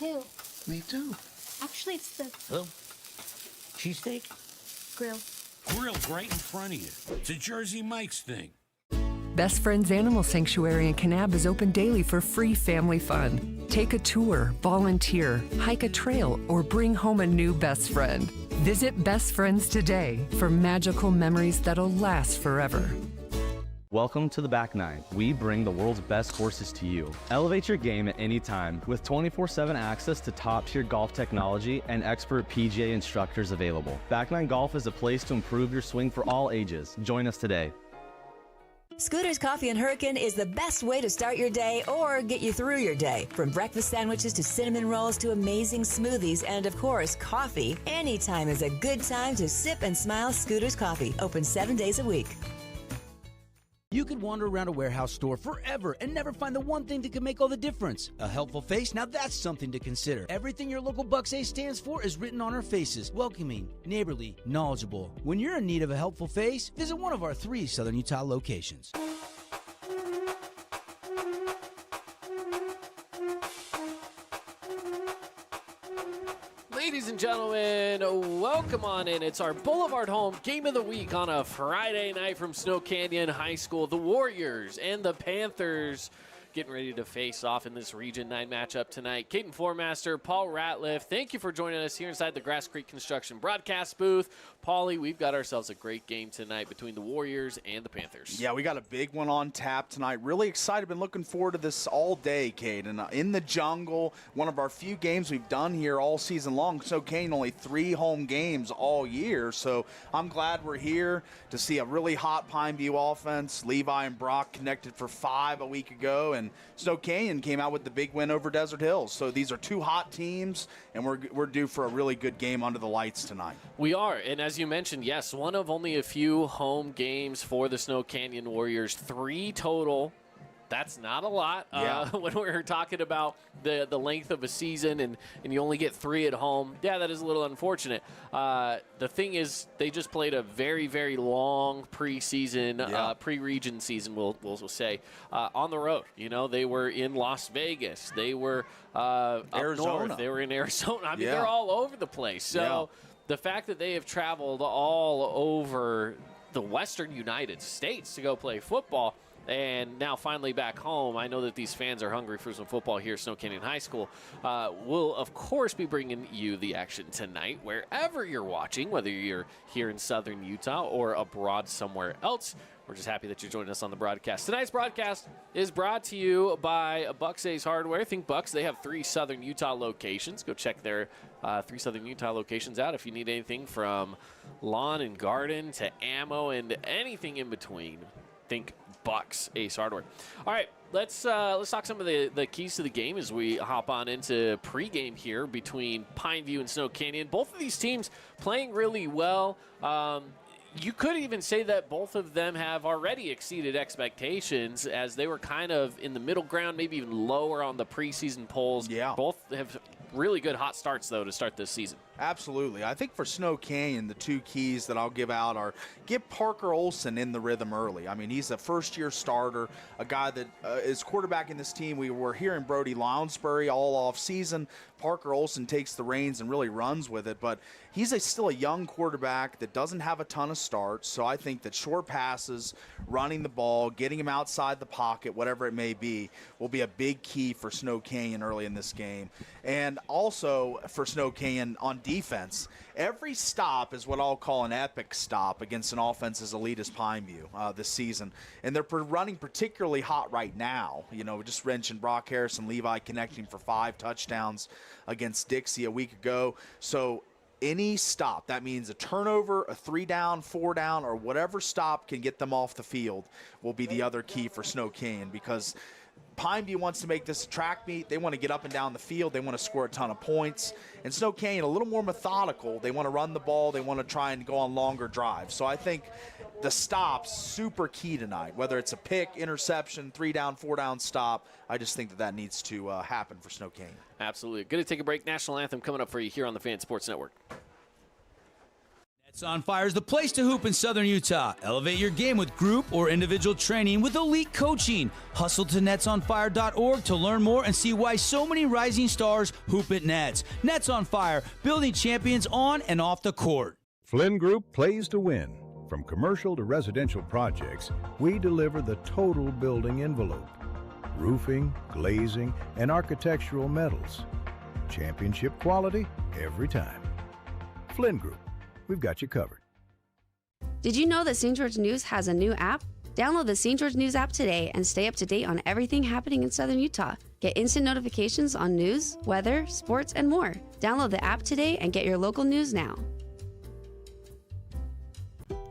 too. Me too. Actually, it's the Oh, cheesesteak? grill. Grilled right in front of you. It's a Jersey Mike's thing. Best Friends Animal Sanctuary in Kanab is open daily for free family fun. Take a tour, volunteer, hike a trail, or bring home a new best friend. Visit Best Friends today for magical memories that'll last forever. Welcome to the Back Nine. We bring the world's best courses to you. Elevate your game at any time with 24/7 access to top-tier golf technology and expert PGA instructors available. Back Nine Golf is a place to improve your swing for all ages. Join us today. Scooter's Coffee and Hurricane is the best way to start your day or get you through your day. From breakfast sandwiches to cinnamon rolls to amazing smoothies and, of course, coffee. Anytime is a good time to sip and smile. Scooter's Coffee, open 7 days a week. You could wander around a warehouse store forever and never find the one thing that could make all the difference. A helpful face? Now that's something to consider. Everything your local Bucks A stands for is written on our faces. Welcoming, neighborly, knowledgeable. When you're in need of a helpful face, visit one of our 3 Southern Utah locations. Ladies and gentlemen, welcome on in. It's our Boulevard Home Game of the Week on a Friday night from Snow Canyon High School. The Warriors and the Panthers getting ready to face off in this Region 9 matchup tonight. Caden Formaster, Paul Ratliff, thank you for joining us here inside the Grass Creek Construction broadcast booth. Paulie, we've got ourselves a great game tonight between the Warriors and the Panthers. Yeah, we got a big one on tap tonight. Really excited. Been looking forward to this all day, Caden. In the jungle, one of our few games we've done here all season long. So, Kane, only 3 home games all year. So, I'm glad we're here to see a really hot Pine View offense. Levi and Brock connected for 5 a week ago, and Snow Canyon came out with the big win over Desert Hills. So, these are 2 hot teams, and we're due for a really good game under the lights tonight. We are, and as you mentioned, yes, one of only a few home games for the Snow Canyon Warriors. 3 total. That's not a lot when we're talking about the length of a season and you only get 3 at home. Yeah, that is a little unfortunate. The thing is, they just played a very, very long preseason, pre-region season, we'll say, on the road. You know, they were in Las Vegas. They were Arizona. up north. They were in Arizona. I mean, they're all over the place. So the fact that they have traveled all over the western United States to go play football, and now finally back home, I know that these fans are hungry for some football here at Snow Canyon High School. We'll, of course, be bringing you the action tonight wherever you're watching, whether you're here in southern Utah or abroad somewhere else. We're just happy that you're joining us on the broadcast. Tonight's broadcast is brought to you by Bucks A's Hardware. Think Bucks. They have 3 southern Utah locations. Go check their 3 southern Utah locations out if you need anything from lawn and garden to ammo and anything in between. Think Bucks Ace Hardware. All right, let's talk some of the keys to the game as we hop on into pregame here between Pineview and Snow Canyon. Both of these teams playing really well. You could even say that both of them have already exceeded expectations as they were kind of in the middle ground, maybe even lower on the preseason polls. Yeah. Both have really good hot starts, though, to start this season. Absolutely. I think for Snow Canyon, the 2 keys that I'll give out are get Parker Olson in the rhythm early. I mean, he's a first-year starter, a guy that is quarterbacking this team. We were hearing Brody Lounsbury all off season. Parker Olson takes the reins and really runs with it, but he's still a young quarterback that doesn't have a ton of starts, so I think that short passes, running the ball, getting him outside the pocket, whatever it may be, will be a big key for Snow Canyon early in this game. And also for Snow Canyon on defense, every stop is what I'll call an epic stop against an offense as elite as Pineview this season. And they're running particularly hot right now. You know, just mentioned Brock Harris and Levi connecting for 5 touchdowns against Dixie a week ago. So any stop, that means a turnover, a 3-down, 4-down, or whatever stop can get them off the field will be the other key for Snow Canyon, because Pineview wants to make this a track meet. They want to get up and down the field. They want to score a ton of points. And Snow Canyon, a little more methodical. They want to run the ball. They want to try and go on longer drives. So I think the stop's super key tonight, whether it's a pick, interception, 3-down, 4-down stop. I just think that needs to happen for Snow Canyon. Absolutely. Going to take a break. National Anthem coming up for you here on the Fan Sports Network. Nets on Fire is the place to hoop in Southern Utah. Elevate your game with group or individual training with elite coaching. Hustle to netsonfire.org to learn more and see why so many rising stars hoop at Nets. Nets on Fire, building champions on and off the court. Flynn Group plays to win. From commercial to residential projects, we deliver the total building envelope. Roofing, glazing, and architectural metals. Championship quality every time. Flynn Group. We've got you covered. Did you know that St. George News has a new app? Download the St. George News app today and stay up to date on everything happening in Southern Utah. Get instant notifications on news, weather, sports, and more. Download the app today and get your local news now.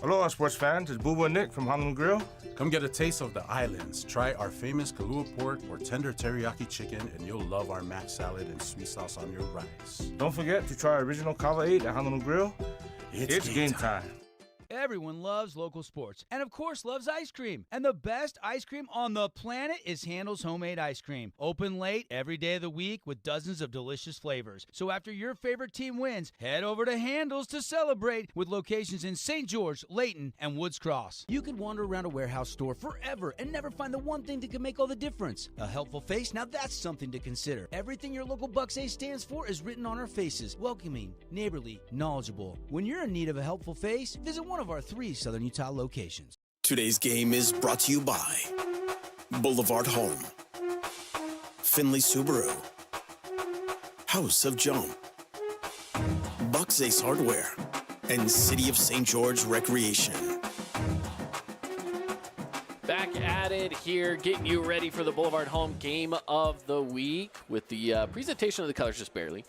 Aloha, sports fans. It's Boo and Nick from Honolulu Grill. Come get a taste of the islands. Try our famous Kahlua pork or tender teriyaki chicken, and you'll love our mac salad and sweet sauce on your rice. Don't forget to try our original Kava 8 at Honolulu Grill. It's game time. Everyone loves local sports and, of course, loves ice cream. And the best ice cream on the planet is Handel's Homemade Ice Cream. Open late every day of the week with dozens of delicious flavors. So after your favorite team wins, head over to Handel's to celebrate with locations in St. George, Layton, and Woods Cross. You could wander around a warehouse store forever and never find the one thing that can make all the difference. A helpful face? Now that's something to consider. Everything your local Bucks A stands for is written on our faces. Welcoming, neighborly, knowledgeable. When you're in need of a helpful face, visit one of our 3 Southern Utah locations. Today's game is brought to you by Boulevard Home, Finley Subaru, House of Jump, Bucks Ace Hardware, and City of St. George Recreation. Back at it here, getting you ready for the Boulevard Home game of the week with the presentation of the colors just barely.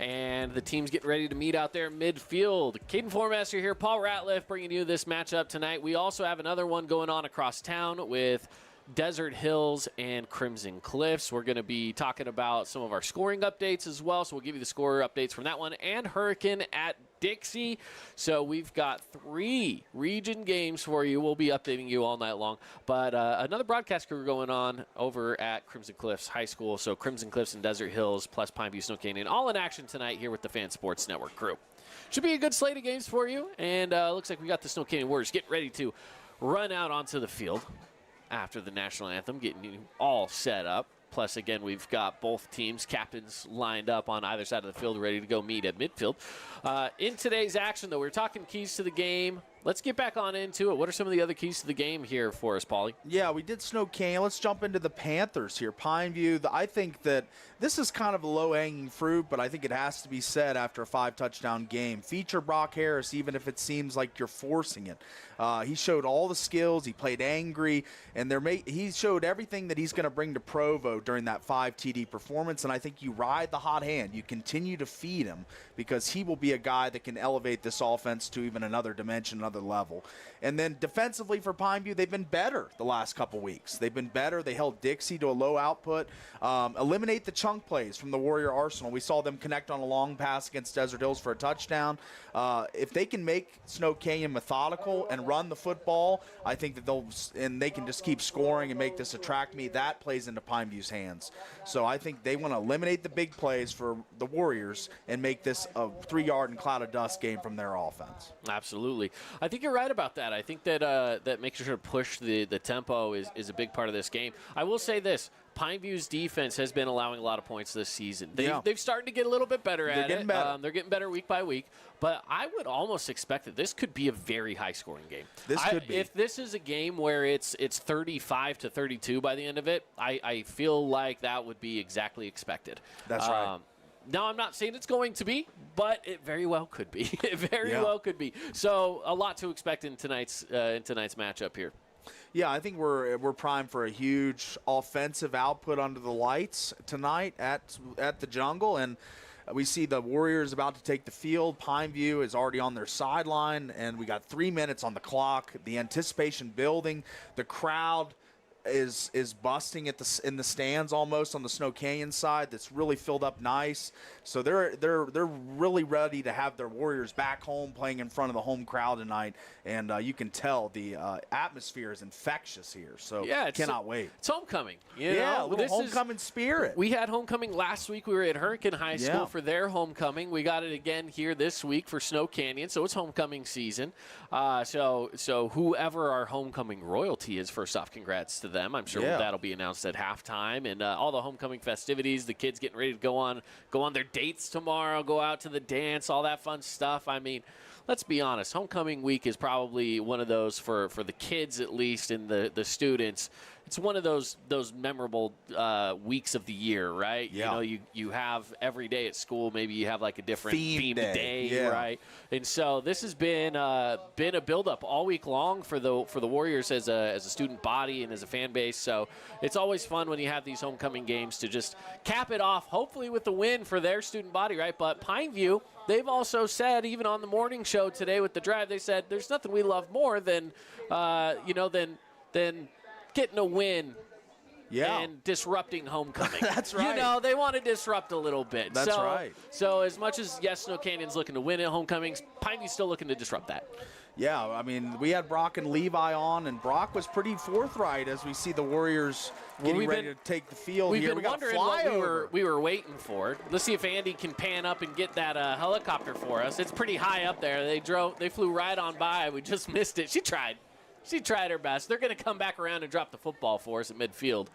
And the team's getting ready to meet out there midfield. Caden Formaster here, Paul Ratliff bringing you this matchup tonight. We also have another one going on across town with Desert Hills and Crimson Cliffs. We're going to be talking about some of our scoring updates as well, so we'll give you the score updates from that one, and Hurricane at Dixie. So we've got 3 region games for you. We'll be updating you all night long. But another broadcast crew going on over at Crimson Cliffs High School. So Crimson Cliffs and Desert Hills plus Pine View Snow Canyon all in action tonight here with the Fan Sports Network crew. Should be a good slate of games for you. And looks like we got the Snow Canyon Warriors getting ready to run out onto the field after the national anthem, getting you all set up. Plus, again, we've got both teams' captains lined up on either side of the field ready to go meet at midfield. In today's action, though, we're talking keys to the game. Let's get back on into it. What are some of the other keys to the game here for us, Paulie? Yeah, we did Snow Canyon. Let's jump into the Panthers here. Pineview, I think that this is kind of a low-hanging fruit, but I think it has to be said after a 5-touchdown game. Feature Brock Harris, even if it seems like you're forcing it. He showed all the skills. He played angry, and he showed everything that he's going to bring to Provo during that 5 TD performance, and I think you ride the hot hand. You continue to feed him because he will be a guy that can elevate this offense to even another dimension, another level. And then defensively for Pineview, they've been better the last couple weeks. They've been better. They held Dixie to a low output. Eliminate the chunk plays from the Warrior Arsenal. We saw them connect on a long pass against Desert Hills for a touchdown. If they can make Snow Canyon methodical and run the football, I think that they can just keep scoring and make this a track meet. That plays into Pineview's hands. So I think they want to eliminate the big plays for the Warriors and make this a 3-yard and cloud of dust game from their offense. Absolutely. I think you're right about that. I think that that making sure to push the tempo is a big part of this game. I will say this. Pineview's defense has been allowing a lot of points this season. They've started to get a little bit better at it. They're getting better week by week. But I would almost expect that this could be a very high-scoring game. This could be. If this is a game where it's 35-32 by the end of it, I feel like that would be exactly exped. That's right. Now, I'm not saying it's going to be, but it very well could be. It very well could be. So a lot to expect in tonight's matchup here. Yeah, I think we're primed for a huge offensive output under the lights tonight at the Jungle, and we see the Warriors about to take the field. Pineview is already on their sideline, and we got 3 minutes on the clock. The anticipation building, the crowd is busting in the stands almost on the Snow Canyon side. That's really filled up nice. So they're really ready to have their Warriors back home playing in front of the home crowd tonight. And you can tell the atmosphere is infectious here. So cannot wait. It's homecoming. You a know? little homecoming spirit. We had homecoming last week. We were at Hurricane High School for their homecoming. We got it again here this week for Snow Canyon. So it's homecoming season. So whoever our homecoming royalty is, first off, congrats to them. I'm sure that'll be announced at halftime. And all the homecoming festivities, the kids getting ready to go on their dates tomorrow, go out to the dance, all that fun stuff. I mean, let's be honest, homecoming week is probably one of those for the kids at least and the students. It's one of those memorable weeks of the year, right? Yeah. You know, you have every day at school, maybe you have like a different themed day, right? And so this has been a build-up all week long for the Warriors as a student body and as a fan base. So it's always fun when you have these homecoming games to just cap it off, hopefully with the win for their student body, right? But Pineview, they've also said, even on the morning show today with the drive, they said there's nothing we love more than getting a win and disrupting homecoming. That's right. You know, they want to disrupt a little bit. That's right. So as much as, yes, Snow Canyon's looking to win at homecomings, Pineview's still looking to disrupt that. Yeah, I mean, we had Brock and Levi on, and Brock was pretty forthright as we see the Warriors getting ready to take the field here. We've been wondering what we were waiting for. Let's see if Andy can pan up and get that helicopter for us. It's pretty high up there. They flew right on by. We just missed it. She tried her best. They're going to come back around and drop the football for us at midfield.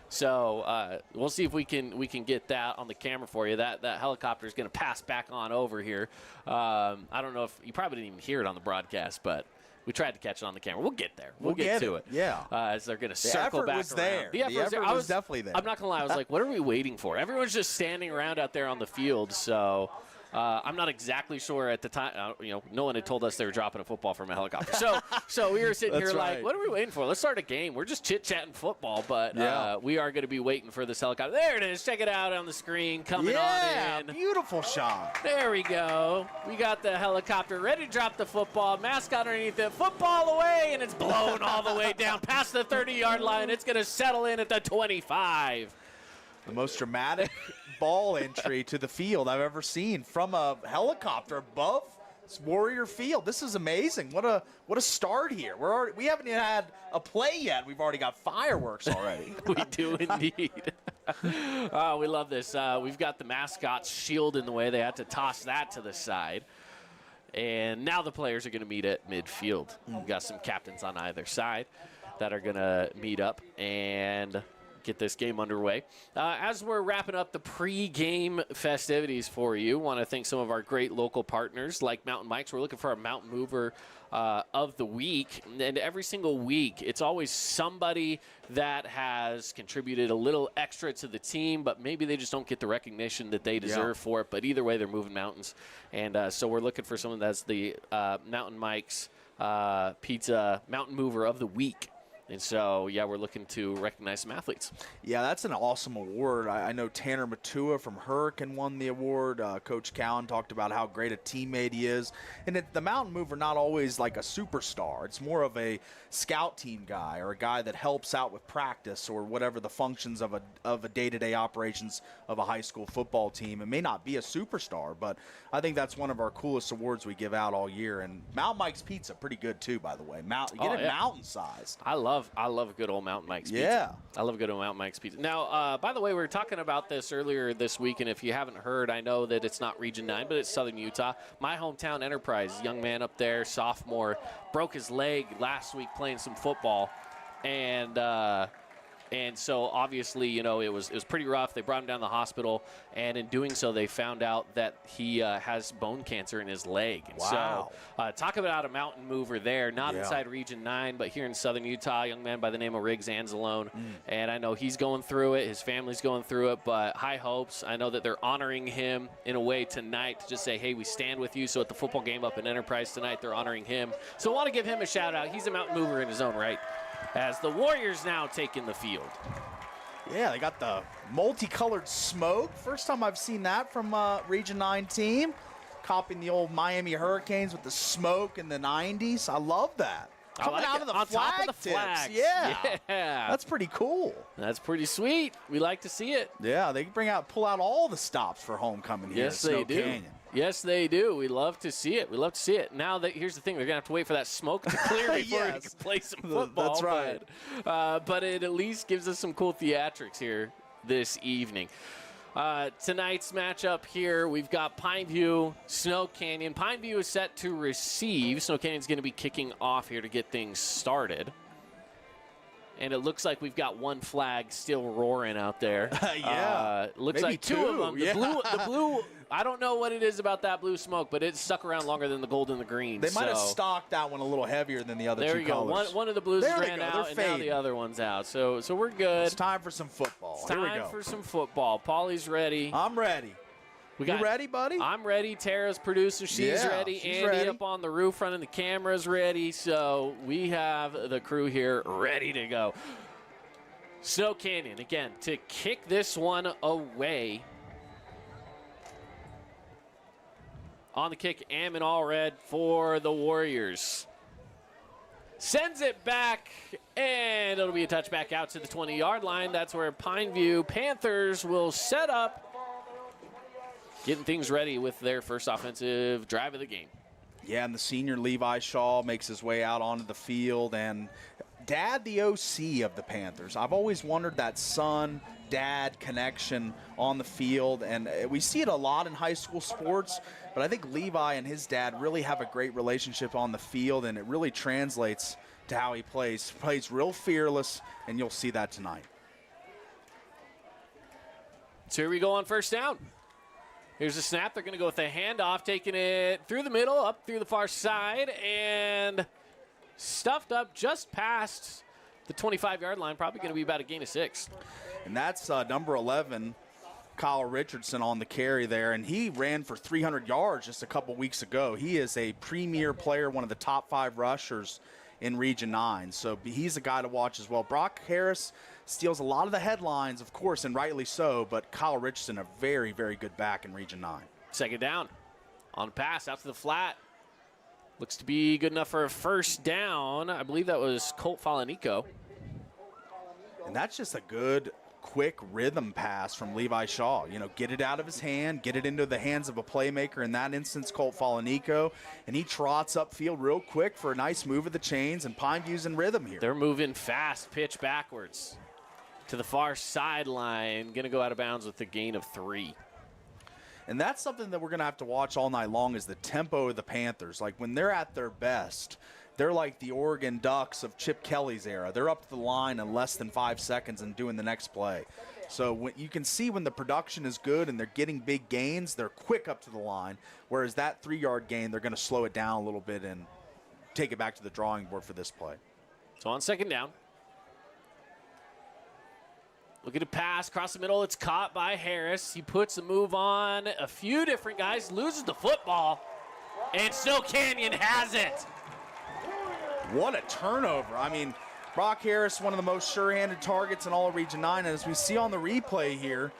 So we'll see if we can get that on the camera for you. That helicopter is going to pass back on over here. I don't know if you probably didn't even hear it on the broadcast, but we tried to catch it on the camera. We'll get there. We'll get to it. Yeah. As they're going to circle back was around. there. The effort was definitely there. I'm not going to lie. I was like, what are we waiting for? Everyone's just standing around out there on the field. So I'm not exactly sure at the time. No one had told us they were dropping a football from a helicopter. So we were sitting here like, what are we waiting for? Let's start a game. We're just chit-chatting football, but we are going to be waiting for this helicopter. There it is. Check it out on the screen. Coming on in. Beautiful shot. There we go. We got the helicopter ready to drop the football. Mascot underneath it. Football away, and it's blown all the way down past the 30-yard line. It's going to settle in at the 25. The most dramatic ball entry to the field I've ever seen from a helicopter above Warrior Field. This is amazing. What a start here. We haven't even had a play yet. We've already got fireworks already. We do indeed. We love this. We've got the mascot's shield in the way. They had to toss that to the side. And now the players are going to meet at midfield. We've got some captains on either side that are going to meet up and get this game underway. As we're wrapping up the pre-game festivities for you, want to thank some of our great local partners like Mountain Mike's. We're looking for our Mountain Mover of the week, and every single week it's always somebody that has contributed a little extra to the team, but maybe they just don't get the recognition that they deserve for it. But either way, they're moving mountains, and so we're looking for someone that's the Mountain Mike's Pizza Mountain Mover of the week. And so, we're looking to recognize some athletes. Yeah, that's an awesome award. I know Tanner Matua from Hurricane won the award. Coach Cowan talked about how great a teammate he is. And the Mountain Mover, not always like a superstar. It's more of a scout team guy or a guy that helps out with practice or whatever the functions of a day-to-day operations of a high school football team. It may not be a superstar, but I think that's one of our coolest awards we give out all year. And Mountain Mike's Pizza, pretty good too, by the way. Mountain-sized. I love a good old Mountain Mike's Pizza. Yeah. I love a good old Mountain Mike's Pizza. Now, by the way, we were talking about this earlier this week, and if you haven't heard, I know that it's not Region 9, but it's Southern Utah. My hometown Enterprise, young man up there, sophomore, broke his leg last week playing some football, and so obviously, it was pretty rough. They brought him down to the hospital, and in doing so, they found out that he has bone cancer in his leg. And wow. So talk about a mountain mover there, not inside Region 9, but here in Southern Utah, a young man by the name of Riggs Anzalone. And I know he's going through it. His family's going through it, but high hopes. I know that they're honoring him in a way tonight to just say, hey, we stand with you. So at the football game up in Enterprise tonight, they're honoring him. So I want to give him a shout out. He's a mountain mover in his own right, as the Warriors now taking the field. Yeah, they got the multicolored smoke. First time I've seen that from a Region 9 team. Copying the old Miami Hurricanes with the smoke in the 90s. I love that. Coming out of the flag top of the tips. flags. Yeah. Yeah. That's pretty cool. That's pretty sweet. We like to see it. Yeah, they pull out all the stops for homecoming here Yes, at they Snow do. Canyon. Yes, they do. We love to see it. We love to see it. Now, here's the thing. They're going to have to wait for that smoke to clear before we can play some football. That's right. But it at least gives us some cool theatrics here this evening. Tonight's matchup here, we've got Pineview, Snow Canyon. Pineview is set to receive. Snow Canyon's going to be kicking off here to get things started. And it looks like we've got one flag still roaring out there. Yeah. Looks Maybe like two of them. Yeah. The blue, I don't know what it is about that blue smoke, but it stuck around longer than the gold and the green. They might have stocked that one a little heavier than the other there two you go. colors. One of the blues There they ran go. out, They're and now fading. the other one's out. So we're good. It's time for some football. It's Here we time go. for some football. Paulie's ready. I'm ready. You ready, buddy? I'm ready. Tara's producer. She's Yeah, ready. she's Andy ready. up on the roof running the cameras ready. So we have the crew here ready to go. Snow Canyon, again, to kick this one away. On the kick, Ammon Allred for the Warriors. Sends it back, and it'll be a touchback out to the 20-yard line. That's where Pineview Panthers will set up, getting things ready with their first offensive drive of the game. Yeah, and the senior Levi Shaw makes his way out onto the field, and Dad, the OC of the Panthers. I've always wondered that son-dad connection on the field, and we see it a lot in high school sports, but I think Levi and his dad really have a great relationship on the field, and it really translates to how he plays. Plays real fearless, and you'll see that tonight. So here we go on first down. Here's the snap. They're going to go with a handoff, taking it through the middle, up through the far side, and stuffed up just past the 25-yard line. Probably going to be about a gain of 6. And that's number 11, Kyle Richardson, on the carry there, and he ran for 300 yards just a couple weeks ago. He is a premier player, one of the top 5 rushers in Region 9, so he's a guy to watch as well. Brock Harris steals a lot of the headlines, of course, and rightly so, but Kyle Richardson, a very, very good back in Region 9. Second down. On pass, out to the flat. Looks to be good enough for a first down. I believe that was Colt Falanico. And that's just a good, quick rhythm pass from Levi Shaw. You know, get it out of his hand, get it into the hands of a playmaker, in that instance, Colt Falanico, and he trots upfield real quick for a nice move of the chains, and Pineview's in rhythm here. They're moving fast, pitch backwards to the far sideline. Going to go out of bounds with a gain of 3. And that's something that we're going to have to watch all night long, is the tempo of the Panthers. Like, when they're at their best, they're like the Oregon Ducks of Chip Kelly's era. They're up to the line in less than 5 seconds and doing the next play. So when you can see when the production is good and they're getting big gains, they're quick up to the line, whereas that 3-yard gain, they're going to slow it down a little bit and take it back to the drawing board for this play. So on second down. Looking to pass across the middle. It's caught by Harris. He puts the move on a few different guys, loses the football, and Snow Canyon has it. What a turnover. I mean, Brock Harris, one of the most sure-handed targets in all of Region 9. And as we see on the replay here,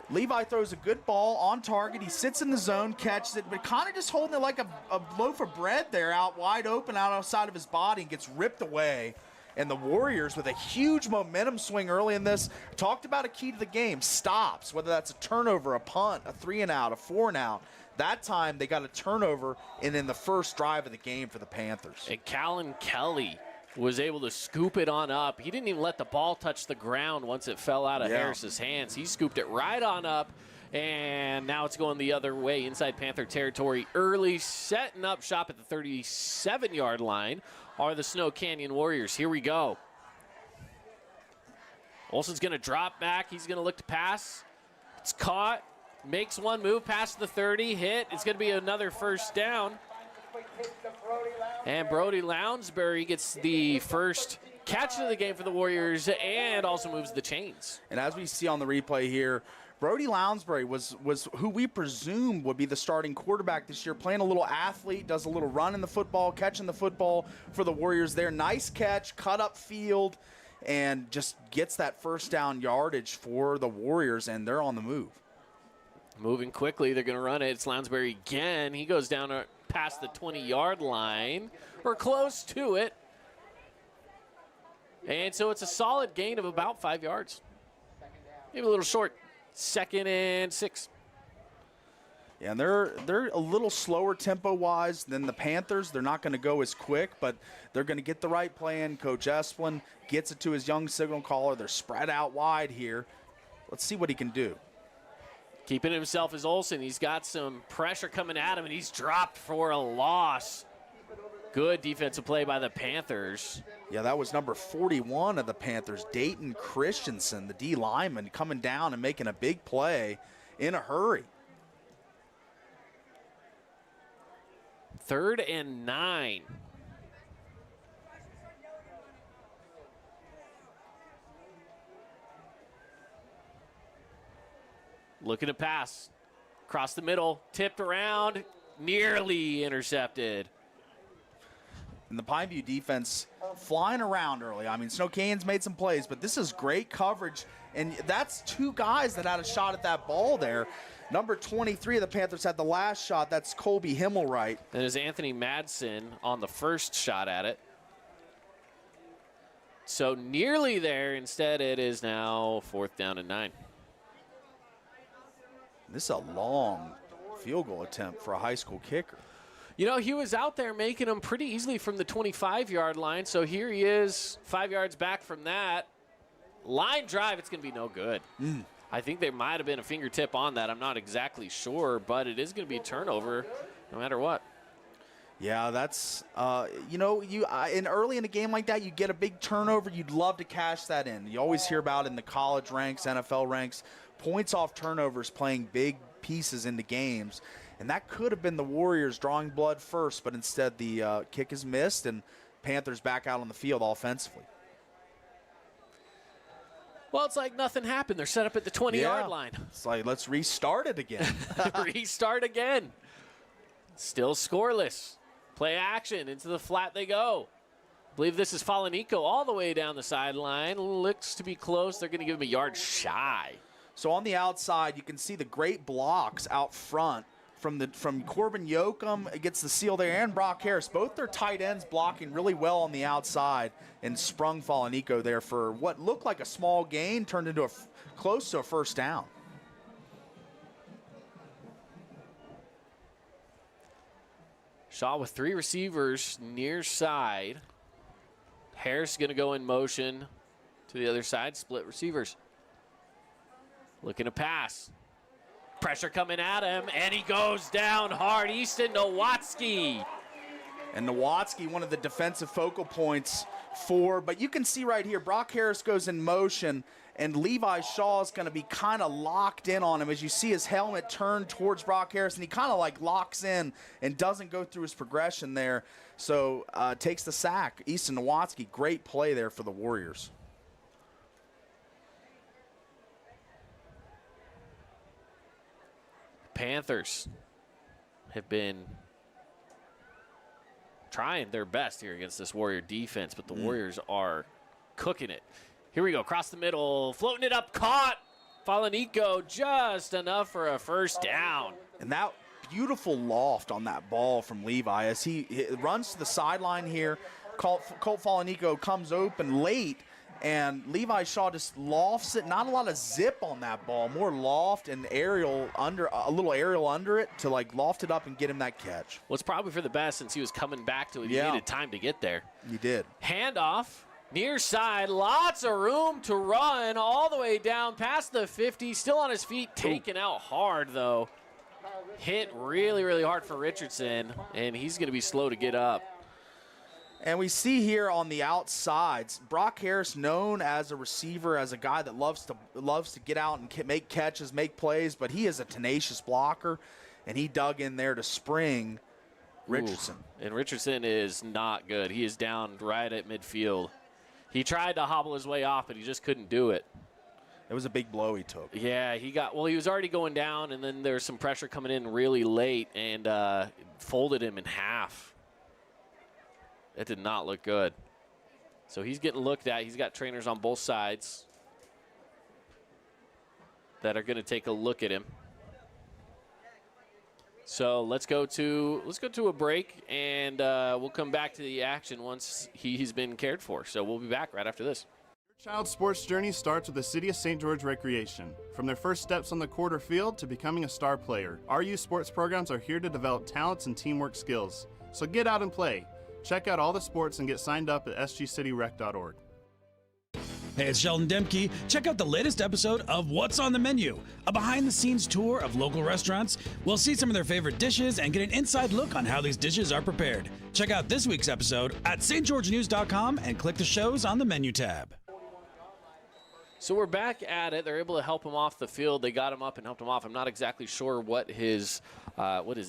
Levi throws a good ball on target. He sits in the zone, catches it, but kind of just holding it like a loaf of bread there out wide open out outside of his body, and gets ripped away. And the Warriors, with a huge momentum swing early in this, talked about a key to the game, stops, whether that's a turnover, a punt, a 3-and-out, a 4-and-out. That time they got a turnover and in the first drive of the game for the Panthers. And Callan Kelly was able to scoop it on up. He didn't even let the ball touch the ground once it fell out of Harris's hands. He scooped it right on up, and now it's going the other way inside Panther territory early, setting up shop at the 37-yard line are the Snow Canyon Warriors. Here we go. Olsen's going to drop back. He's going to look to pass. It's caught. Makes one move past the 30. Hit. It's going to be another first down. And Brody Lounsbury gets the first catch of the game for the Warriors and also moves the chains. And as we see on the replay here, Brody Lounsbury was who we presumed would be the starting quarterback this year, playing a little athlete, does a little run in the football, catching the football for the Warriors there. Nice catch, cut up field, and just gets that first down yardage for the Warriors, and they're on the move. Moving quickly, they're going to run it. It's Lounsbury again. He goes down past the 20-yard line, or close to it. And so it's a solid gain of about 5 yards. Maybe a little short. 2nd and 6. Yeah, and they're a little slower tempo-wise than the Panthers. They're not going to go as quick, but they're going to get the right play in. Coach Esplin gets it to his young signal caller. They're spread out wide here. Let's see what he can do. Keeping himself is Olsen. He's got some pressure coming at him, and he's dropped for a loss. Good defensive play by the Panthers. Yeah, that was number 41 of the Panthers, Dayton Christensen, the D lineman, coming down and making a big play in a hurry. 3rd and 9. Looking to pass. Across the middle, tipped around, nearly intercepted. And the Pineview defense flying around early. I mean, Snow Canyon's made some plays, but this is great coverage. And that's 2 guys that had a shot at that ball there. Number 23 of the Panthers had the last shot. That's Colby Himmelwright. And there's Anthony Madsen on the first shot at it. So nearly there. Instead, it is now 4th down and 9. This is a long field goal attempt for a high school kicker. You know, he was out there making them pretty easily from the 25-yard line. So here he is, 5 yards back from that. Line drive, it's going to be no good. I think there might have been a fingertip on that. I'm not exactly sure, but it is going to be a turnover no matter what. Yeah, that's, early in a game like that, you get a big turnover, you'd love to cash that in. You always hear about in the college ranks, NFL ranks, points off turnovers playing big pieces into games. And that could have been the Warriors drawing blood first, but instead the kick is missed, and Panthers back out on the field offensively. Well, it's like nothing happened. They're set up at the 20-yard line. It's like, let's restart it again. Restart again. Still scoreless. Play action. Into the flat they go. I believe this is Falanico all the way down the sideline. Looks to be close. They're going to give him a yard shy. So on the outside, you can see the great blocks out front from Corbin Yoakum gets the seal there, and Brock Harris. Both their tight ends blocking really well on the outside, and sprung Falanico there for what looked like a small gain, turned into close to a first down. Shaw with 3 receivers near side. Harris is going to go in motion to the other side, split receivers. Looking to pass. Pressure coming at him, and he goes down hard. Easton Nowatzki. And Nowatzki, one of the defensive focal points but you can see right here, Brock Harris goes in motion, and Levi Shaw is going to be kind of locked in on him as you see his helmet turned towards Brock Harris, and he kind of like locks in and doesn't go through his progression there. So takes the sack. Easton Nowatzki, great play there for the Warriors. Panthers have been trying their best here against this Warrior defense, but the Warriors are cooking it. Here we go, across the middle, floating it up, caught. Falanico just enough for a first down. And that beautiful loft on that ball from Levi as he runs to the sideline here. Colt Falanico comes open late, and Levi Shaw just lofts it. Not a lot of zip on that ball, more loft and aerial a little aerial under it to like loft it up and get him that catch. Well, it's probably for the best since he was coming back to it. He needed time to get there. He did. Handoff, near side, lots of room to run all the way down past the 50. Still on his feet, taken out hard though. Hit really, really hard for Richardson, and he's going to be slow to get up. And we see here on the outsides, Brock Harris, known as a receiver, as a guy that loves to get out and make catches, make plays, but he is a tenacious blocker, and he dug in there to spring Richardson. Ooh, and Richardson is not good. He is down right at midfield. He tried to hobble his way off, but he just couldn't do it. It was a big blow he took. Yeah, he was already going down, and then there was some pressure coming in really late and folded him in half. It did not look good. So he's getting looked at. He's got trainers on both sides that are going to take a look at him. So let's go to a break, and we'll come back to the action once he's been cared for. So we'll be back right after this. Your child's sports journey starts with the City of St. George Recreation. From their first steps on the court or field to becoming a star player, our youth sports programs are here to develop talents and teamwork skills. So get out and play. Check out all the sports and get signed up at sgcityrec.org. Hey, it's Sheldon Demke. Check out the latest episode of What's on the Menu, a behind-the-scenes tour of local restaurants. We'll see some of their favorite dishes and get an inside look on how these dishes are prepared. Check out this week's episode at stgeorgenews.com and click the shows on the menu tab. So we're back at it. They're able to help him off the field. They got him up and helped him off. I'm not exactly sure what his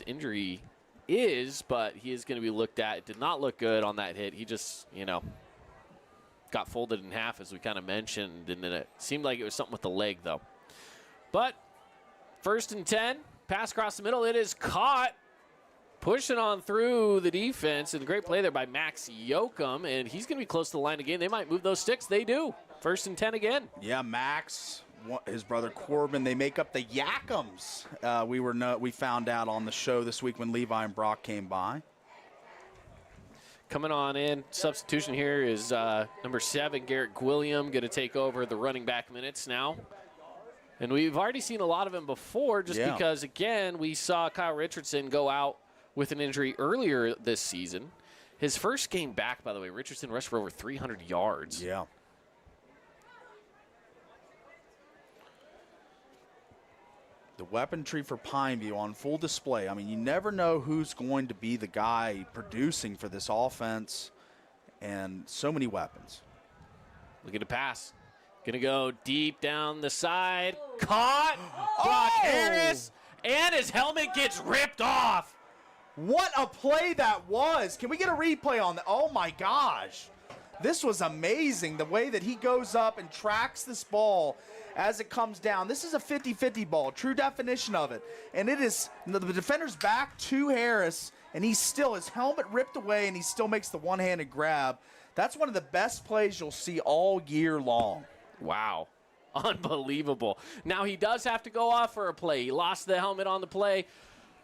injury is, but he is going to be looked at. It did not look good on that hit. He just, got folded in half, as we kind of mentioned, and then it seemed like it was something with the leg, though. But 1st and 10, pass across the middle. It is caught, pushing on through the defense, and a great play there by Max Yoakum, and he's going to be close to the line again. They might move those sticks. They do. 1st and 10 again. Yeah, Max, his brother Corbin, they make up the Yakums. We found out on the show this week when Levi and Brock came by. Coming on in, substitution here is number 7, Garrett Gwilliam, going to take over the running back minutes now. And we've already seen a lot of him before just because, again, we saw Kyle Richardson go out with an injury earlier this season. His first game back, by the way, Richardson rushed for over 300 yards. Yeah. The weaponry for Pineview on full display. I mean, you never know who's going to be the guy producing for this offense, and so many weapons. Look at the pass. Going to go deep down the side. Caught. Brock Harris. And his helmet gets ripped off. What a play that was. Can we get a replay on that? Oh, my gosh. This was amazing, the way that he goes up and tracks this ball as it comes down. This is a 50-50 ball, true definition of it. And it is, the defender's back to Harris, and he's still, his helmet ripped away, and he still makes the one-handed grab. That's one of the best plays you'll see all year long. Wow. Unbelievable. Now, he does have to go off for a play. He lost the helmet on the play.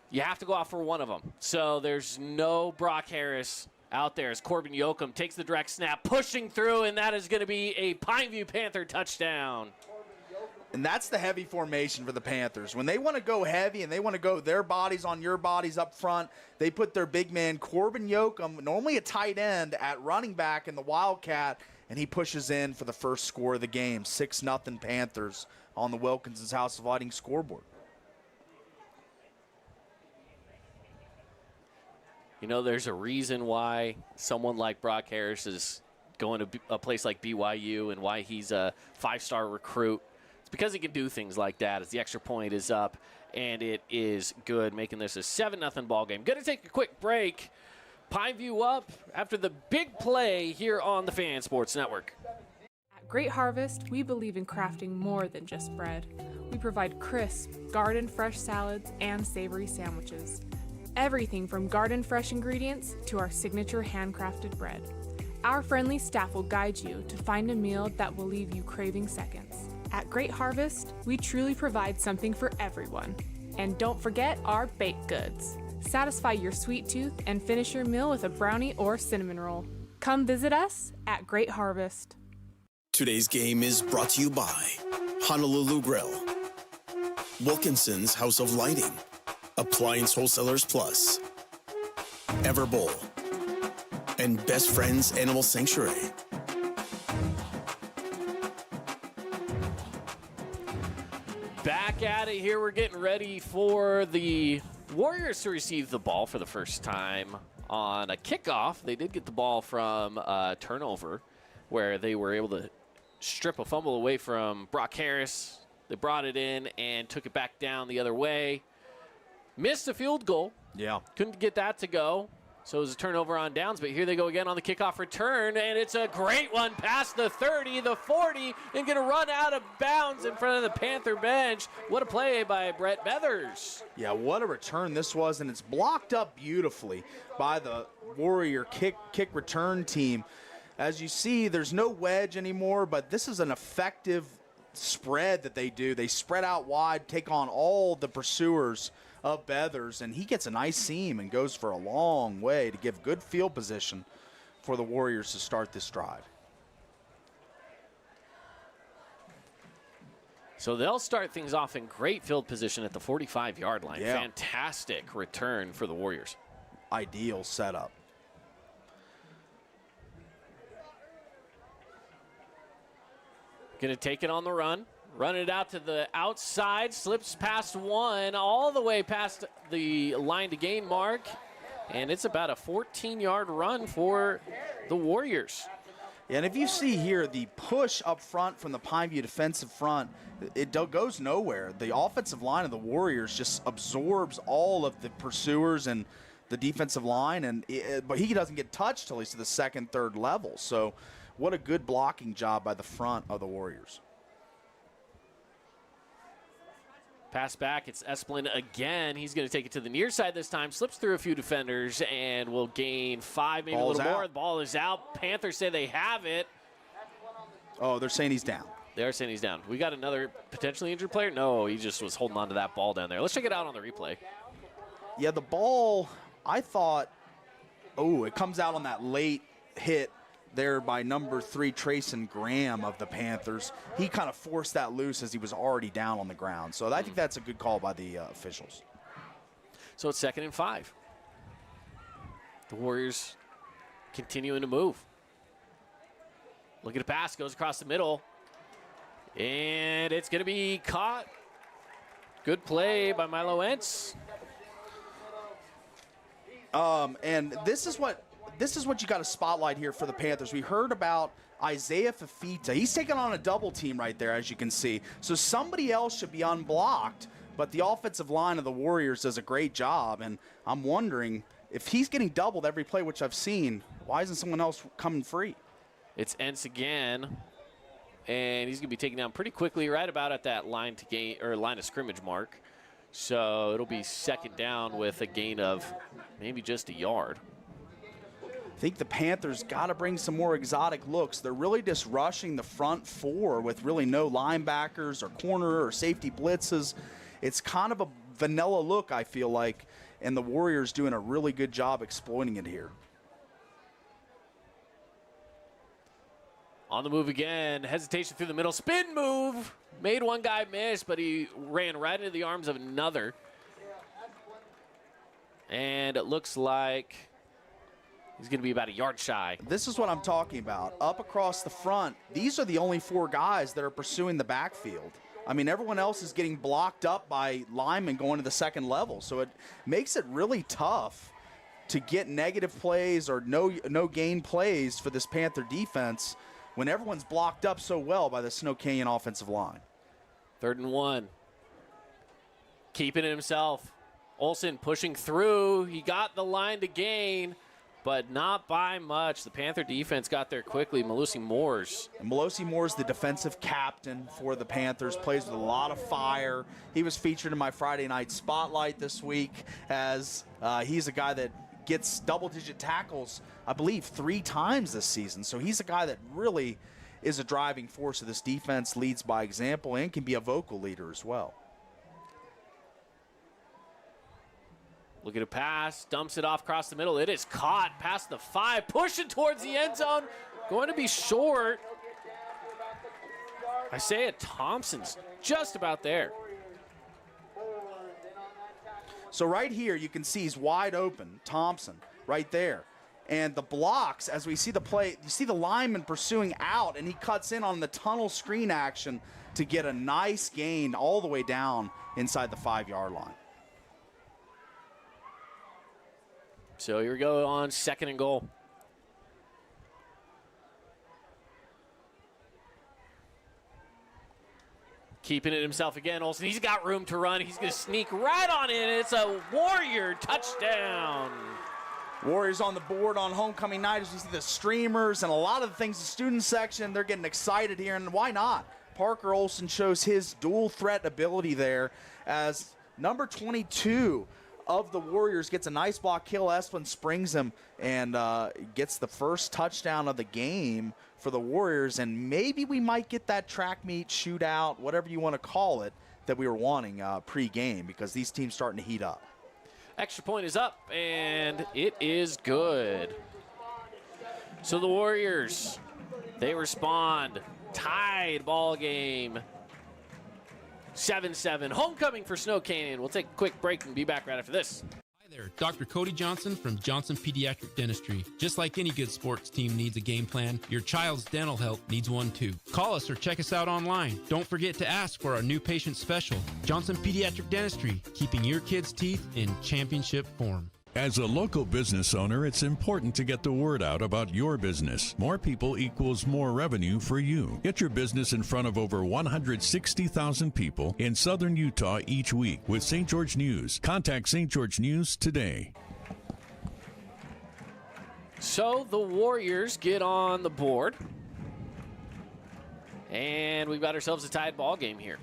You have to go off for one of them. So there's no Brock Harris out there as Corbin Yoakum takes the direct snap, pushing through, and that is going to be a Pineview Panther touchdown. And that's the heavy formation for the Panthers. When they want to go heavy and they want to go their bodies on your bodies up front, they put their big man, Corbin Yoakum, normally a tight end, at running back in the Wildcat, and he pushes in for the first score of the game. 6-0 Panthers on the Wilkinson's House of Lighting scoreboard. There's a reason why someone like Brock Harris is going to a place like BYU and why he's a 5-star recruit. It's because he can do things like that as the extra point is up, and it is good, making this a 7-0 ball game. Going to take a quick break. Pineview up after the big play here on the Fan Sports Network. At Great Harvest, we believe in crafting more than just bread. We provide crisp, garden-fresh salads and savory sandwiches. Everything from garden-fresh ingredients to our signature handcrafted bread. Our friendly staff will guide you to find a meal that will leave you craving seconds. At Great Harvest, we truly provide something for everyone. And don't forget our baked goods. Satisfy your sweet tooth and finish your meal with a brownie or cinnamon roll. Come visit us at Great Harvest. Today's game is brought to you by Honolulu Grill, Wilkinson's House of Lighting, Appliance Wholesalers Plus, Everbowl, and Best Friends Animal Sanctuary. Back at it here. We're getting ready for the Warriors to receive the ball for the first time on a kickoff. They did get the ball from a turnover where they were able to strip a fumble away from Brock Harris. They brought it in and took it back down the other way. Missed a field goal. Yeah. Couldn't get that to go. So it was a turnover on downs, but here they go again on the kickoff return, and it's a great one past the 30, the 40, and going to run out of bounds in front of the Panther bench. What a play by Brett Beathers. Yeah, what a return this was, and it's blocked up beautifully by the Warrior kick return team. As you see, there's no wedge anymore, but this is an effective spread that they do. They spread out wide, take on all the pursuers of Beathers, and he gets a nice seam and goes for a long way to give good field position for the Warriors to start this drive. So they'll start things off in great field position at the 45-yard line. Yeah. Fantastic return for the Warriors. Ideal setup. Going to take it on the run. Run it out to the outside. Slips past one, all the way past the line to gain mark. And it's about a 14-yard run for the Warriors. And if you see here the push up front from the Pineview defensive front, it goes nowhere. The offensive line of the Warriors just absorbs all of the pursuers and the defensive line, but he doesn't get touched till he's to the second, third level. So what a good blocking job by the front of the Warriors. Pass back, it's Esplin again. He's going to take it to the near side this time, slips through a few defenders, and will gain 5, maybe a little more. The ball is out. Panthers say they have it. Oh, they're saying he's down. They're saying he's down. We got another potentially injured player? No, he just was holding on to that ball down there. Let's check it out on the replay. Yeah, the ball, I thought, it comes out on that late hit there by number 3, Trayson Graham of the Panthers. He kind of forced that loose as he was already down on the ground. So I think that's a good call by the officials. So it's 2nd and 5. The Warriors continuing to move. Look at a pass, goes across the middle. And it's going to be caught. Good play by Milo Entz. And this is what you got to spotlight here for the Panthers. We heard about Isaiah Fafita. He's taking on a double team right there, as you can see. So somebody else should be unblocked, but the offensive line of the Warriors does a great job. And I'm wondering if he's getting doubled every play, which I've seen, why isn't someone else coming free? It's Entz again, and he's going to be taken down pretty quickly, right about at that line of scrimmage mark. So it'll be 2nd down with a gain of maybe just a yard. I think the Panthers got to bring some more exotic looks. They're really just rushing the front 4 with really no linebackers or corner or safety blitzes. It's kind of a vanilla look, I feel like, and the Warriors doing a really good job exploiting it here. On the move again, hesitation through the middle, spin move. Made one guy miss, but he ran right into the arms of another. And it looks like he's going to be about a yard shy. This is what I'm talking about. Up across the front, these are the only 4 guys that are pursuing the backfield. I mean, everyone else is getting blocked up by linemen going to the second level. So it makes it really tough to get negative plays or no gain plays for this Panther defense when everyone's blocked up so well by the Snow Canyon offensive line. 3rd and 1. Keeping it himself. Olsen pushing through. He got the line to gain, but not by much. The Panther defense got there quickly. Melosi Moores. And Melosi Moores, the defensive captain for the Panthers, plays with a lot of fire. He was featured in my Friday night spotlight this week as he's a guy that gets double-digit tackles, I believe, 3 times this season. So he's a guy that really is a driving force of this defense, leads by example, and can be a vocal leader as well. Look at a pass, dumps it off across the middle. It is caught past the 5, pushing towards the end zone. Going to be short. Isaiah Thompson's just about there. So right here, you can see he's wide open, Thompson, right there. And the blocks, as we see the play, you see the lineman pursuing out, and he cuts in on the tunnel screen action to get a nice gain all the way down inside the 5-yard line. So here we go on 2nd and goal. Keeping it himself again, Olsen. He's got room to run. He's going to sneak right on in. It's a Warrior touchdown. Warriors on the board on homecoming night as we see the streamers and a lot of the things, the student section, they're getting excited here, and why not? Parker Olsen shows his dual threat ability there as number 22 of the Warriors gets a nice block kill. Esplin springs him and gets the first touchdown of the game for the Warriors. And maybe we might get that track meet shootout, whatever you want to call it, that we were wanting pre-game, because these teams starting to heat up. Extra point is up, and it is good. So the Warriors, they respond. Tied ball game. 7-7. Homecoming for Snow Canyon. We'll take a quick break and be back right after this. Hi there, Dr. Cody Johnson from Johnson Pediatric Dentistry. Just like any good sports team needs a game plan, your child's dental health needs one too. Call us or check us out online. Don't forget to ask for our new patient special. Johnson Pediatric Dentistry, keeping your kids' teeth in championship form. As a local business owner, it's important to get the word out about your business. More people equals more revenue for you. Get your business in front of over 160,000 people in southern Utah each week with St. George News. Contact St. George News today. So the Warriors get on the board, and we've got ourselves a tied ball game here.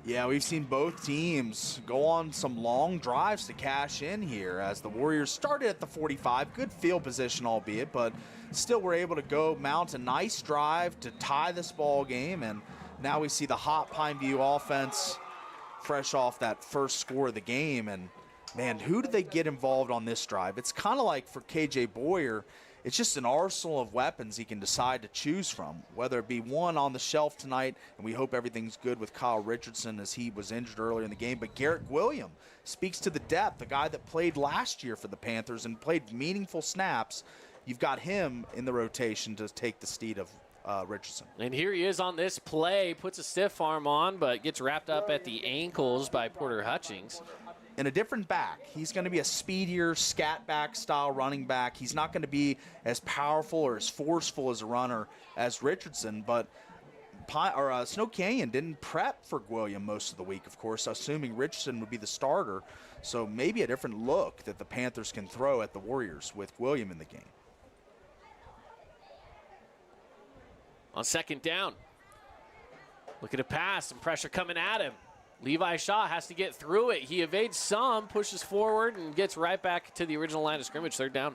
Yeah, we've seen both teams go on some long drives to cash in here, as the Warriors started at the 45. Good field position, albeit, but still were able to go mount a nice drive to tie this ball game. And now we see the hot Pineview offense fresh off that first score of the game. And, man, who did they get involved on this drive? It's kind of like for KJ Boyer, it's just an arsenal of weapons he can decide to choose from, whether it be one on the shelf tonight, and we hope everything's good with Kyle Richardson as he was injured earlier in the game, but Garrett William speaks to the depth, the guy that played last year for the Panthers and played meaningful snaps. You've got him in the rotation to take the steed of Richardson. And here he is on this play, puts a stiff arm on, but gets wrapped up at the ankles by Porter Hutchings. And a different back. He's going to be a speedier, scat back style running back. He's not going to be as powerful or as forceful as a runner as Richardson, but Snow Canyon didn't prep for William most of the week, of course, assuming Richardson would be the starter. So maybe a different look that the Panthers can throw at the Warriors with William in the game. On second down, look at a pass and pressure coming at him. Levi Shaw has to get through it. He evades some, pushes forward, and gets right back to the original line of scrimmage, third down.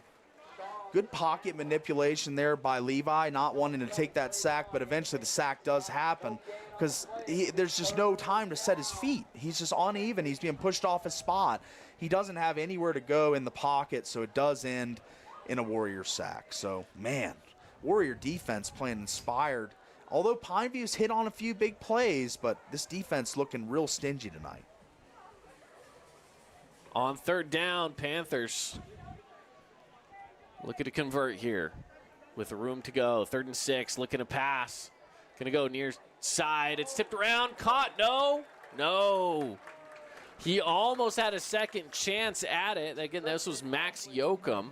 Good pocket manipulation there by Levi, not wanting to take that sack, but eventually the sack does happen because there's just no time to set his feet. He's just uneven. He's being pushed off his spot. He doesn't have anywhere to go in the pocket, so it does end in a Warrior sack. So, man, Warrior defense playing inspired. Although Pineview's hit on a few big plays, but this defense looking real stingy tonight. On third down, Panthers looking to convert here with room to go. 3rd and 6, looking to pass. Going to go near side. It's tipped around, caught. No. He almost had a second chance at it. Again, this was Max Yoakum.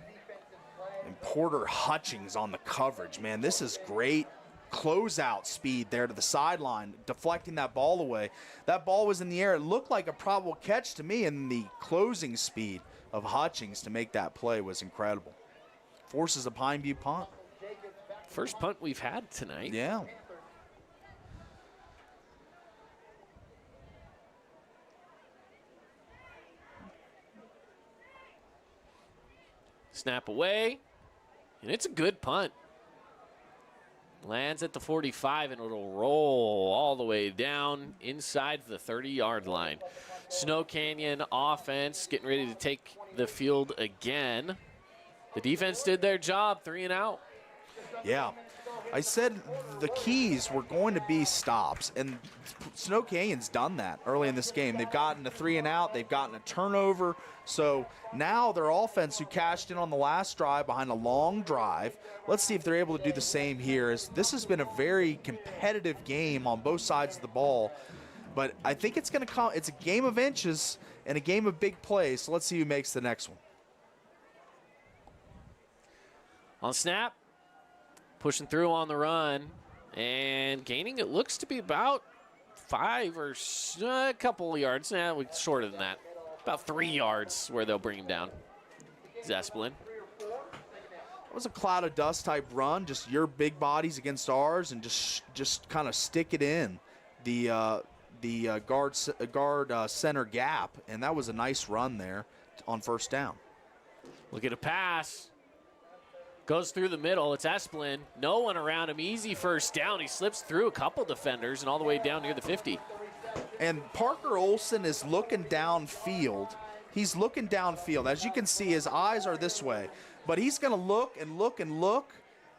And Porter Hutchings on the coverage, man. This is great closeout speed there to the sideline, deflecting that ball away. That ball was in the air. It looked like a probable catch to me, and the closing speed of Hutchings to make that play was incredible. Forces a Pineview punt. First punt we've had tonight. Yeah. Snap away, and it's a good punt. Lands at the 45, and it'll roll all the way down inside the 30-yard line. Snow Canyon offense getting ready to take the field again. The defense did their job, 3 and out. Yeah. I said the keys were going to be stops, and Snow Canyon's done that early in this game. They've gotten a 3 and out. They've gotten a turnover. So now their offense, who cashed in on the last drive behind a long drive, let's see if they're able to do the same here. As this has been a very competitive game on both sides of the ball, but I think it's going to come. It's a game of inches and a game of big plays. So let's see who makes the next one. On snap, pushing through on the run and gaining, it looks to be about 5 or a couple of yards. Nah, shorter than that. About 3 yards where they'll bring him down. Zespelin. It was a cloud of dust type run, just your big bodies against ours, and just kind of stick it in the guard center gap, and that was a nice run there. on first down. Look at a pass. Goes through the middle. It's Esplin. No one around him. Easy first down. He slips through a couple defenders and all the way down near the 50. And Parker Olson is looking downfield. He's looking downfield. As you can see, his eyes are this way. But he's going to look and look and look.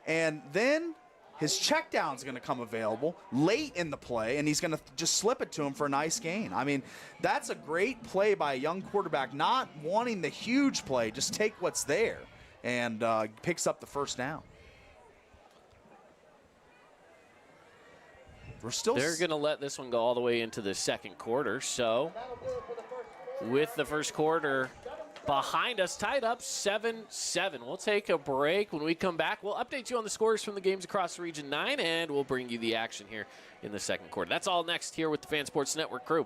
And then his check down is going to come available late in the play, and he's going to just slip it to him for a nice gain. I mean, that's a great play by a young quarterback, not wanting the huge play, just take what's there, and picks up the first down. They're going to let this one go all the way into the second quarter. So with the first quarter behind us, tied up 7-7. We'll take a break. When we come back, we'll update you on the scores from the games across Region 9, and we'll bring you the action here in the second quarter. That's all next here with the Fan Sports Network crew.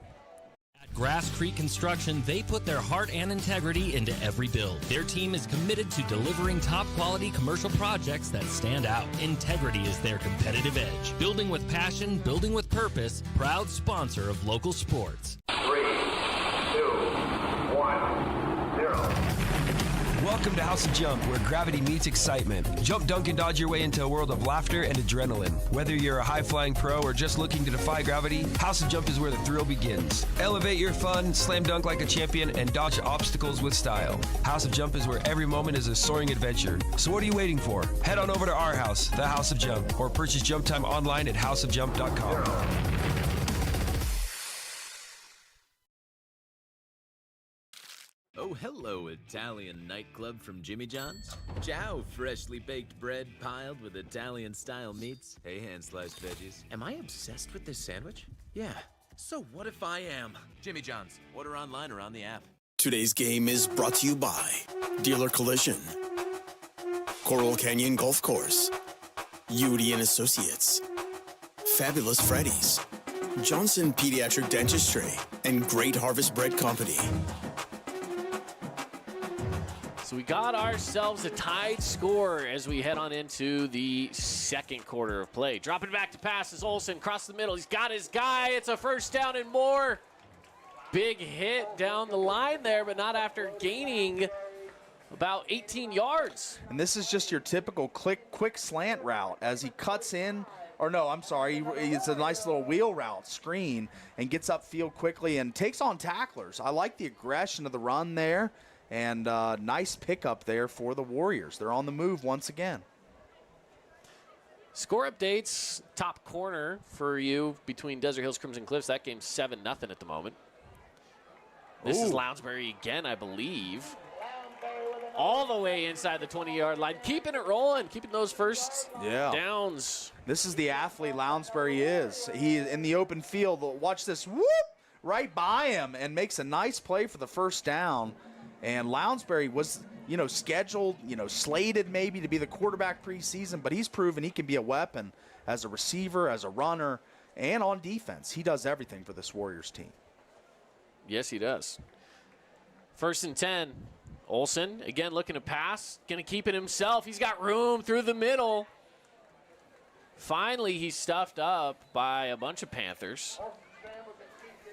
At Grass Creek Construction, they put their heart and integrity into every build. Their team is committed to delivering top-quality commercial projects that stand out. Integrity is their competitive edge. Building with passion, building with purpose, proud sponsor of local sports. 3, 2, 1, 0. Welcome to House of Jump, where gravity meets excitement. Jump, dunk, and dodge your way into a world of laughter and adrenaline. Whether you're a high-flying pro or just looking to defy gravity, House of Jump is where the thrill begins. Elevate your fun, slam dunk like a champion, and dodge obstacles with style. House of Jump is where every moment is a soaring adventure. So what are you waiting for? Head on over to our house, the House of Jump, or purchase Jump Time online at houseofjump.com. Oh, hello, Italian nightclub from Jimmy John's. Ciao, freshly baked bread piled with Italian-style meats. Hey, hand-sliced veggies. Am I obsessed with this sandwich? Yeah. So what if I am? Jimmy John's. Order online or on the app. Today's game is brought to you by Dealer Collision, Coral Canyon Golf Course, Udi and Associates, Fabulous Freddy's, Johnson Pediatric Dentistry, and Great Harvest Bread Company. So we got ourselves a tied score as we head on into the second quarter of play. Dropping back to pass is Olson across the middle. He's got his guy. It's a first down and more. Big hit down the line there, but not after gaining about 18 yards. And this is just your typical quick slant route as he cuts in. Or no, I'm sorry, it's a nice little wheel route screen and gets upfield quickly and takes on tacklers. I like the aggression of the run there. And nice pickup there for the Warriors. They're on the move once again. Score updates, top corner for you between Desert Hills Crimson Cliffs. That game's 7-0 at the moment. This is Lounsbury again, I believe. All the way inside the 20-yard line. Keeping it rolling, keeping those first downs. This is the athlete Lounsbury is. He is in the open field. Watch this, whoop, right by him and makes a nice play for the first down. And Lounsbury was, scheduled, slated maybe to be the quarterback preseason, but he's proven he can be a weapon as a receiver, as a runner, and on defense. He does everything for this Warriors team. Yes, he does. 1st and 10. Olson, again, looking to pass. Going to keep it himself. He's got room through the middle. Finally, he's stuffed up by a bunch of Panthers.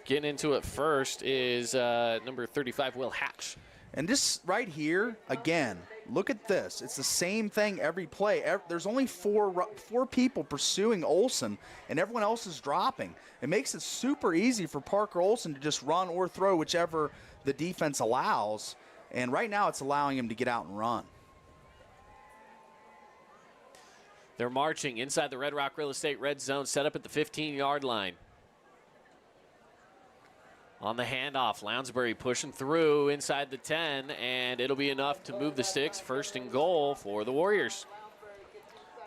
Getting into it first is number 35, Will Hatch. And this right here, again, look at this. It's the same thing every play. There's only four people pursuing Olson, and everyone else is dropping. It makes it super easy for Parker Olson to just run or throw whichever the defense allows. And right now it's allowing him to get out and run. They're marching inside the Red Rock Real Estate red zone, set up at the 15-yard line. On the handoff, Lounsbury pushing through inside the 10, and it'll be enough to move the sticks. 1st and goal for the Warriors.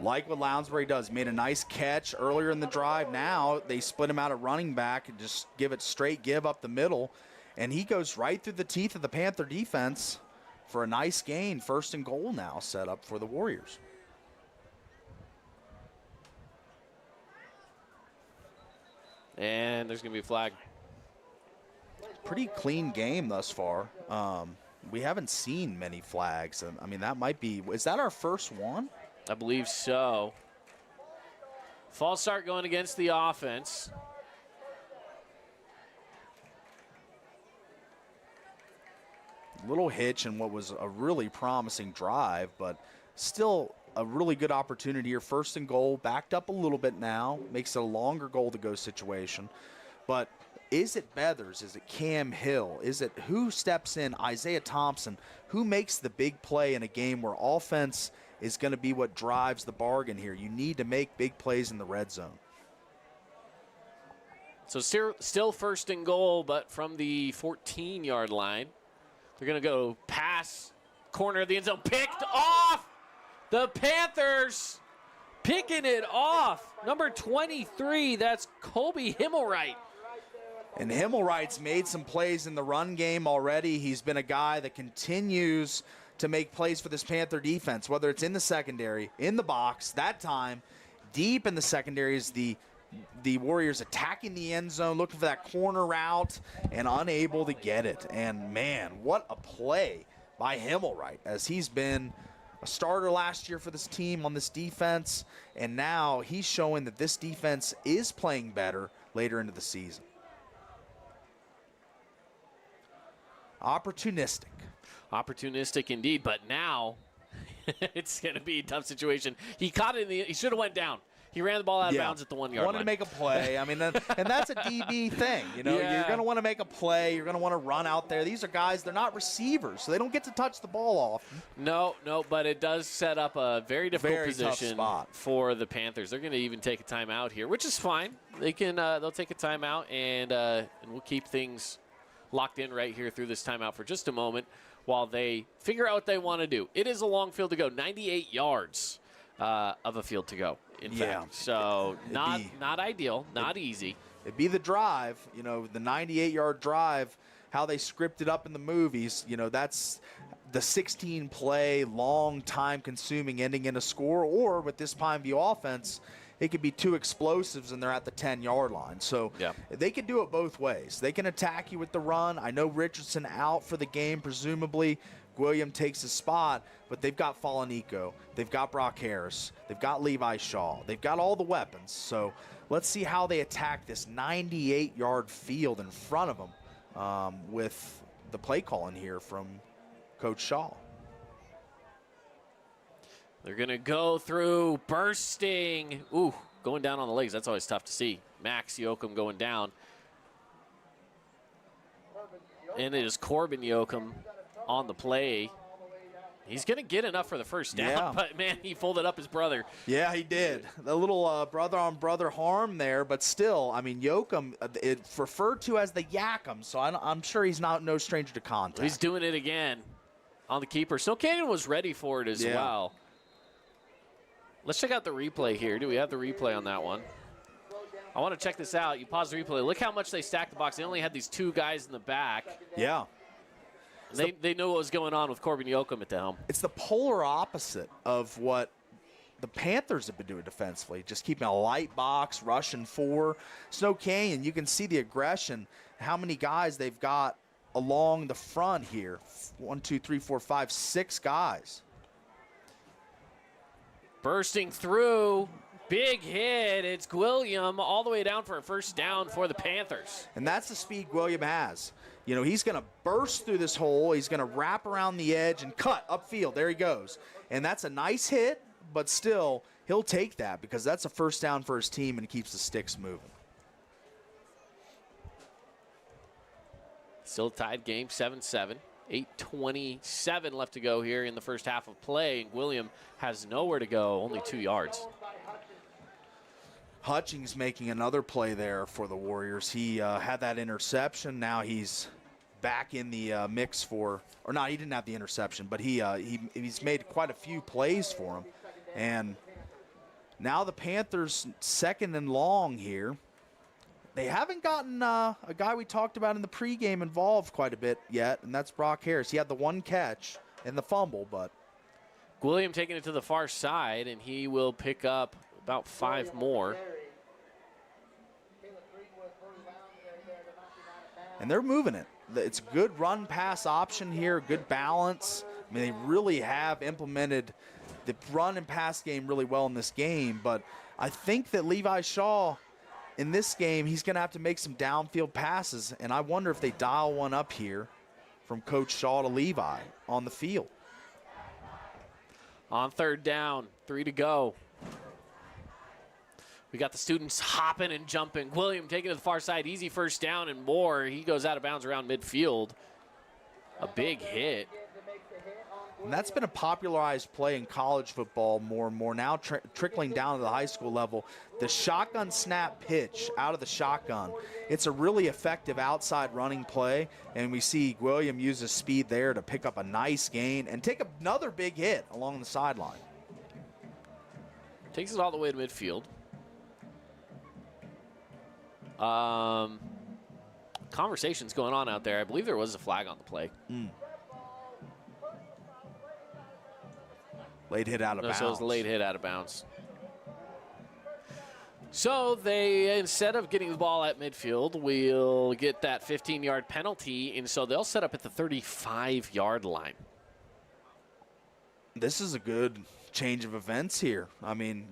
Like what Lounsbury does. Made a nice catch earlier in the drive. Now they split him out at running back and just give it straight give up the middle. And he goes right through the teeth of the Panther defense for a nice gain. 1st and goal now set up for the Warriors. And there's going to be a flag. Pretty clean game thus far. We haven't seen many flags. I mean, that might be, is that our first one? I believe so. False start going against the offense. little hitch in what was a really promising drive, but still a really good opportunity here. First and goal, backed up a little bit now, makes it a longer goal-to-go situation. But is it Beathers? Is it Cam Hill? Is it who steps in? Isaiah Thompson? Who makes the big play in a game where offense is going to be what drives the bargain here? You need to make big plays in the red zone. So still first and goal, but from the 14-yard line. They're going to go pass, corner of the end zone, picked off. The Panthers picking it off. Number 23, that's Colby Himmelwright. And Himmelwright's made some plays in the run game already. He's been a guy that continues to make plays for this Panther defense, whether it's in the secondary, in the box, that time, deep in the secondary is the Warriors attacking the end zone, looking for that corner route, and unable to get it. And, man, what a play by Himmelwright, as he's been a starter last year for this team on this defense, and now he's showing that this defense is playing better later into the season. Opportunistic indeed, but now it's going to be a tough situation. He caught it he should have went down. He ran the ball out of bounds at the 1 yard line. Wanted to make a play. I mean, and that's a DB thing. You know, You're going to want to make a play. You're going to want to run out there. These are guys, they're not receivers, so they don't get to touch the ball off. No, but it does set up a very difficult position for the Panthers. They're going to even take a timeout here, which is fine. They can they'll take a timeout, and we'll keep things locked in right here through this timeout for just a moment while they figure out what they want to do. It is a long field to go, 98 yards of a field to go. In fact, so not ideal, not easy. It'd be the drive, you know, the 98-yard drive, how they script it up in the movies. You know, that's the 16-play, long time-consuming ending in a score. Or with this Pine View offense, it could be two explosives and they're at the 10-yard line. So they can do it both ways. They can attack you with the run. I know Richardson out for the game, presumably. William takes his spot, but they've got Falanico, they've got Brock Harris, they've got Levi Shaw, they've got all the weapons. So let's see how they attack this 98-yard field in front of them with the play calling here from Coach Shaw. They're going to go through bursting. Ooh, going down on the legs. That's always tough to see. Max Yoakum going down. And it is Corbin Yoakum on the play. He's going to get enough for the first down, but, man, he folded up his brother. Yeah, he did. The little brother-on-brother harm there, but still, I mean, Yoakum, it's referred to as the Yakum, so I'm sure he's no stranger to contact. He's doing it again on the keeper. Snow Canyon was ready for it as well. Let's check out the replay here. Do we have the replay on that one? I want to check this out. You pause the replay. Look how much they stacked the box. They only had these two guys in the back. Yeah. They knew what was going on with Corbin Yoakum at the helm. It's the polar opposite of what the Panthers have been doing defensively, just keeping a light box, rushing four. Snow Canyon, you can see the aggression, how many guys they've got along the front here. 1, 2, 3, 4, 5, 6 guys. Bursting through, big hit. It's Gwilliam all the way down for a first down for the Panthers. And that's the speed Gwilliam has. You know, he's going to burst through this hole. He's going to wrap around the edge and cut upfield. There he goes. And that's a nice hit, but still, he'll take that because that's a first down for his team and keeps the sticks moving. Still tied game, 7-7. 8:27 left to go here in the first half of play. And William has nowhere to go, only 2 yards. Hutchings making another play there for the Warriors. He had that interception. Now he's back in the mix for, or not, he didn't have the interception, but he's made quite a few plays for him. And now the Panthers second and long here. They haven't gotten a guy we talked about in the pregame involved quite a bit yet, and that's Brock Harris. He had the one catch and the fumble, but William taking it to the far side, and he will pick up about 5 more. And they're moving it. It's a good run-pass option here, good balance. I mean, they really have implemented the run and pass game really well in this game, but I think that Levi Shaw, in this game, he's going to have to make some downfield passes, and I wonder if they dial one up here from Coach Shaw to Levi on the field. On third down, 3 to go. We got the students hopping and jumping. William taking it to the far side, easy first down and more. He goes out of bounds around midfield. A big hit. And that's been a popularized play in college football more and more now, trickling down to the high school level. The shotgun snap pitch out of the shotgun. It's a really effective outside running play, and we see William use his speed there to pick up a nice gain and take another big hit along the sideline. Takes it all the way to midfield. Conversations going on out there. I believe there was a flag on the play. Late hit out of bounds. So it was a late hit out of bounds. So they, instead of getting the ball at midfield, will get that 15-yard penalty, and so they'll set up at the 35-yard line. This is a good change of events here. I mean,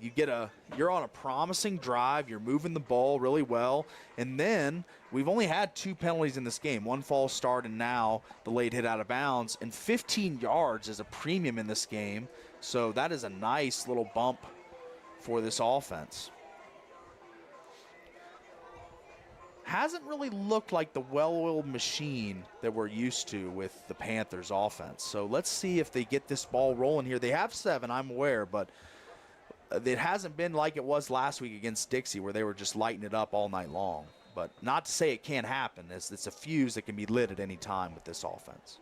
you're on a promising drive, you're moving the ball really well, and then we've only had 2 penalties in this game, 1 false start and now the late hit out of bounds, and 15 yards is a premium in this game, so that is a nice little bump for this offense. Hasn't really looked like the well-oiled machine that we're used to with the Panthers offense. So let's see if they get this ball rolling here. They have 7, I'm aware, but it hasn't been like it was last week against Dixie where they were just lighting it up all night long. But not to say it can't happen. It's a fuse that can be lit at any time with this offense.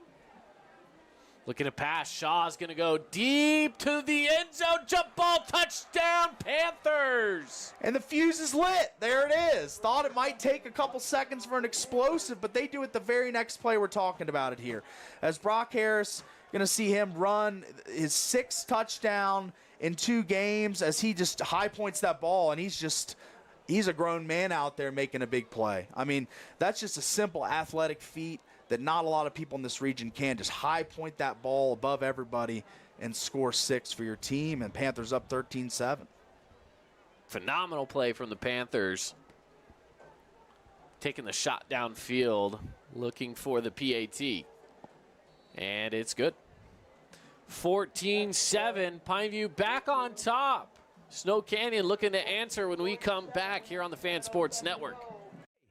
Looking to pass. Shaw's going to go deep to the end zone. Jump ball, touchdown, Panthers. And the fuse is lit. There it is. Thought it might take a couple seconds for an explosive, but they do it the very next play. We're talking about it here. As Brock Harris, going to see him run his 6th touchdown in 2 games as he just high points that ball, and he's a grown man out there making a big play. I mean, that's just a simple athletic feat that not a lot of people in this region can. Just high point that ball above everybody and score 6 for your team, and Panthers up 13-7. Phenomenal play from the Panthers. Taking the shot downfield, looking for the PAT. And it's good. 14-7, Pineview back on top. Snow Canyon looking to answer when we come back here on the Fan Sports Network.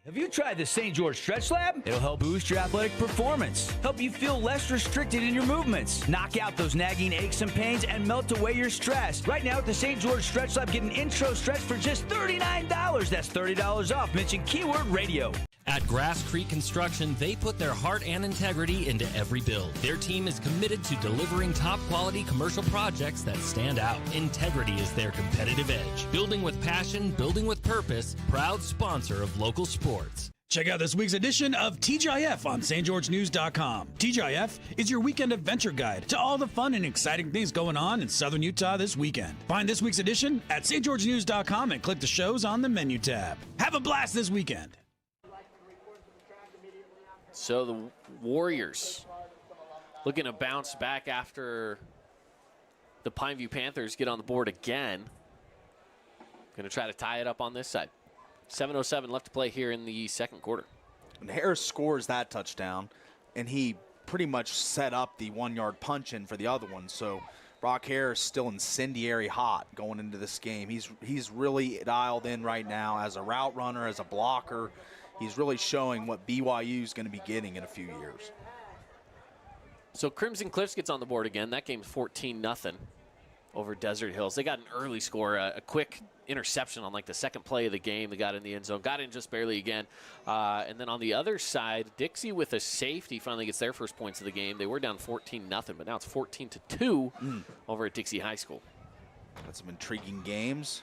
Have you tried the St. George Stretch Lab? It'll help boost your athletic performance, help you feel less restricted in your movements, knock out those nagging aches and pains, and melt away your stress. Right now at the St. George Stretch Lab, get an intro stretch for just $39. That's $30 off. Mention keyword radio. At Grass Creek Construction, they put their heart and integrity into every build. Their team is committed to delivering top-quality commercial projects that stand out. Integrity is their competitive edge. Building with passion, building with purpose, proud sponsor of local sports. Check out this week's edition of TGIF on stgeorgenews.com. TGIF is your weekend adventure guide to all the fun and exciting things going on in Southern Utah this weekend. Find this week's edition at stgeorgenews.com and click the shows on the menu tab. Have a blast this weekend. So the Warriors looking to bounce back after the Pineview Panthers get on the board again. Going to try to tie it up on this side. 7:07 left to play here in the second quarter. And Harris scores that touchdown, and he pretty much set up the 1-yard punch in for the other one. So Brock Harris still incendiary hot going into this game. He's really dialed in right now as a route runner, as a blocker. He's really showing what BYU is going to be getting in a few years. So Crimson Cliffs gets on the board again. That game's 14-0 over Desert Hills. They got an early score, a quick interception on like the second play of the game. They got in the end zone, got in just barely again. And then on the other side, Dixie with a safety finally gets their first points of the game. They were down 14-0, but now it's 14-2 over at Dixie High School. Got some intriguing games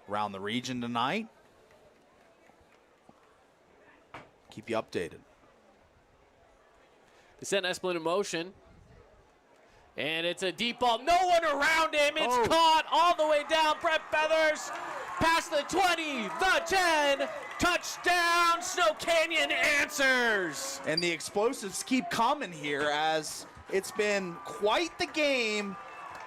around the region tonight. Keep you updated. They send Esplin in motion. And it's a deep ball. No one around him. It's caught all the way down. Brett Feathers past the 20, the 10. Touchdown. Snow Canyon answers. And the explosives keep coming here as it's been quite the game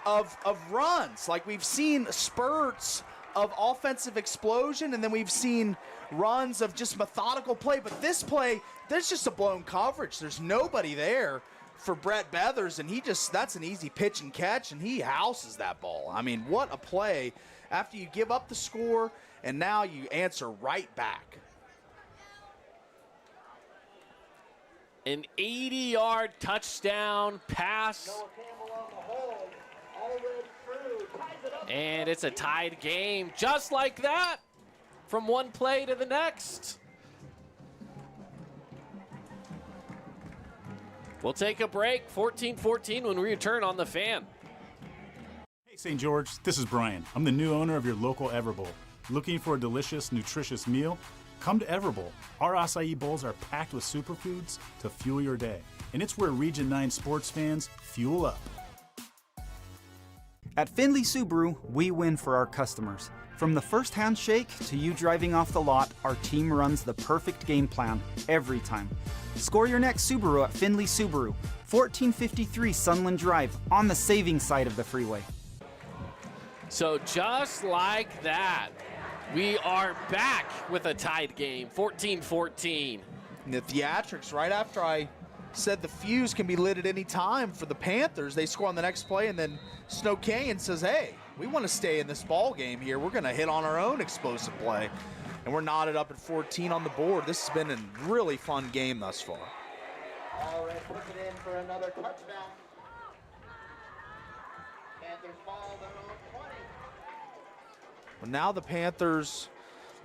of runs. Like we've seen spurts of offensive explosion, and then we've seen runs of just methodical play. But this play, there's just a blown coverage. There's nobody there for Brett Beathers, and that's an easy pitch and catch, and he houses that ball. I mean, what a play after you give up the score, and now you answer right back. An 80-yard touchdown pass. And it's a tied game just like that from one play to the next. We'll take a break, 14-14 when we return on The Fan. Hey St. George, this is Brian. I'm the new owner of your local Everbowl. Looking for a delicious, nutritious meal? Come to Everbowl. Our acai bowls are packed with superfoods to fuel your day. And it's where Region 9 sports fans fuel up. At Findlay Subaru, we win for our customers. From the first handshake to you driving off the lot, our team runs the perfect game plan every time. Score your next Subaru at Findlay Subaru, 1453 Sunland Drive, on the saving side of the freeway. So just like that, we are back with a tied game, 14-14. And the theatrics, right after I said the fuse can be lit at any time for the Panthers, they score on the next play, and then Snow Canyon says, hey, we want to stay in this ball game here. We're going to hit on our own explosive play. And we're knotted up at 14 on the board. This has been a really fun game thus far. All right, puts it in for another touchdown. Panthers ball, their own 20. Well, now the Panthers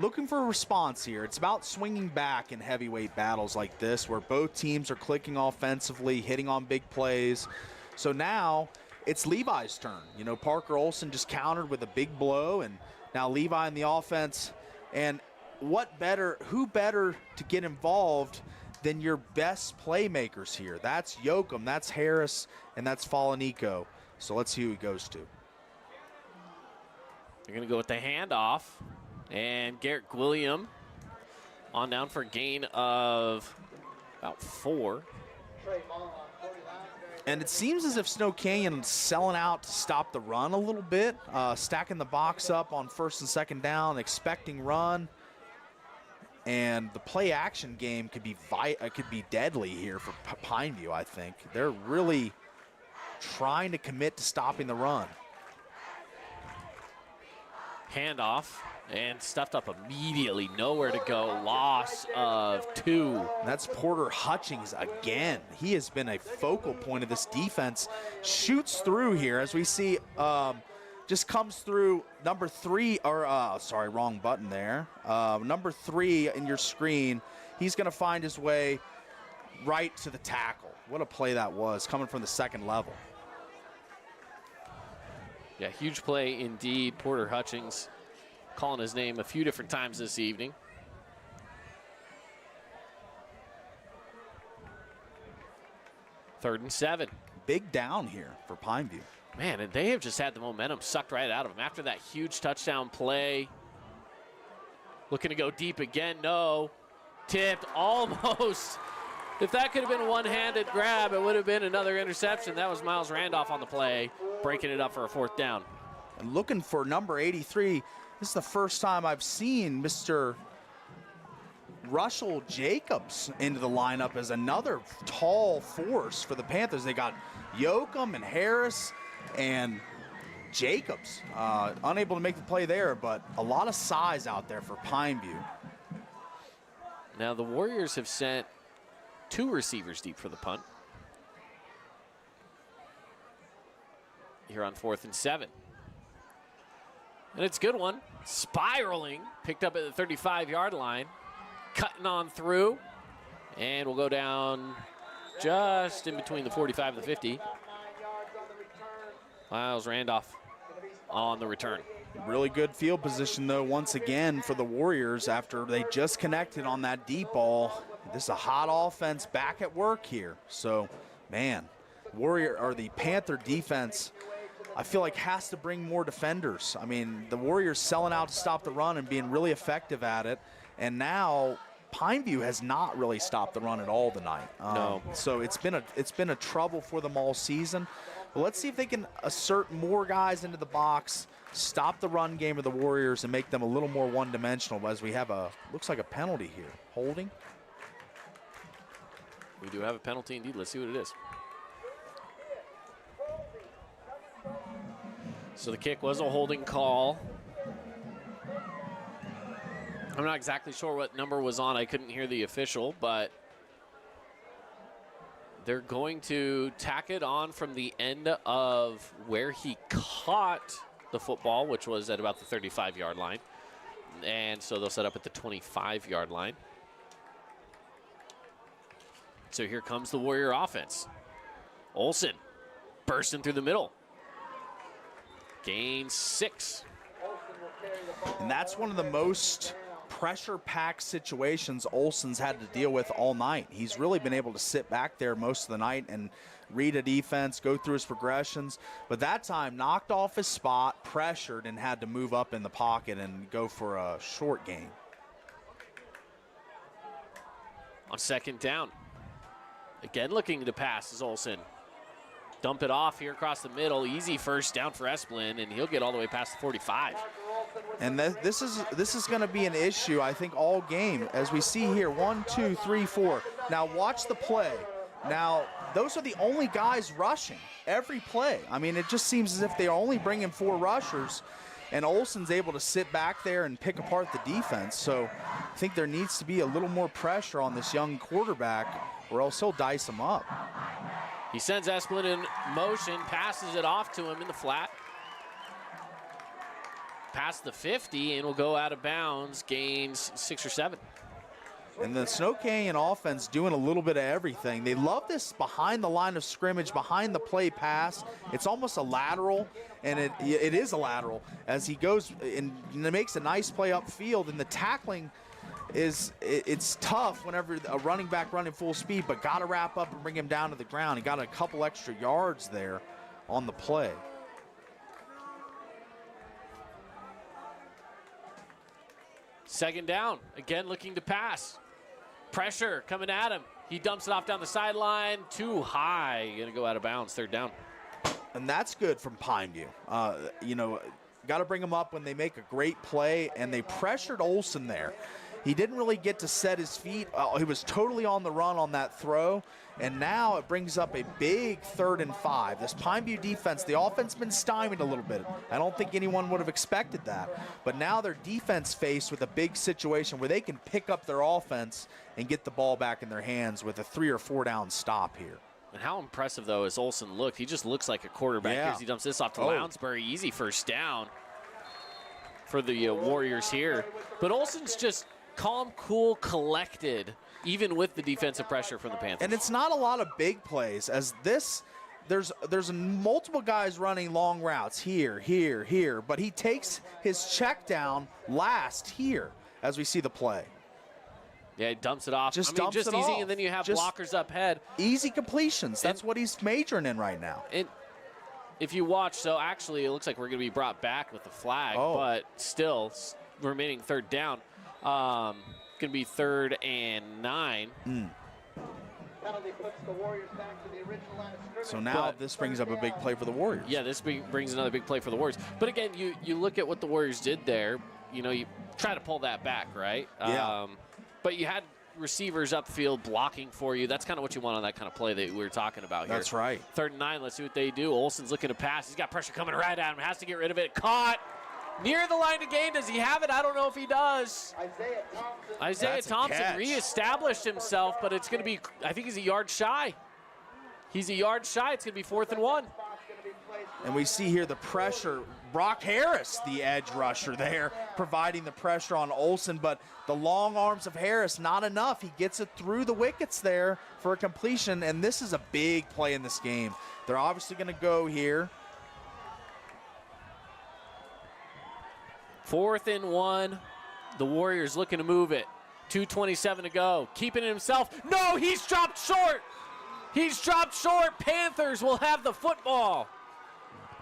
looking for a response here. It's about swinging back in heavyweight battles like this where both teams are clicking offensively, hitting on big plays. So now it's Levi's turn. You know, Parker Olson just countered with a big blow, and now Levi in the offense. And who better to get involved than your best playmakers here? That's Yoakum, that's Harris, and that's Falanico. So let's see who he goes to. They're going to go with the handoff. And Garrett William on down for a gain of about 4. And it seems as if Snow Canyon selling out to stop the run a little bit, stacking the box up on first and second down, expecting run. And the play-action game could be deadly here for Pineview, I think. They're really trying to commit to stopping the run. Handoff. And stuffed up immediately, nowhere to go, loss of 2. That's Porter Hutchings again. He has been a focal point of this defense. Shoots through here as we see, just comes through number 3, or sorry, wrong button there. Number 3 in your screen. He's gonna find his way right to the tackle. What a play that was, coming from the second level. Yeah, huge play indeed, Porter Hutchings. Calling his name a few different times this evening. Third and 7. Big down here for Pineview. Man, and they have just had the momentum sucked right out of them. After that huge touchdown play, looking to go deep again, no. Tipped, almost. If that could have been a one-handed grab, it would have been another interception. That was Miles Randolph on the play, breaking it up for a 4th down. And looking for number 83. This is the first time I've seen Mr. Russell Jacobs into the lineup as another tall force for the Panthers. They got Yoakum and Harris and Jacobs. Unable to make the play there, but a lot of size out there for Pineview. Now the Warriors have sent 2 receivers deep for the punt. Here on 4th and 7. And it's a good one. Spiraling. Picked up at the 35-yard line. Cutting on through. And we'll go down just in between the 45 and the 50. Miles Randolph on the return. Really good field position, though, once again for the Warriors after they just connected on that deep ball. This is a hot offense back at work here. So, man, the Panther defense, I feel like has to bring more defenders. I mean, the Warriors selling out to stop the run and being really effective at it. And now Pineview has not really stopped the run at all tonight. No. So it's been a trouble for them all season. But let's see if they can assert more guys into the box, stop the run game of the Warriors, and make them a little more one-dimensional. As we have looks like a penalty here, holding. We do have a penalty indeed. Let's see what it is. So the kick was a holding call. I'm not exactly sure what number was on. I couldn't hear the official, but they're going to tack it on from the end of where he caught the football, which was at about the 35-yard line. And so they'll set up at the 25-yard line. So here comes the Warrior offense. Olsen bursting through the middle. Gain 6. And that's one of the most pressure-packed situations Olsen's had to deal with all night. He's really been able to sit back there most of the night and read a defense, go through his progressions. But that time, knocked off his spot, pressured, and had to move up in the pocket and go for a short gain. On second down. Again looking to pass is Olsen. Dump it off here across the middle. Easy first down for Esplin, and he'll get all the way past the 45. And this is going to be an issue, I think, all game. As we see here, 1, 2, 3, 4. Now watch the play. Now, those are the only guys rushing every play. I mean, it just seems as if they are only bringing 4 rushers, and Olsen's able to sit back there and pick apart the defense. So I think there needs to be a little more pressure on this young quarterback, or else he'll dice him up. He sends Esplin in motion, passes it off to him in the flat. Past the 50, and will go out of bounds, gains 6 or 7. And the Snow Canyon offense doing a little bit of everything. They love this behind the line of scrimmage, behind the play pass. It's almost a lateral, and it is a lateral as he goes and makes a nice play upfield, and the tackling it's tough whenever a running back running full speed, but got to wrap up and bring him down to the ground. He got a couple extra yards there on the play. Second down, again looking to pass. Pressure coming at him. He dumps it off down the sideline, too high. Gonna go out of bounds, third down. And that's good from Pineview. Got to bring them up when they make a great play, and they pressured Olsen there. He didn't really get to set his feet. He was totally on the run on that throw, and now it brings up a big 3rd and 5. This Pineview defense, the offense been stymied a little bit. I don't think anyone would have expected that, but now their defense faced with a big situation where they can pick up their offense and get the ball back in their hands with a 3 or 4 down stop here. And how impressive, though, as Olsen looked. He just looks like a quarterback. Yeah. Here's he dumps this off to Lounsbury. Easy first down for the Warriors here. But Olsen's just calm, cool, collected, even with the defensive pressure from the Panthers. And it's not a lot of big plays. As this, there's multiple guys running long routes here, but he takes his check down last here as we see the play. Yeah, he dumps it off. Just easy, off. And then you have blockers up head. Easy completions. That's what he's majoring in right now. And if you watch, so actually it looks like we're going to be brought back with the flag, but still remaining third down. Going to be 3rd and 9. Penalty puts the Warriors back to the original line of scrimmage. So now this brings up a big play for the Warriors. Yeah, this brings another big play for the Warriors. But again, you look at what the Warriors did there. You try to pull that back, right? Yeah. But you had receivers upfield blocking for you. That's kind of what you want on that kind of play that we were talking about here. That's right. 3rd and 9, let's see what they do. Olsen's looking to pass. He's got pressure coming right at him. Has to get rid of it. Caught. Near the line of gain. Does he have it? I don't know if he does. Isaiah Thompson reestablished himself, but it's going to be, I think he's a yard shy. He's a yard shy. It's going to be 4th and 1. And we see here the pressure. Brock Harris, the edge rusher there, providing the pressure on Olsen, but the long arms of Harris, not enough. He gets it through the wickets there for a completion, and this is a big play in this game. They're obviously going to go here. 4th and 1. The Warriors looking to move it. 2:27 to go. Keeping it himself. No, he's dropped short. He's dropped short. Panthers will have the football.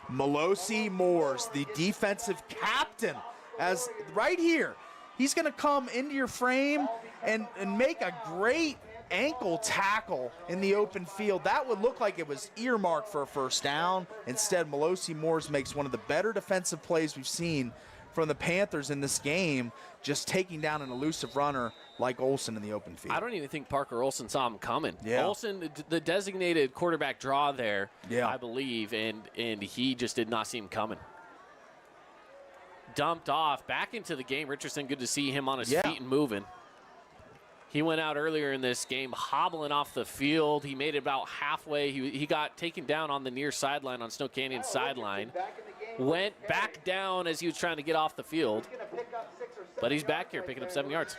Malosi Moores, the defensive captain, as right here. He's going to come into your frame, and make a great ankle tackle in the open field. That would look like it was earmarked for a first down. Instead, Melosi Moores makes one of the better defensive plays we've seen from the Panthers in this game, just taking down an elusive runner like Olsen in the open field. I don't even think Parker Olsen saw him coming. Yeah. Olsen, the designated quarterback draw there, yeah. I believe, and he just did not see him coming. Dumped off, back into the game. Richardson, good to see him on his feet and moving. He went out earlier in this game hobbling off the field. He made it about halfway. He got taken down on the near sideline on Snow Canyon sideline. Went back down as he was trying to get off the field. But he's back here picking up 7 yards.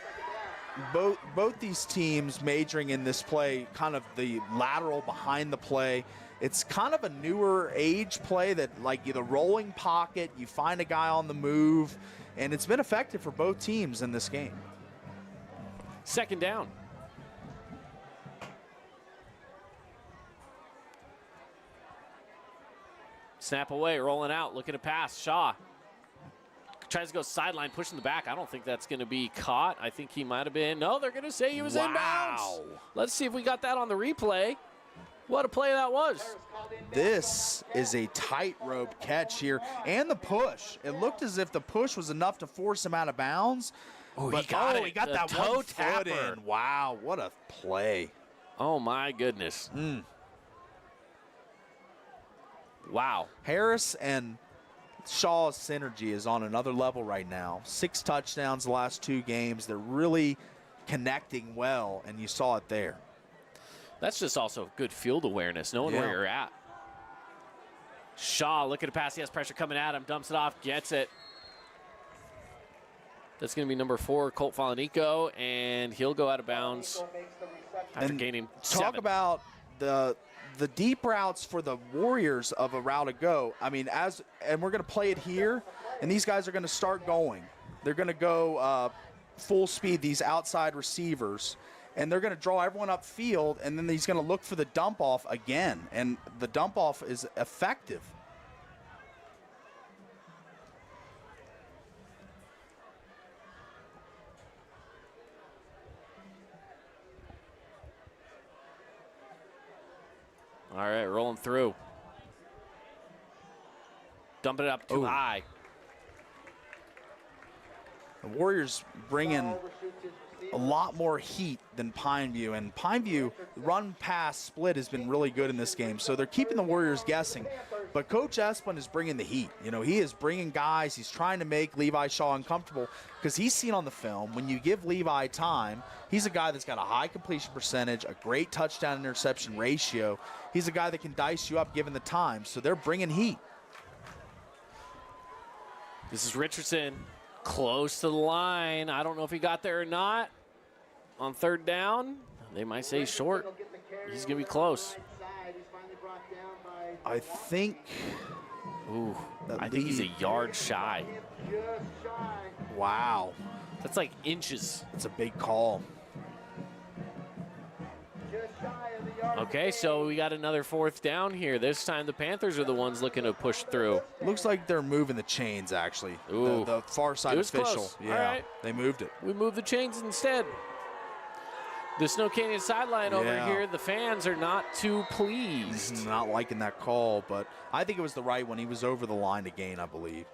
Both these teams majoring in this play, kind of the lateral behind the play. It's kind of a newer age play that, like, the rolling pocket, you find a guy on the move, and it's been effective for both teams in this game. Second down. Snap away, rolling out, looking to pass. Shaw tries to go sideline, pushing the back. I don't think that's going to be caught. I think he might have been. No, they're going to say he was inbounds. Let's see if we got that on the replay. What a play that was. This is a tightrope catch here, and the push. It looked as if the push was enough to force him out of bounds. Oh, but, he got it. He got The that toe one foot tapper. in. Wow, what a play. Oh, my goodness. Wow. Harris and Shaw's synergy is on another level right now. 6 touchdowns the last 2 games. They're really connecting well, and you saw it there. That's just also good field awareness, knowing where you're at. Shaw looking to pass. He has pressure coming at him. Dumps it off. Gets it. That's going to be number 4, Colt Falanico, and he'll go out of bounds after gaining 7. Talk about the deep routes for the Warriors of a route to go. I mean, and we're going to play it here, and these guys are going to start going. They're going to go full speed, these outside receivers, and they're going to draw everyone upfield, and then he's going to look for the dump off again, and the dump off is effective. All right, rolling through. Dumping it up too high. The Warriors bring in a lot more heat than Pineview, and Pineview run-pass split has been really good in this game, so they're keeping the Warriors guessing. But Coach Esplin is bringing the heat. You know, he is bringing guys. He's trying to make Levi Shaw uncomfortable because he's seen on the film when you give Levi time, he's a guy that's got a high completion percentage, a great touchdown-interception ratio. He's a guy that can dice you up given the time, so they're bringing heat. This is Richardson close to the line. I don't know if he got there or not. On third down, they might say short. He's going to be close. I think. I think he's a yard shy. Wow. That's like inches. That's a big call. Okay, so we got another 4th down here. This time the Panthers are the ones looking to push through. Looks like they're moving the chains, actually. The far side official. Close. Yeah, all right. They moved it. We moved the chains instead. The Snow Canyon sideline over here, the fans are not too pleased. Not liking that call, but I think it was the right one. He was over the line to gain, I believe.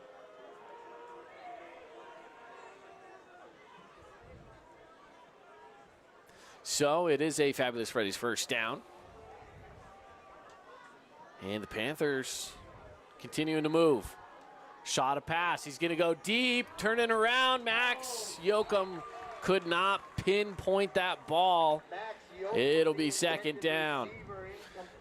So it is a Fabulous Freddy's first down. And the Panthers continuing to move. Shot a pass. He's going to go deep. Turning around. Max Yoakum could not pinpoint that ball. It'll be second down.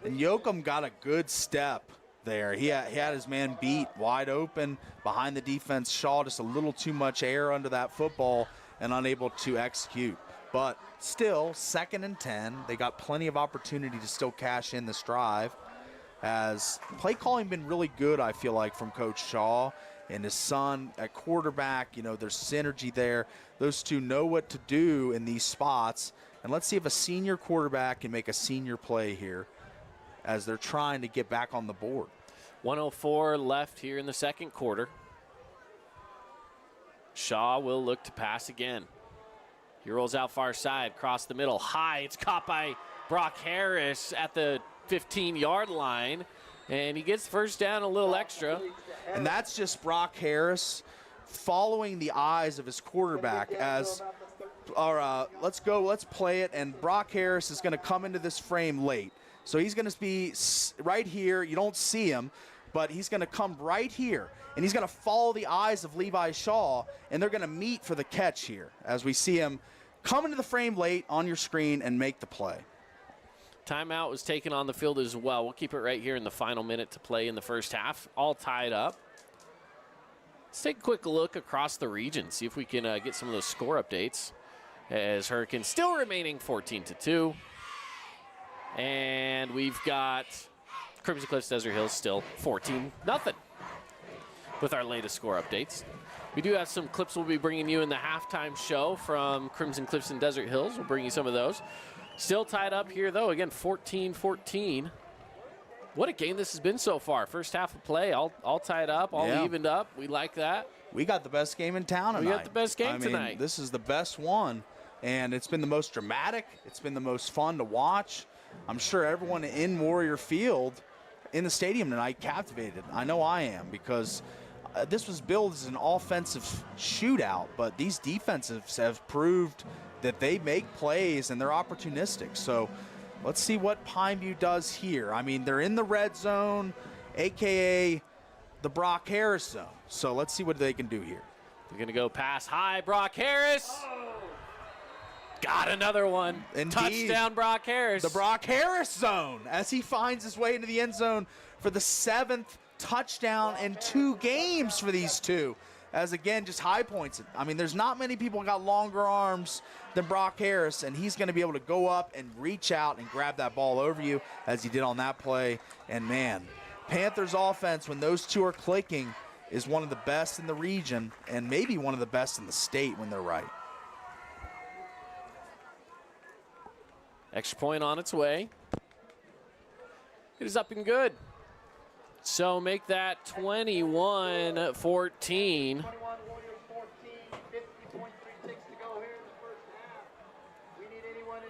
And Yoakum got a good step there. He had his man beat wide open behind the defense. Shaw just a little too much air under that football and unable to execute. But still, 2nd and 10. They got plenty of opportunity to still cash in this drive. As play calling been really good, I feel like, from Coach Shaw and his son at quarterback. You know, there's synergy there. Those two know what to do in these spots. And let's see if a senior quarterback can make a senior play here as they're trying to get back on the board. 1:04 left here in the second quarter. Shaw will look to pass again. He rolls out far side, across the middle, high. It's caught by Brock Harris at the 15-yard line, and he gets first down, a little extra. And that's just Brock Harris following the eyes of his quarterback as, let's play it, and Brock Harris is going to come into this frame late. So he's going to be right here. You don't see him, but he's going to come right here, and he's going to follow the eyes of Levi Shaw, and they're going to meet for the catch here as we see him come into the frame late on your screen and make the play. Timeout was taken on the field as well. We'll keep it right here in the final minute to play in the first half. All tied up. Let's take a quick look across the region, see if we can get some of those score updates. As Hurricanes still remaining 14-2. And we've got Crimson Cliffs Desert Hills still 14-0 with our latest score updates. We do have some clips we'll be bringing you in the halftime show from Crimson Cliffs and Desert Hills. We'll bring you some of those. Still tied up here, though. Again, 14-14. What a game this has been so far. First half of play, all tied up, all evened up. We like that. We got the best game in town tonight. We got the best game tonight. This is the best one, and it's been the most dramatic. It's been the most fun to watch. I'm sure everyone in Warrior Field in the stadium tonight captivated. I know I am, because this was billed as an offensive shootout, but these defensives have proved that they make plays and they're opportunistic. So let's see what Pineview does here. I mean, they're in the red zone, a.k.a. the Brock Harris zone. So let's see what they can do here. They're going to go pass high, Brock Harris. Got another one. Indeed. Touchdown, Brock Harris. The Brock Harris zone as he finds his way into the end zone for the 7th touchdown in 2 games for these two. As, again, just high points it. I mean, there's not many people who got longer arms than Brock Harris, and he's going to be able to go up and reach out and grab that ball over you as he did on that play. And, man, Panthers offense, when those two are clicking, is one of the best in the region and maybe one of the best in the state when they're right. Extra point on its way. It is up and good. So make that 21-14.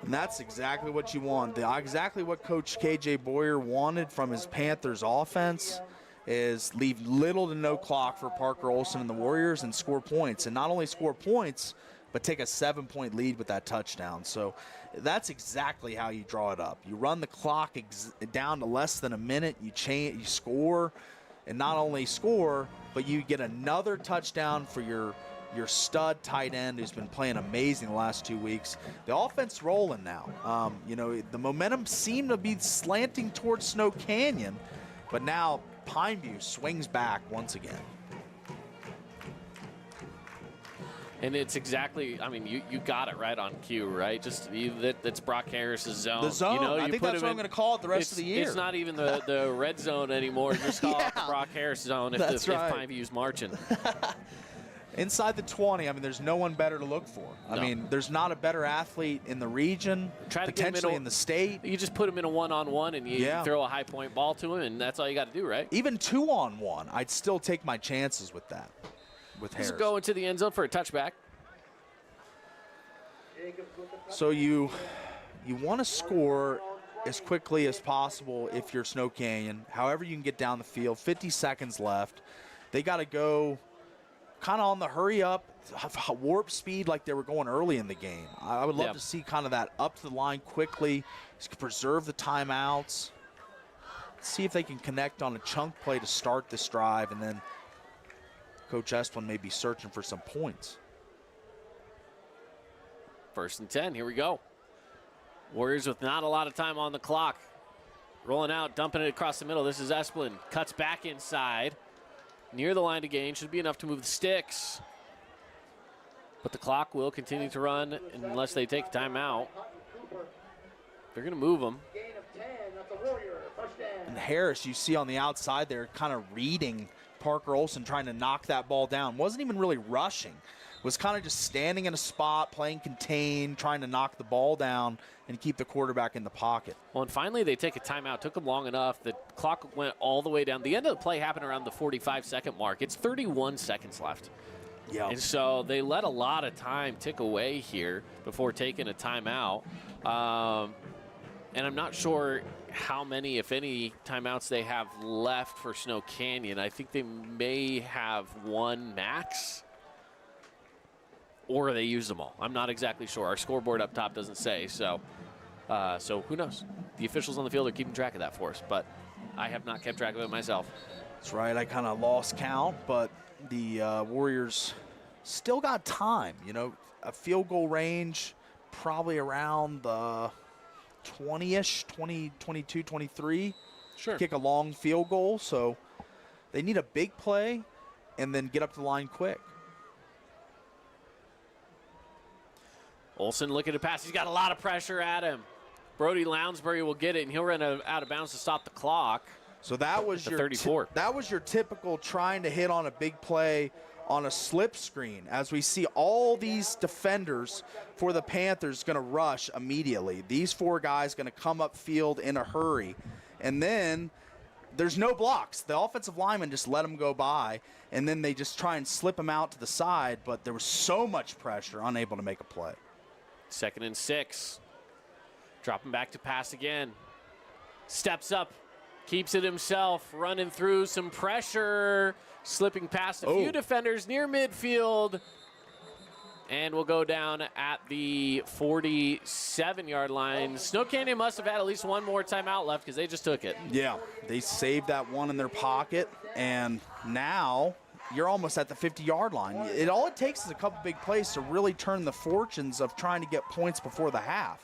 And that's exactly what you want. Exactly what Coach K.J. Boyer wanted from his Panthers offense is leave little to no clock for Parker Olson and the Warriors and score points. And not only score points, but take a 7-point lead with that touchdown. So that's exactly how you draw it up. You run the clock down to less than a minute, you score, and not only score, but you get another touchdown for your stud tight end who's been playing amazing the last 2 weeks. The offense rolling now. The momentum seemed to be slanting towards Snow Canyon, but now Pineview swings back once again. And it's exactly, I mean, you got it right on cue, right? Just that's Brock Harris's zone. The zone. I think that's what I'm going to call it the rest of the year. It's not even the red zone anymore. Just call it the Brock Harris zone if Pineview's marching. Inside the 20, I mean, there's no one better to look for. I mean, there's not a better athlete in the region, potentially in the state. You just put him in a one-on-one and you throw a high-point ball to him, and that's all you got to do, right? Even 2-on-1, I'd still take my chances with that. With Harris. Just go into the end zone for a touchback. So you want to score as quickly as possible if you're Snow Canyon. However you can get down the field. 50 seconds left. They got to go kind of on the hurry up, warp speed like they were going early in the game. I would love to see kind of that up to the line quickly, preserve the timeouts, see if they can connect on a chunk play to start this drive, and then Coach Esplin may be searching for some points. 1st and 10, here we go. Warriors with not a lot of time on the clock. Rolling out, dumping it across the middle. This is Esplin. Cuts back inside. Near the line to gain. Should be enough to move the sticks. But the clock will continue to run unless they take a timeout. They're going to move them. And Harris, you see on the outside there, kind of reading Parker Olson, trying to knock that ball down. Wasn't even really rushing. Was kind of just standing in a spot, playing contained, trying to knock the ball down and keep the quarterback in the pocket. Well, and finally they take a timeout. Took them long enough. The clock went all the way down. The end of the play happened around the 45-second mark. It's 31 seconds left. Yeah. And so they let a lot of time tick away here before taking a timeout. And I'm not sure how many, if any, timeouts they have left for Snow Canyon. I think they may have one max, or they used them all. I'm not exactly sure. Our scoreboard up top doesn't say, so who knows? The officials on the field are keeping track of that for us, but I have not kept track of it myself. That's right. I kind of lost count, but the Warriors still got time. You know, a field goal range probably around the 20-ish, 20, 22, 23. Sure. Kick a long field goal, so they need a big play and then get up the line quick. Olsen looking to pass. He's got a lot of pressure at him. Brody Lounsbury will get it, and he'll run out of bounds to stop the clock. So that was your 34. That was your typical trying to hit on a big play on a slip screen, as we see all these defenders for the Panthers going to rush immediately. These four guys going to come up field in a hurry, and then there's no blocks. The offensive linemen just let them go by, and then they just try and slip them out to the side, but there was so much pressure, unable to make a play. 2nd and 6. Dropping back to pass again. Steps up, keeps it himself, running through some pressure, slipping past a few defenders near midfield, and will go down at the 47-yard line. Snow Canyon must have had at least one more timeout left because they just took it. Yeah, they saved that one in their pocket, and now you're almost at the 50-yard line. All it takes is a couple big plays to really turn the fortunes of trying to get points before the half.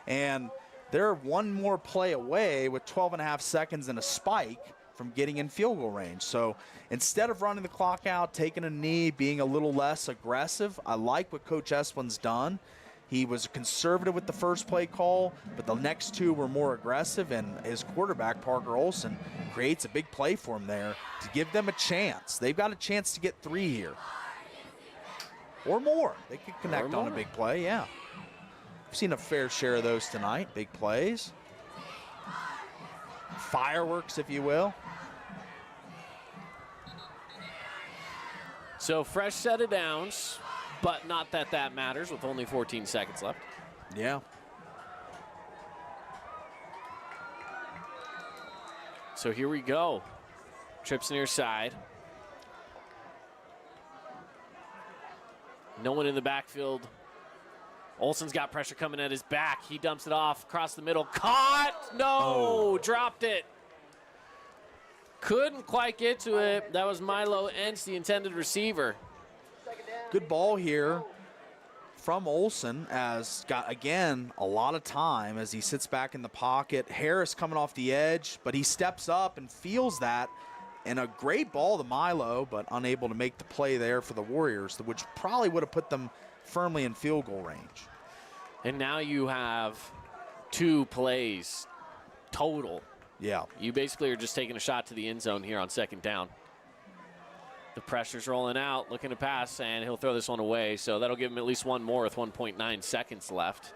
And they're one more play away with 12 and a half seconds and a spike from getting in field goal range. So instead of running the clock out, taking a knee, being a little less aggressive, I like what Coach Esplin's done. He was conservative with the first play call, but the next two were more aggressive, and his quarterback, Parker Olsen, creates a big play for him there to give them a chance. They've got a chance to get 3 here. Or more. They could connect on a big play, yeah. We've seen a fair share of those tonight, big plays. Fireworks, if you will. So fresh set of downs, but not that matters with only 14 seconds left. Yeah. So here we go. Trips near side. No one in the backfield. Olsen's got pressure coming at his back. He dumps it off across the middle. Caught! No! Dropped it. Couldn't quite get to it. That was Milo Entz, the intended receiver. Good ball here from Olsen, as got, again, a lot of time as he sits back in the pocket. Harris coming off the edge, but he steps up and feels that. And a great ball to Milo, but unable to make the play there for the Warriors, which probably would have put them firmly in field goal range. And now you have 2 plays total. Yeah. You basically are just taking a shot to the end zone here on 2nd down. The pressure's rolling out, looking to pass, and he'll throw this one away. So that'll give him at least one more with 1.9 seconds left.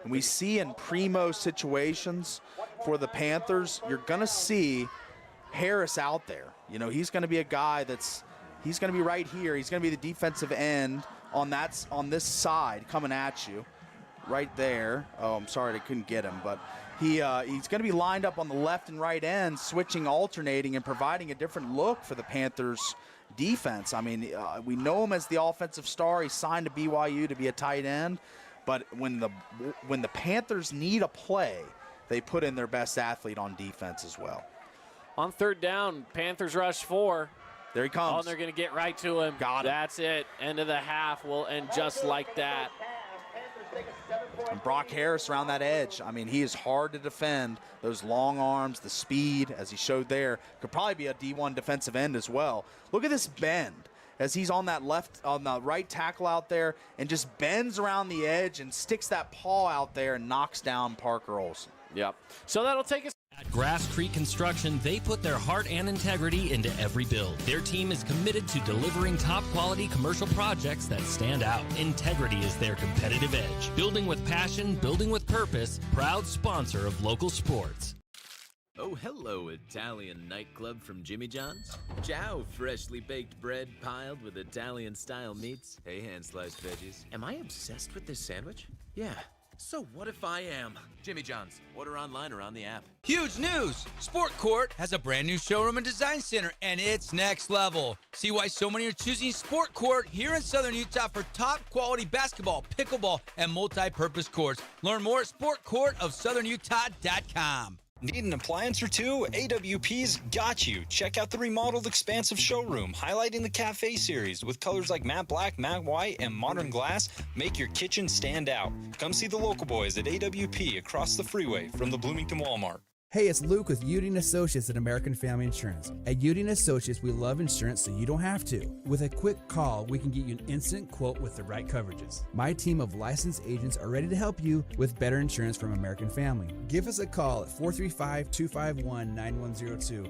And we see in primo situations for the Panthers, you're going to see Harris out there. You know, he's going to be a guy he's going to be right here. He's going to be the defensive end on this side coming at you right there. Oh, I'm sorry I couldn't get him, but he's going to be lined up on the left and right end, switching, alternating, and providing a different look for the Panthers defense. I mean, we know him as the offensive star. He's signed to BYU to be a tight end, but when the Panthers need a play, they put in their best athlete on defense as well. On 3rd down, Panthers rush 4. There he comes. Oh, and they're going to get right to him. Got him. That's it. End of the half will end just like that. And Brock Harris around that edge. I mean, he is hard to defend. Those long arms, the speed, as he showed there, could probably be a D1 defensive end as well. Look at this bend as he's on the right tackle out there and just bends around the edge and sticks that paw out there and knocks down Parker Olsen. Yep. So that'll take us. At Grass Creek Construction, they put their heart and integrity into every build. Their team is committed to delivering top-quality commercial projects that stand out. Integrity is their competitive edge. Building with passion, building with purpose, proud sponsor of local sports. Oh, hello, Italian nightclub from Jimmy John's. Ciao, freshly baked bread piled with Italian-style meats. Hey, hand-sliced veggies. Am I obsessed with this sandwich? Yeah. So what if I am? Jimmy John's. Order online or on the app. Huge news! Sport Court has a brand new showroom and design center, and it's next level. See why so many are choosing Sport Court here in Southern Utah for top quality basketball, pickleball, and multi-purpose courts. Learn more at sportcourtofsouthernutah.com. Need an appliance or two? AWP's got you. Check out the remodeled expansive showroom, highlighting the cafe series with colors like matte black, matte white, and modern glass. Make your kitchen stand out. Come see the local boys at AWP across the freeway from the Bloomington Walmart. Hey, it's Luke with Udine Associates at American Family Insurance. At Udine Associates, we love insurance so you don't have to. With a quick call, we can get you an instant quote with the right coverages. My team of licensed agents are ready to help you with better insurance from American Family. Give us a call at 435-251-9102.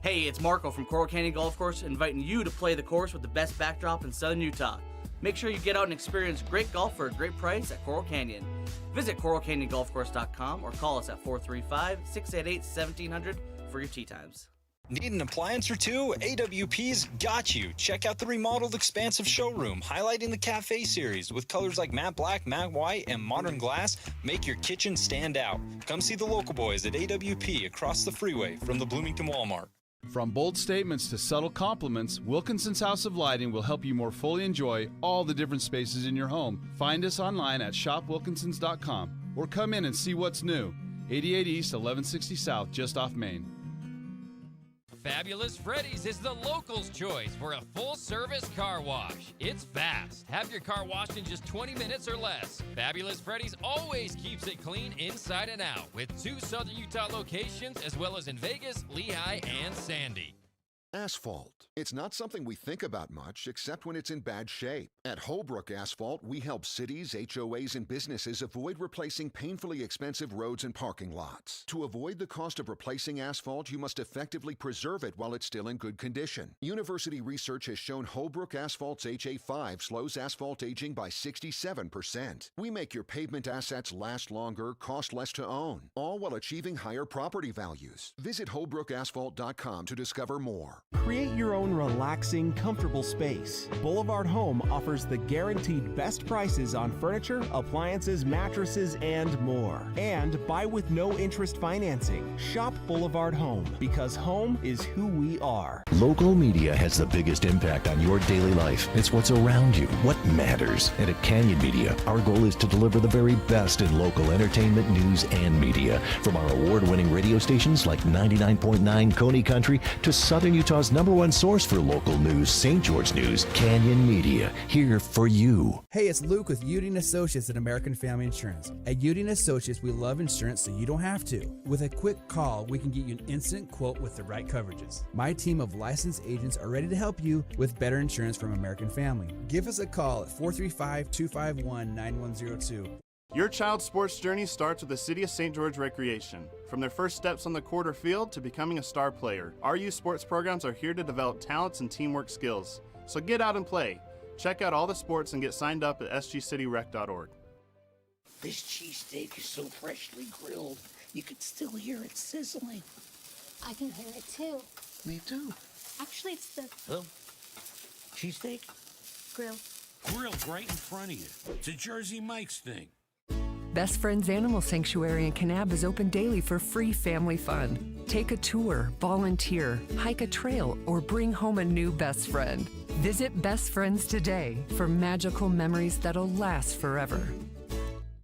Hey, it's Marco from Coral Canyon Golf Course inviting you to play the course with the best backdrop in Southern Utah. Make sure you get out and experience great golf for a great price at Coral Canyon. Visit coralcanyongolfcourse.com or call us at 435-688-1700 for your tee times. Need an appliance or two? AWP's got you. Check out the remodeled expansive showroom, highlighting the cafe series with colors like matte black, matte white, and modern glass. Make your kitchen stand out. Come see the local boys at AWP across the freeway from the Bloomington Walmart. From bold statements to subtle compliments, Wilkinson's House of Lighting will help you more fully enjoy all the different spaces in your home. Find us online at shopwilkinsons.com or come in and see what's new. 88 East, 1160 South, just off Main. Fabulous Freddy's is the locals' choice for a full-service car wash. It's fast. Have your car washed in just 20 minutes or less. Fabulous Freddy's always keeps it clean inside and out with 2 Southern Utah locations as well as in Vegas, Lehigh, and Sandy. Asphalt. It's not something we think about much except when it's in bad shape. At Holbrook Asphalt, we help cities, HOAs, and businesses avoid replacing painfully expensive roads and parking lots. To avoid the cost of replacing asphalt, you must effectively preserve it while it's still in good condition. University research has shown Holbrook Asphalt's HA5 slows asphalt aging by 67%. We make your pavement assets last longer, cost less to own, all while achieving higher property values. Visit holbrookasphalt.com to discover more. Create your own relaxing, comfortable space. Boulevard Home offers the guaranteed best prices on furniture, appliances, mattresses, and more. And buy with no interest financing. Shop Boulevard Home, because home is who we are. Local media has the biggest impact on your daily life. It's what's around you, what matters. And at Canyon Media, our goal is to deliver the very best in local entertainment, news, and media. From our award-winning radio stations like 99.9 Coney Country to Southern Utah's #1 source for local news, St. George News, Canyon Media, here for you. Hey, it's Luke with Udine Associates at American Family Insurance. At Udine Associates, we love insurance so you don't have to. With a quick call, we can get you an instant quote with the right coverages. My team of licensed agents are ready to help you with better insurance from American Family. Give us a call at 435-251-9102. Your child's sports journey starts with the City of St. George Recreation. From their first steps on the court or field to becoming a star player, our youth sports programs are here to develop talents and teamwork skills. So get out and play. Check out all the sports and get signed up at sgcityrec.org. This cheesesteak is so freshly grilled, you can still hear it sizzling. I can hear it too. Me too. Actually, it's the Cheesesteak? grill. Grilled right in front of you. It's a Jersey Mike's thing. Best Friends Animal Sanctuary in Kanab is open daily for free family fun. Take a tour, volunteer, hike a trail, or bring home a new best friend. Visit Best Friends today for magical memories that'll last forever.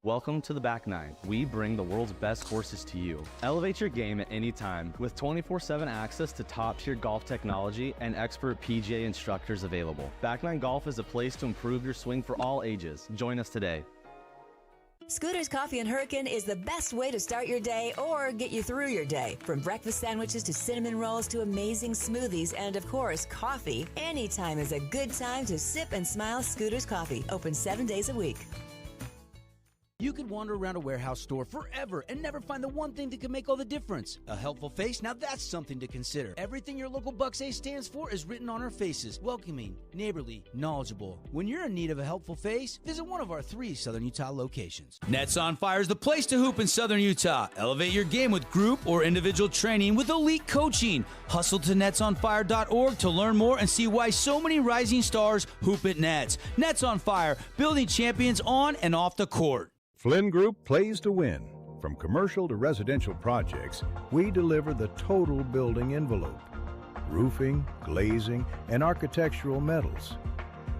Welcome to the Back Nine. We bring the world's best courses to you. Elevate your game at any time with 24/7 access to top-tier golf technology and expert PGA instructors available. Back Nine Golf is a place to improve your swing for all ages. Join us today. Scooter's Coffee and Hurricane is the best way to start your day or get you through your day. From breakfast sandwiches to cinnamon rolls to amazing smoothies and, of course, coffee. Anytime is a good time to sip and smile Scooter's Coffee. Open 7 days a week. You could wander around a warehouse store forever and never find the one thing that can make all the difference. A helpful face? Now that's something to consider. Everything your local Bucks A stands for is written on our faces. Welcoming, neighborly, knowledgeable. When you're in need of a helpful face, visit one of our 3 Southern Utah locations. Nets on Fire is the place to hoop in Southern Utah. Elevate your game with group or individual training with elite coaching. Hustle to netsonfire.org to learn more and see why so many rising stars hoop at Nets. Nets on Fire, building champions on and off the court. Flynn Group plays to win. From commercial to residential projects, we deliver the total building envelope. Roofing, glazing, and architectural metals.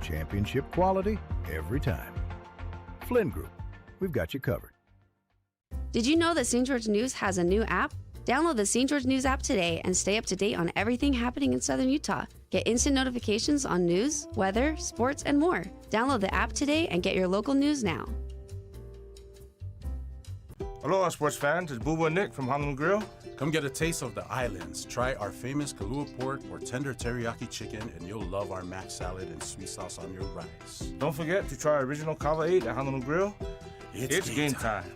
Championship quality every time. Flynn Group, we've got you covered. Did you know that St. George News has a new app? Download the St. George News app today and stay up to date on everything happening in Southern Utah. Get instant notifications on news, weather, sports, and more. Download the app today and get your local news now. Aloha, sports fans. It's Boo and Nick from Honolulu Grill. Come get a taste of the islands. Try our famous Kahlua pork or tender teriyaki chicken, and you'll love our mac salad and sweet sauce on your rice. Don't forget to try our original Kava 8 at Honolulu Grill. It's game time.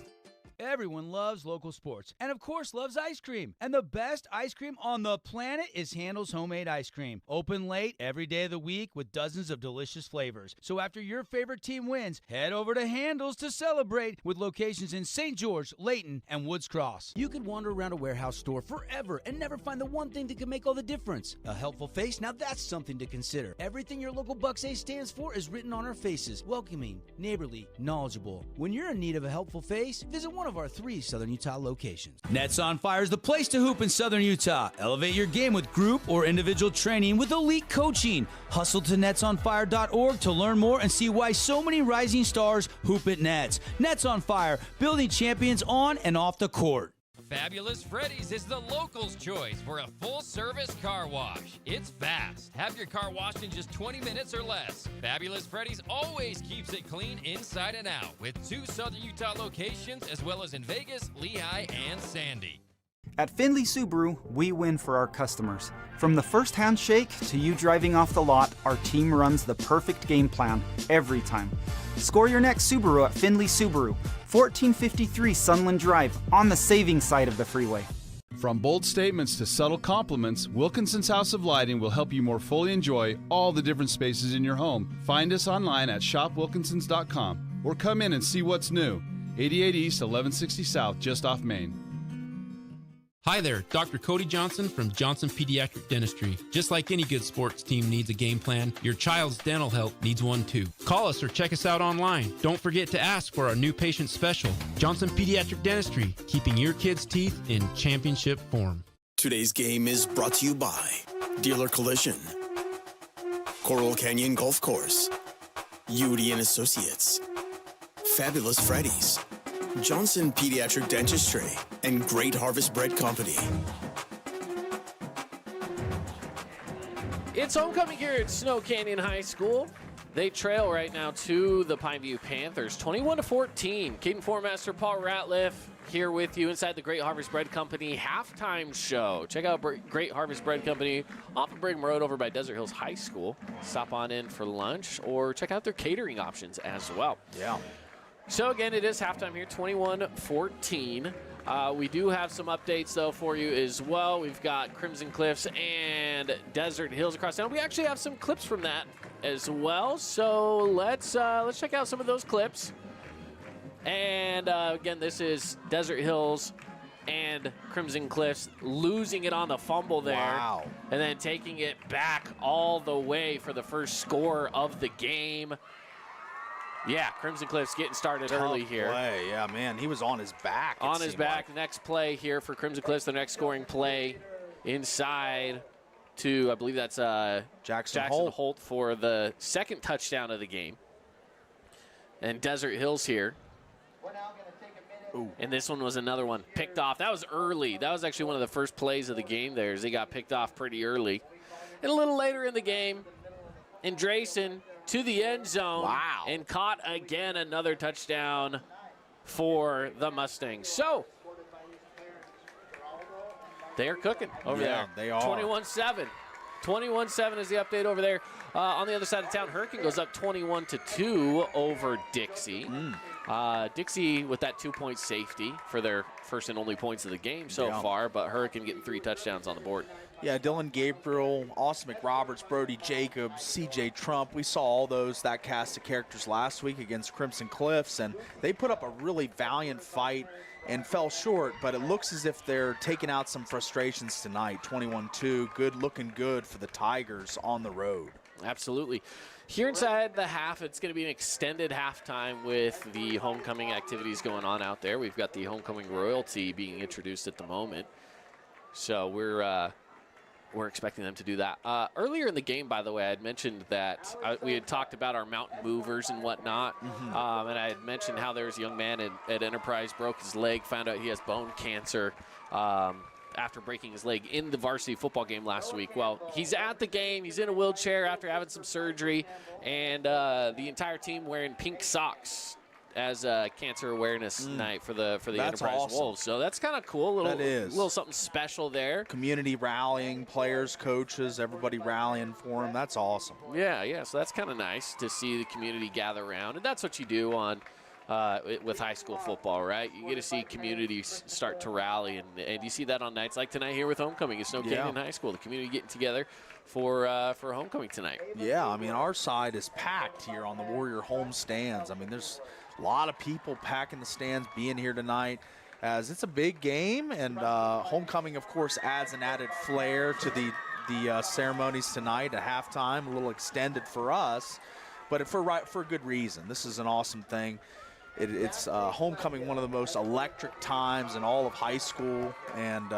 Everyone loves local sports and, of course, loves ice cream. And the best ice cream on the planet is Handel's Homemade Ice Cream. Open late every day of the week with dozens of delicious flavors. So after your favorite team wins, head over to Handel's to celebrate with locations in St. George, Layton, and Woods Cross. You could wander around a warehouse store forever and never find the one thing that can make all the difference. A helpful face? Now that's something to consider. Everything your local Bucks A stands for is written on our faces. Welcoming, neighborly, knowledgeable. When you're in need of a helpful face, visit one of our 3 Southern Utah locations. Nets on Fire is the place to hoop in Southern Utah. Elevate your game with group or individual training with elite coaching. Hustle to netsonfire.org to learn more and see why so many rising stars hoop at Nets. Nets on Fire, building champions on and off the court. Fabulous Freddy's is the locals' choice for a full-service car wash. It's fast. Have your car washed in just 20 minutes or less. Fabulous Freddy's always keeps it clean inside and out with 2 Southern Utah locations as well as in Vegas, Lehigh, and Sandy. At Findlay Subaru, we win for our customers. From the first handshake to you driving off the lot, our team runs the perfect game plan every time. Score your next Subaru at Findlay Subaru, 1453 Sunland Drive, on the saving side of the freeway. From bold statements to subtle compliments, Wilkinson's House of Lighting will help you more fully enjoy all the different spaces in your home. Find us online at shopwilkinsons.com or come in and see what's new. 88 East, 1160 South, just off Main. Hi there, Dr. Cody Johnson from Johnson Pediatric Dentistry. Just like any good sports team needs a game plan, your child's dental health needs one too. Call us or check us out online. Don't forget to ask for our new patient special. Johnson Pediatric Dentistry, keeping your kids' teeth in championship form. Today's game is brought to you by Dealer Collision, Coral Canyon Golf Course, Udi and Associates, Fabulous Freddy's, Johnson Pediatric Dentistry, and Great Harvest Bread Company. It's homecoming here at Snow Canyon High School. They trail right now to the Pineview Panthers, 21-14. Keaton Formaster, Paul Ratliff here with you inside the Great Harvest Bread Company halftime show. Check out Great Harvest Bread Company off of Brigham Road over by Desert Hills High School. Stop on in for lunch or check out their catering options as well. Yeah. So again, it is halftime here, 21-14. We do have some updates, though, for you as well. We've got Crimson Cliffs and Desert Hills across town. We actually have some clips from that as well. So let's check out some of those clips. And again, this is Desert Hills and Crimson Cliffs losing it on the fumble there. Wow. And then taking it back all the way for the first score of the game. Yeah, Crimson Cliffs getting started early here. Play. Yeah, man, he was on his back. On his back. Like. Next play here for Crimson Cliffs, the next scoring play inside to, I believe that's Jackson Holt for the second touchdown of the game. And Desert Hills here. Ooh. And this one was another one picked off. That was early. That was actually one of the first plays of the game there as they got picked off pretty early. And a little later in the game, Andresen to the end zone. Wow. And caught again another touchdown for the Mustangs. So they're cooking over there. They are. 21-7. 21-7 is the update over there. On the other side of town, Hurricane goes up 21-2 over Dixie. Dixie with that 2-point safety for their first and only points of the game so far, but Hurricane getting 3 touchdowns on the board. Yeah, Dylan Gabriel, Austin McRoberts, Brody Jacobs, C.J. Trump. We saw all that cast of characters last week against Crimson Cliffs, and they put up a really valiant fight and fell short, but it looks as if they're taking out some frustrations tonight. 21-2, looking good for the Tigers on the road. Absolutely. Here inside the half, it's going to be an extended halftime with the homecoming activities going on out there. We've got the homecoming royalty being introduced at the moment. So we're expecting them to do that. Earlier in the game, by the way, I had mentioned that we had talked about our mountain movers and whatnot, and I had mentioned how there was a young man at Enterprise, broke his leg, found out he has bone cancer after breaking his leg in the varsity football game last week. Well, he's at the game. He's in a wheelchair after having some surgery, and the entire team wearing pink socks as Cancer Awareness Night for the Enterprise Wolves. So that's kind of cool. That is. A little something special there. Community rallying, players, coaches, everybody rallying for him. That's awesome. Yeah. So that's kind of nice to see the community gather around. And that's what you do on with high school football, right? You get to see communities start to rally. And you see that on nights like tonight here with homecoming at Snow Canyon High School. The community getting together for homecoming tonight. Yeah, I mean, our side is packed here on the Warrior home stands. I mean, there's a lot of people packing the stands, being here tonight, as it's a big game, and homecoming, of course, adds an added flair to the ceremonies tonight at halftime, a little extended for us, but for good reason. This is an awesome thing. It's homecoming, one of the most electric times in all of high school, and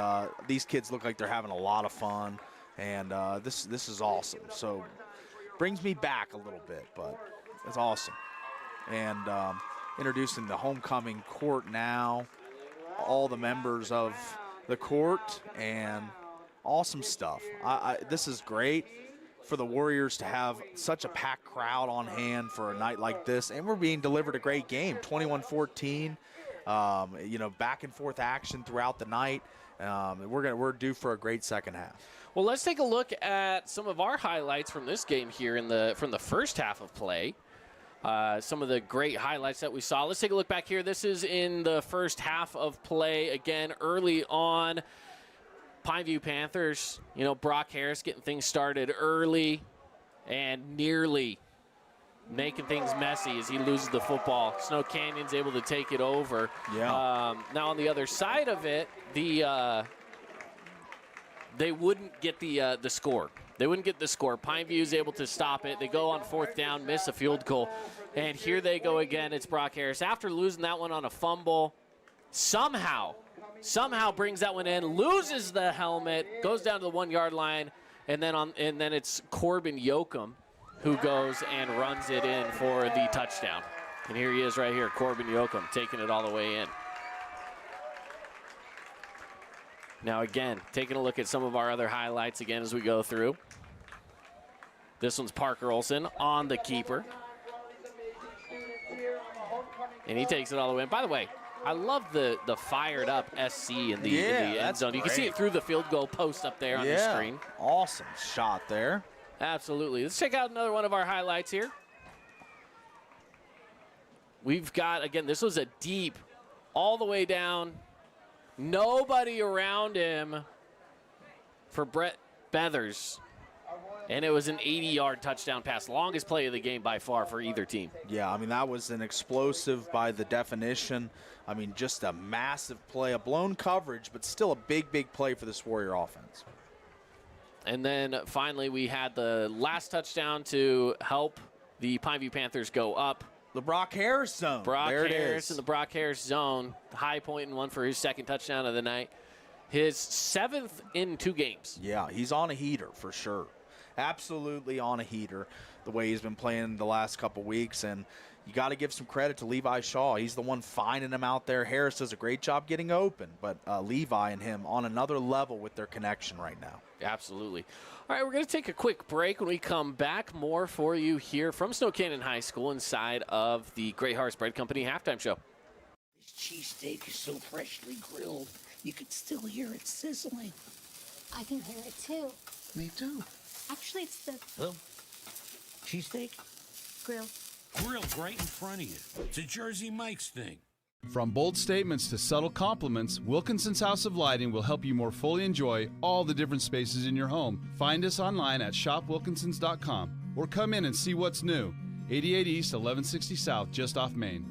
these kids look like they're having a lot of fun, and this is awesome. So brings me back a little bit, but it's awesome. And introducing the homecoming court now, all the members of the court, and awesome stuff. This is great for the Warriors to have such a packed crowd on hand for a night like this, and we're being delivered a great game, 21-14. Back and forth action throughout the night. We're due for a great second half. Well, let's take a look at some of our highlights from this game here from the first half of play. Some of the great highlights that we saw. Let's take a look back here. This is in the first half of play. Again, early on, Pineview Panthers, Brock Harris getting things started early and nearly making things messy as he loses the football. Snow Canyon's able to take it over. Yeah. Now on the other side of it, they wouldn't get the score. They wouldn't get the score. Pineview's able to stop it. They go on 4th down, miss a field goal. And here they go again. It's Brock Harris. After losing that one on a fumble, somehow brings that one in, loses the helmet, goes down to the 1-yard line, and then it's Corbin Yoakum who goes and runs it in for the touchdown. And here he is right here, Corbin Yoakum, taking it all the way in. Now again, taking a look at some of our other highlights again as we go through. This one's Parker Olson on the keeper. And he takes it all the way in. By the way, I love the fired up SC in the end zone. You can see it through the field goal post up there on the screen. Awesome shot there. Absolutely. Let's check out another one of our highlights here. We've got, again, this was a deep, all the way down. Nobody around him for Brett Beathers. And it was an 80-yard touchdown pass. Longest play of the game by far for either team. Yeah, I mean, that was an explosive by the definition. I mean, just a massive play, a blown coverage, but still a big, big play for this Warrior offense. And then finally we had the last touchdown to help the Pineview Panthers go up. The Brock Harris zone. There it is. In the Brock Harris zone. High point and one for his second touchdown of the night. His 7th in 2 games. Yeah, he's on a heater for sure. Absolutely on a heater the way he's been playing the last couple weeks. And you got to give some credit to Levi Shaw. He's the one finding him out there. Harris does a great job getting open, but Levi and him on another level with their connection right now. Absolutely. All right, we're going to take a quick break. When we come back, more for you here from Snow Canyon High School inside of the Great Hearts Bread Company halftime show. This cheesesteak is so freshly grilled, you can still hear it sizzling. I can hear it too. Me too. Actually, it's the Cheesesteak? grill. Grilled right in front of you. It's a Jersey Mike's thing. From bold statements to subtle compliments, Wilkinson's House of Lighting will help you more fully enjoy all the different spaces in your home. Find us online at shopwilkinsons.com or come in and see what's new. 88 East, 1160 South, just off Main.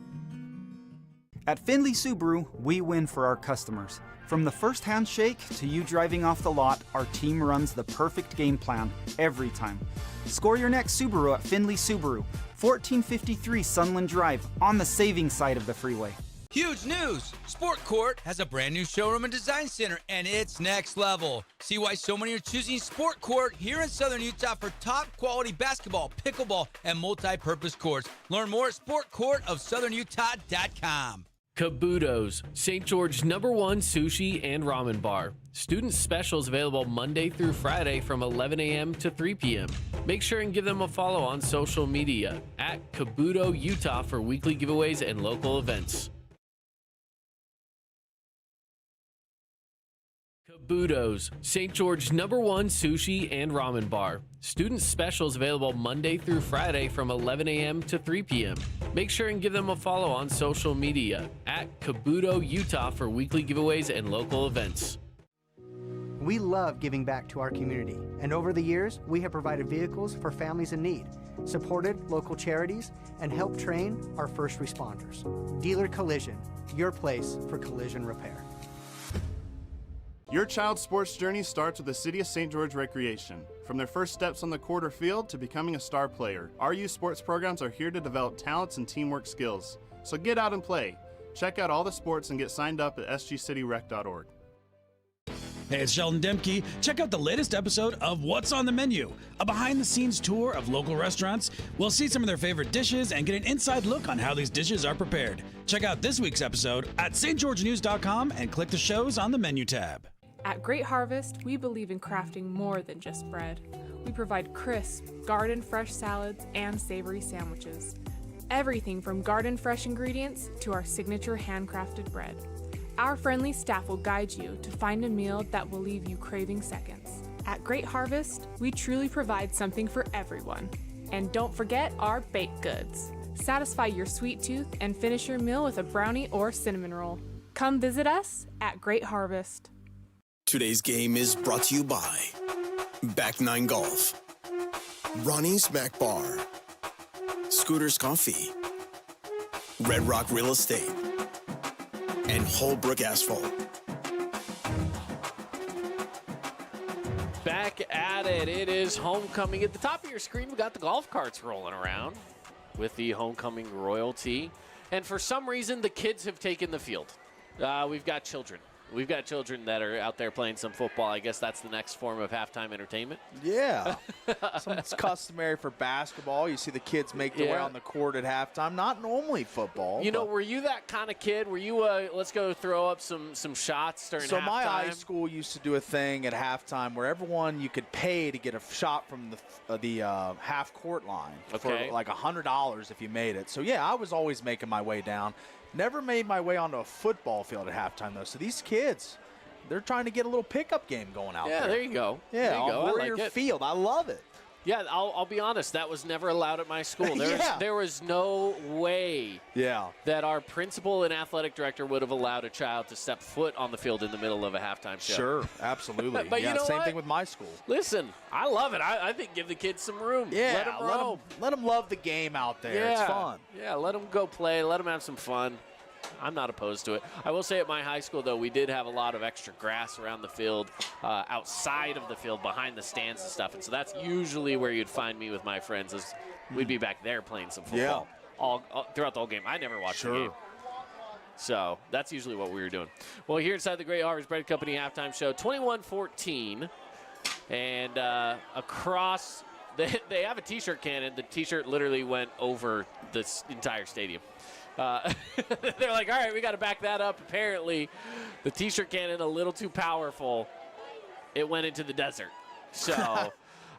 At Findlay Subaru, we win for our customers. From the first handshake to you driving off the lot, our team runs the perfect game plan every time. Score your next Subaru at Findlay Subaru, 1453 Sunland Drive, on the saving side of the freeway. Huge news! Sport Court has a brand new showroom and design center, and it's next level. See why so many are choosing Sport Court here in Southern Utah for top quality basketball, pickleball, and multi-purpose courts. Learn more at sportcourtofsouthernutah.com. Kabuto's, St. George's #1 sushi and ramen bar. Student specials available Monday through Friday from 11 a.m. to 3 p.m. Make sure and give them a follow on social media at Kabuto Utah for weekly giveaways and local events. Kabuto's, St. George's #1 sushi and ramen bar. Student specials available Monday through Friday from 11 a.m. to 3 p.m. Make sure and give them a follow on social media at Kabuto Utah for weekly giveaways and local events. We love giving back to our community, and over the years, we have provided vehicles for families in need, supported local charities, and helped train our first responders. Dealer Collision, your place for collision repair. Your child's sports journey starts with the City of St. George Recreation. From their first steps on the court or field to becoming a star player, our youth sports programs are here to develop talents and teamwork skills. So get out and play. Check out all the sports and get signed up at sgcityrec.org. Hey, it's Sheldon Demke. Check out the latest episode of What's on the Menu, a behind-the-scenes tour of local restaurants. We'll see some of their favorite dishes and get an inside look on how these dishes are prepared. Check out this week's episode at stgeorgenews.com and click the shows on the menu tab. At Great Harvest, we believe in crafting more than just bread. We provide crisp, garden-fresh salads and savory sandwiches. Everything from garden-fresh ingredients to our signature handcrafted bread. Our friendly staff will guide you to find a meal that will leave you craving seconds. At Great Harvest, we truly provide something for everyone. And don't forget our baked goods. Satisfy your sweet tooth and finish your meal with a brownie or cinnamon roll. Come visit us at Great Harvest. Today's game is brought to you by Back 9 Golf, Ronnie's Mac Bar, Scooter's Coffee, Red Rock Real Estate, and Holbrook Asphalt. Back at it. It is homecoming. At the top of your screen, we got the golf carts rolling around with the homecoming royalty. And for some reason, the kids have taken the field. We've got children. We've got children that are out there playing some football. I guess that's the next form of halftime entertainment. Yeah. It's customary for basketball. You see the kids make their way on the court at halftime. Not normally football. You know, were you that kind of kid? Were you, let's go throw up some shots during halftime? So my high school used to do a thing at halftime where everyone, you could pay to get a shot from the half-court line for like $100 if you made it. So, yeah, I was always making my way down. Never made my way onto a football field at halftime, though. So these kids, they're trying to get a little pickup game going out there. Yeah, there you go. Yeah, there you go. on Warrior Field. I love it. Yeah, I'll be honest. That was never allowed at my school. There was no way that our principal and athletic director would have allowed a child to step foot on the field in the middle of a halftime show. Sure, absolutely. But you know same what? thing with my school. Listen, I love it. I think give the kids some room. Yeah, let them roam. Let them love the game out there. Yeah. It's fun. Yeah, let them go play. Let them have some fun. I'm not opposed to it. I will say at my high school, though, we did have a lot of extra grass around the field, outside of the field, behind the stands and stuff. And so that's usually where you'd find me with my friends, is we'd be back there playing some football all throughout the whole game. I never watched the game. So that's usually what we were doing. Well, here inside the Great Harvest Bread Company halftime show, 21-14. And across, they have a T-shirt cannon. The T-shirt literally went over this entire stadium. They're like, all right, we got to back that up. Apparently, the T-shirt cannon a little too powerful. It went into the desert. So,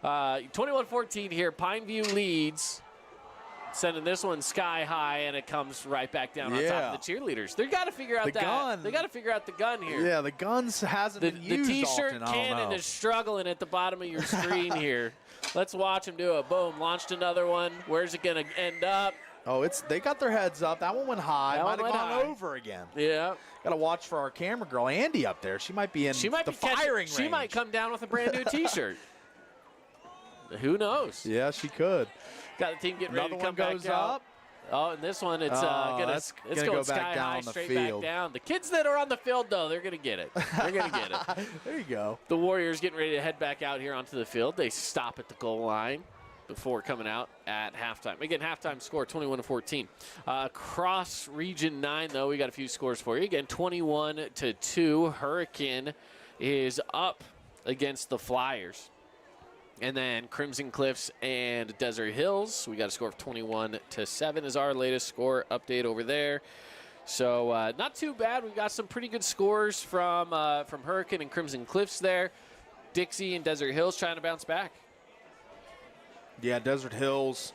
21-14 here. Pineview leads, sending this one sky high, and it comes right back down on top of the cheerleaders. They got to figure out the gun. They got to figure out the gun here. Yeah, the guns hasn't been used The T-shirt often, cannon is struggling at the bottom of your screen here. Let's watch him do it. Boom, launched another one. Where's it going to end up? Oh, they got their heads up. That one went high. That might one have went gone high. over again. Yeah. Got to watch for our camera girl, Andy, up there. She might be in the firing range. She might come down with a brand new T-shirt. Who knows? Yeah, she could. Got the team getting ready to come Another one goes back out. up. Oh, and this one, it's that's going go sky back down high, the straight field. back down. The kids that are on the field, though, they're going to get it. They're going to get it. There you go. The Warriors getting ready to head back out here onto the field. They stop at the goal line before coming out at halftime. Again, halftime score 21-14. Cross Region 9, though, we got a few scores for you. Again, 21-2. Hurricane is up against the Flyers. And then Crimson Cliffs and Desert Hills, we got a score of 21-7 is our latest score update over there. So not too bad. We got some pretty good scores from Hurricane and Crimson Cliffs there. Dixie and Desert Hills trying to bounce back. Yeah, Desert Hills,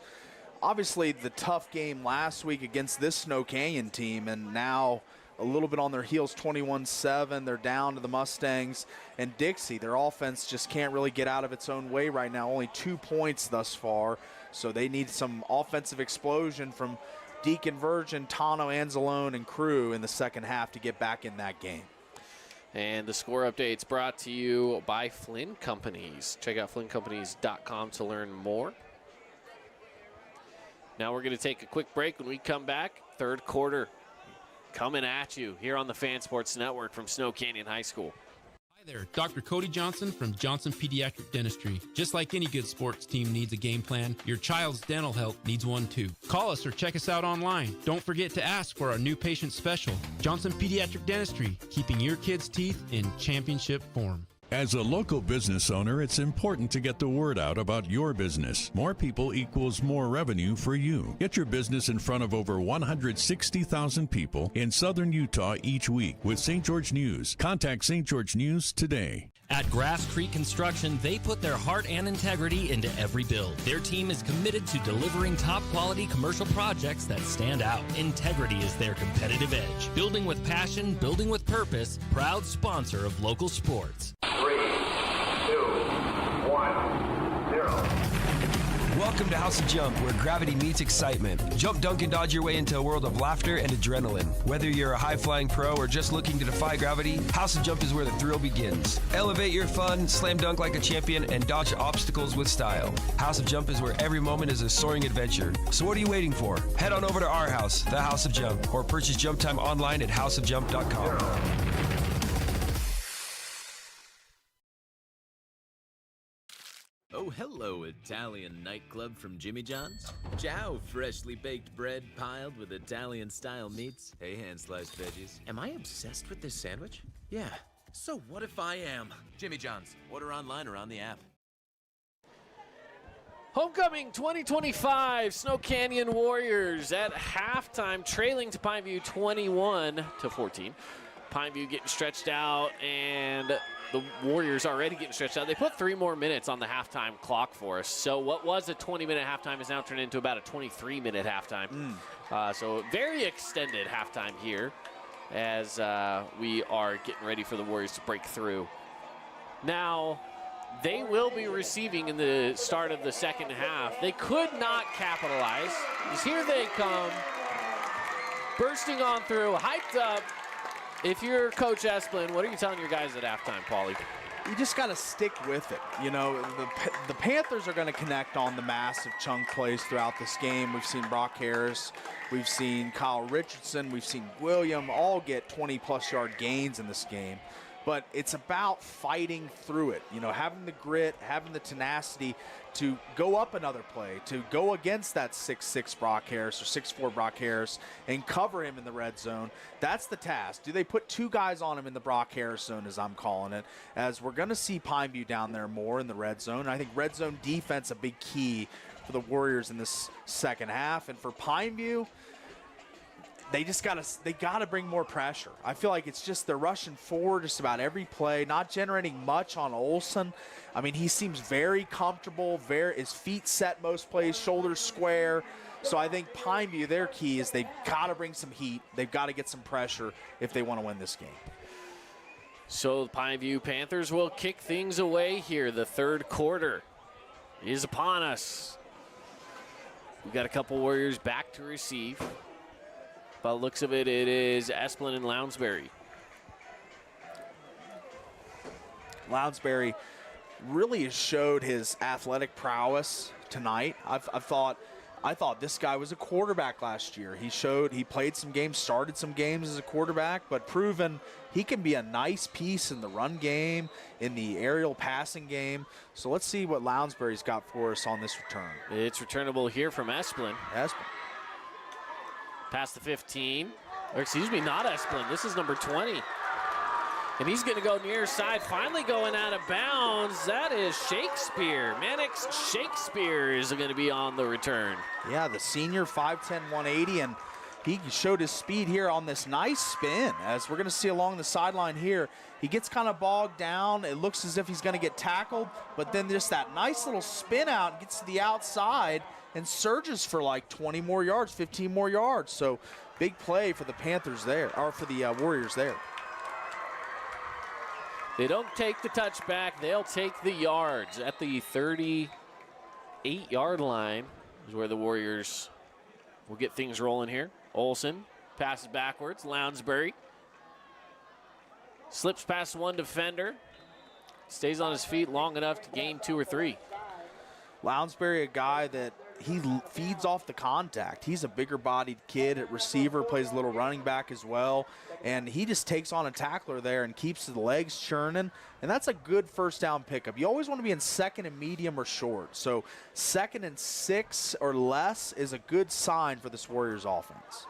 obviously the tough game last week against this Snow Canyon team, and now a little bit on their heels, 21-7. They're down to the Mustangs. And Dixie, their offense just can't really get out of its own way right now. Only 2 points thus far. So they need some offensive explosion from Deacon Virgin, Tano Anzalone, and crew in the second half to get back in that game. And the score update's brought to you by Flynn Companies. Check out flynncompanies.com to learn more. Now we're going to take a quick break. When we come back, third quarter coming at you here on the Fan Sports Network from Snow Canyon High School. Hi there, Dr. Cody Johnson from Johnson Pediatric Dentistry. Just like any good sports team needs a game plan, your child's dental health needs one too. Call us or check us out online. Don't forget to ask for our new patient special. Johnson Pediatric Dentistry, keeping your kids' teeth in championship form. As a local business owner, it's important to get the word out about your business. More people equals more revenue for you. Get your business in front of over 160,000 people in southern Utah each week with St. George News. Contact St. George News today. At Grass Creek Construction, they put their heart and integrity into every build. Their team is committed to delivering top-quality commercial projects that stand out. Integrity is their competitive edge. Building with passion, building with purpose, proud sponsor of local sports. 3, 2, 1, 0. Welcome to House of Jump, where gravity meets excitement. Jump, dunk, and dodge your way into a world of laughter and adrenaline. Whether you're a high-flying pro or just looking to defy gravity, House of Jump is where the thrill begins. Elevate your fun, slam dunk like a champion, and dodge obstacles with style. House of Jump is where every moment is a soaring adventure. So what are you waiting for? Head on over to our house, the House of Jump, or purchase Jump Time online at houseofjump.com. Oh, hello, Italian nightclub from Jimmy John's. Ciao, freshly baked bread piled with Italian-style meats. Hey, hand-sliced veggies. Am I obsessed with this sandwich? Yeah. So what if I am? Jimmy John's. Order online or on the app. Homecoming 2025, Snow Canyon Warriors at halftime, trailing to Pineview 21-14. Pineview getting stretched out, and the Warriors already getting stretched out. They put 3 more minutes on the halftime clock for us. So what was a 20-minute halftime is now turned into about a 23-minute halftime. So very extended halftime here as we are getting ready for the Warriors to break through. Now, they will be receiving in the start of the second half. They could not capitalize. Because here they come, bursting on through, hyped up. If you're Coach Esplin, what are you telling your guys at halftime, Paulie? You just got to stick with it. You know, the Panthers are going to connect on the massive chunk plays throughout this game. We've seen Brock Harris. We've seen Kyle Richardson. We've seen William all get 20-plus yard gains in this game. But it's about fighting through it, you know, having the grit, having the tenacity to go up another play, to go against that 6'6" Brock Harris or 6'4" Brock Harris and cover him in the red zone. That's the task. Do they put 2 guys on him in the Brock Harris zone, as I'm calling it, as we're going to see Pineview down there more in the red zone. And I think red zone defense a big key for the Warriors in this second half. And for Pineview, they gotta bring more pressure. I feel like it's just they're rushing forward just about every play, not generating much on Olsen. I mean, he seems very comfortable, his feet set most plays, shoulders square. So I think Pineview, their key is they've got to bring some heat. They've got to get some pressure if they want to win this game. So the Pineview Panthers will kick things away here. The third quarter is upon us. We got a couple Warriors back to receive. By the looks of it, it is Esplin and Lounsbury. Lounsbury really showed his athletic prowess tonight. I thought this guy was a quarterback last year. He played some games, started some games as a quarterback, but proven he can be a nice piece in the run game, in the aerial passing game. So let's see what Lounsbury's got for us on this return. It's returnable here from Esplin. Past the 15. Or excuse me, not Esplin. This is number 20. And he's going to go near side, finally going out of bounds. That is Shakespeare. Mannix Shakespeare is going to be on the return. Yeah, the senior, 5'10", 180, and he showed his speed here on this nice spin. As we're going to see along the sideline here, he gets kind of bogged down. It looks as if he's going to get tackled, but then just that nice little spin out, gets to the outside and surges for like 20 more yards, 15 more yards. So big play for the Panthers there, or for the Warriors there. They don't take the touchback. They'll take the yards at the 38-yard line is where the Warriors will get things rolling here. Olsen passes backwards. Lounsbury slips past one defender. Stays on his feet long enough to gain 2 or 3. Lounsbury, a guy that he feeds off the contact. He's a bigger-bodied kid at receiver, plays a little running back as well, and he just takes on a tackler there and keeps the legs churning, and that's a good first down pickup. You always want to be in second and medium or short, so 2nd and 6 or less is a good sign for this Warriors offense.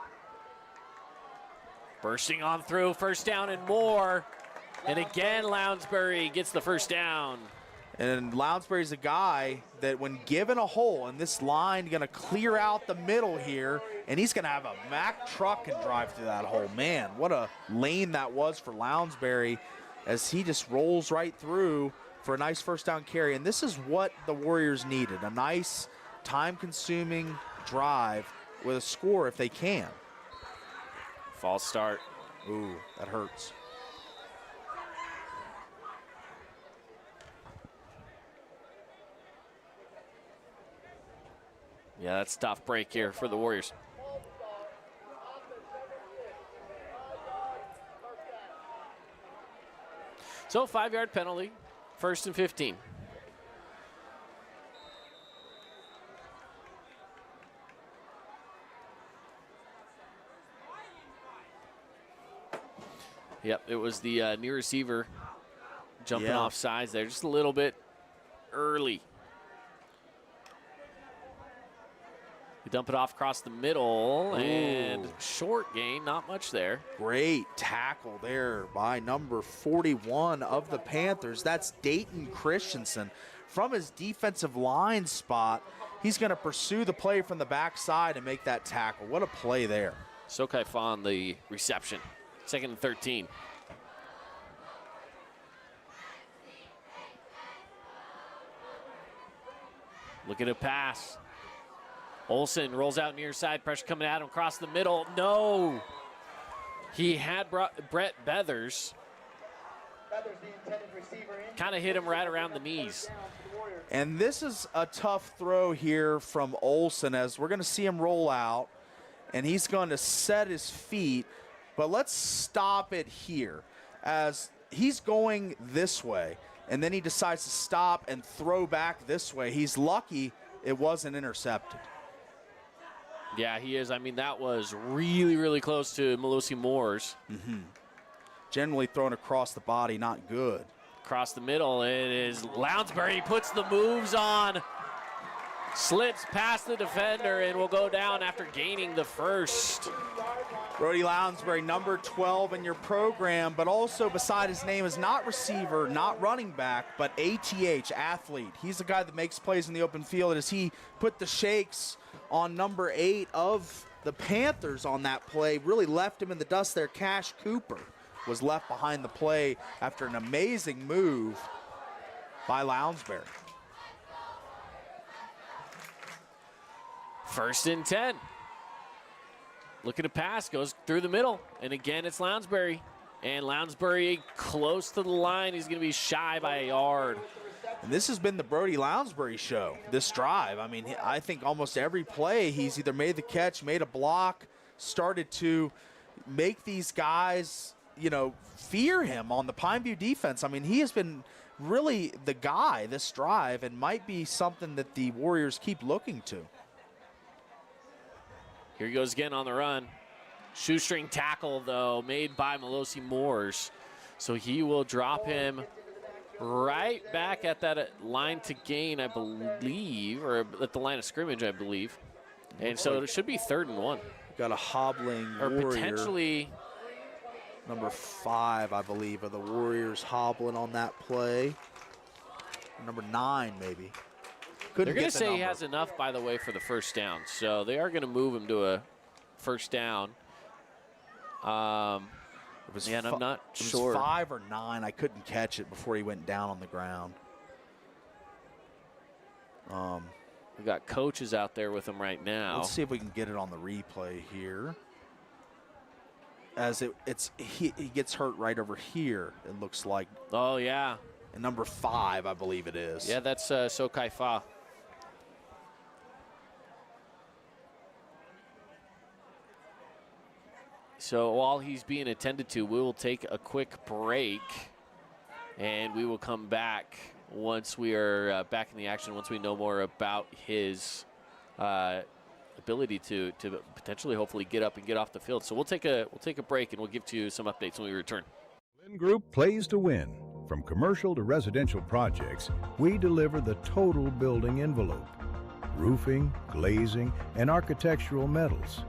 Bursting on through, first down and more, and again Lounsbury gets the first down. And Lounsbury's a guy that when given a hole, and this line going to clear out the middle here, and he's going to have a Mack truck and drive through that hole. Man, what a lane that was for Lounsbury as he just rolls right through for a nice first down carry. And this is what the Warriors needed, a nice time-consuming drive with a score if they can. False start. Ooh, that hurts. Yeah, that's a tough break here for the Warriors. So 5-yard penalty, 1st and 15. Yep, it was the near receiver jumping off sides there just a little bit early. We dump it off across the middle, and short gain, not much there. Great tackle there by number 41 of the Panthers. That's Dayton Christensen. From his defensive line spot, he's going to pursue the play from the backside and make that tackle. What a play there. Sokai Fa on the reception. 2nd and 13. Look at a pass. Olsen rolls out near side, pressure coming at him across the middle. No! He had Brett Beathers. Kind of hit him right around the knees. And this is a tough throw here from Olsen as we're going to see him roll out, and he's going to set his feet. But let's stop it here as he's going this way, and then he decides to stop and throw back this way. He's lucky it wasn't intercepted. Yeah, he is. I mean, that was really, really close to Melosi Moore's. Generally thrown across the body, not good. Across the middle, it is Lounsbury. He puts the moves on. Slips past the defender and will go down after gaining the first. Brody Lounsbury, number 12 in your program, but also beside his name is not receiver, not running back, but ATH, athlete. He's the guy that makes plays in the open field as he put the shakes on number 8 of the Panthers on that play. Really left him in the dust there. Cash Cooper was left behind the play after an amazing move by Lounsbury. 1st and 10. Look at a pass, goes through the middle. And again, it's Lounsbury. And Lounsbury close to the line. He's going to be shy by a yard. And this has been the Brody Lounsbury show, this drive. I mean, I think almost every play he's either made the catch, made a block, started to make these guys, fear him on the Pineview defense. I mean, he has been really the guy this drive and might be something that the Warriors keep looking to. Here he goes again on the run. Shoestring tackle, though, made by Melosi Moores. So he will drop him right back at that line to gain, I believe, or at the line of scrimmage, I believe. And so it should be 3rd and 1. Got a hobbling or Warrior. Potentially number 5, I believe, of the Warriors hobbling on that play. Number 9, maybe. They're going to say he has enough, by the way, for the first down. So they are going to move him to a first down. And I'm not sure. It was 5 or 9. I couldn't catch it before he went down on the ground. We've got coaches out there with him right now. Let's see if we can get it on the replay here. As he gets hurt right over here, it looks like. Oh, yeah. And number 5, I believe it is. Yeah, that's Sokai Fa. So while he's being attended to, we will take a quick break, and we will come back once we are back in the action, once we know more about his ability to potentially, hopefully, get up and get off the field. So we'll take a break, and we'll give to you some updates when we return. Flynn Group plays to win. From commercial to residential projects, we deliver the total building envelope. Roofing, glazing, and architectural metals.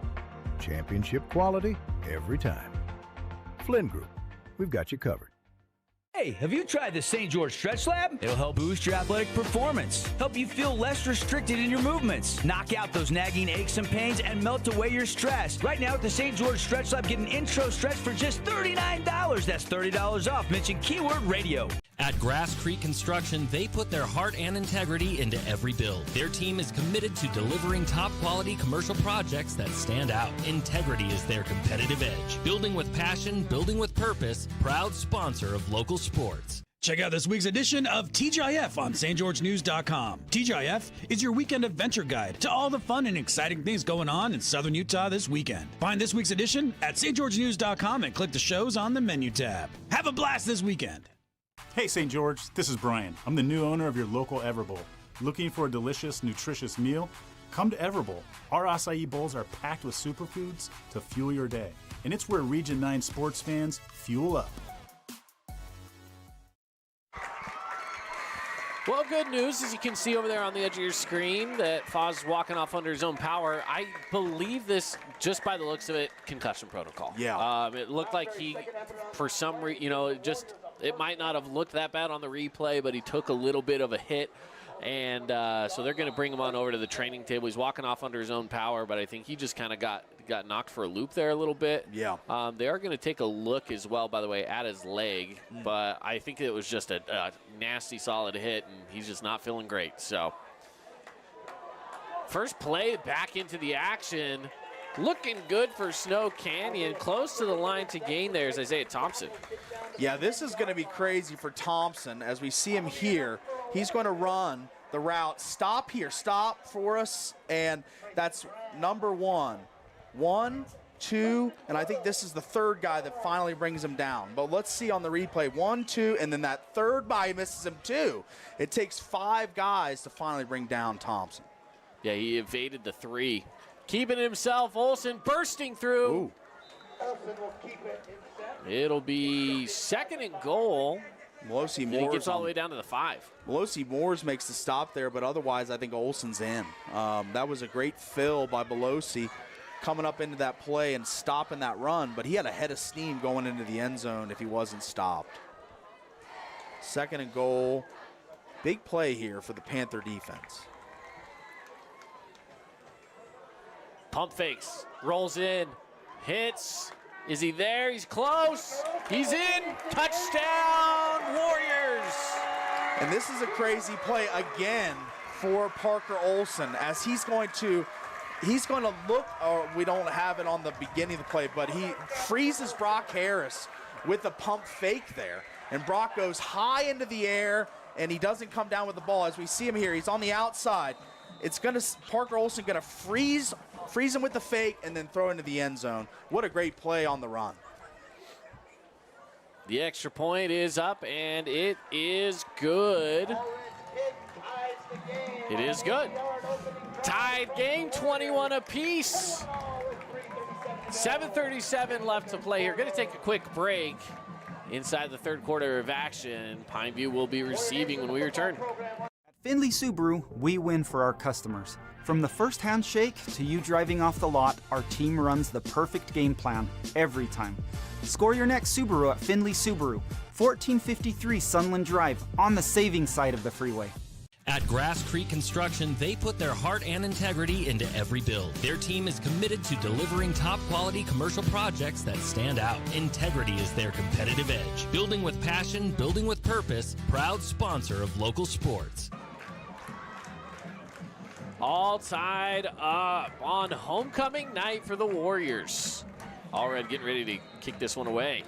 Championship quality every time. Flynn Group, we've got you covered. Hey, have you tried the St. George Stretch Lab? It'll help boost your athletic performance, help you feel less restricted in your movements, knock out those nagging aches and pains, and melt away your stress. Right now at the St. George Stretch Lab, get an intro stretch for just $39. That's $30 off. Mention keyword radio. At Grass Creek Construction, they put their heart and integrity into every build. Their team is committed to delivering top-quality commercial projects that stand out. Integrity is their competitive edge. Building with passion, building with purpose, proud sponsor of local sports. Check out this week's edition of TGIF on stgeorgenews.com. TGIF is your weekend adventure guide to all the fun and exciting things going on in southern Utah this weekend. Find this week's edition at stgeorgenews.com and click the shows on the menu tab. Have a blast this weekend. Hey St. George, this is Brian. I'm the new owner of your local Everbowl. Looking for a delicious, nutritious meal? Come to Everbowl. Our acai bowls are packed with superfoods to fuel your day. And it's where Region 9 sports fans fuel up. Well, good news, as you can see over there on the edge of your screen, that Foz is walking off under his own power. I believe this, just by the looks of it, concussion protocol. Yeah. It looked like he, for some reason, it might not have looked that bad on the replay, but he took a little bit of a hit. And so they're going to bring him on over to the training table. He's walking off under his own power, but I think he just kind of got knocked for a loop there a little bit. Yeah. They are going to take a look as well, by the way, at his leg. But I think it was just a nasty, solid hit, and he's just not feeling great. So first play back into the action. Looking good for Snow Canyon. Close to the line to gain there is Isaiah Thompson. Yeah, this is going to be crazy for Thompson as we see him here. He's going to run the route. Stop here. Stop for us. And that's number 1. 1, 2, and I think this is the third guy that finally brings him down. But let's see on the replay. 1, 2, and then that third by misses him too. It takes 5 guys to finally bring down Thompson. Yeah, he evaded the 3. Keeping himself, Olsen bursting through. Ooh. It'll be 2nd and goal. Melosi Moores gets all the way down to the 5. Melosi Moores makes the stop there, but otherwise I think Olsen's in. That was a great fill by Melosi coming up into that play and stopping that run, but he had a head of steam going into the end zone if he wasn't stopped. 2nd and goal. Big play here for the Panther defense. Pump fakes, rolls in, hits. Is he there? He's close. He's in. Touchdown, Warriors. And this is a crazy play again for Parker Olsen as he's going to look, or we don't have it on the beginning of the play, but he freezes Brock Harris with a pump fake there. And Brock goes high into the air and he doesn't come down with the ball. As we see him here, he's on the outside. It's going to, Parker Olson going to freeze him with the fake and then throw into the end zone. What a great play on the run. The extra point is up, and it is good. It is good. Tied game, 21 apiece. 7:37 left to play here. Going to take a quick break inside the third quarter of action. Pineview will be receiving when we return. At Findlay Subaru, we win for our customers. From the first handshake to you driving off the lot, our team runs the perfect game plan every time. Score your next Subaru at Findlay Subaru, 1453 Sunland Drive, on the saving side of the freeway. At Grass Creek Construction, they put their heart and integrity into every build. Their team is committed to delivering top-quality commercial projects that stand out. Integrity is their competitive edge. Building with passion, building with purpose, proud sponsor of local sports. All tied up on homecoming night for the Warriors. Allred getting ready to kick this one away.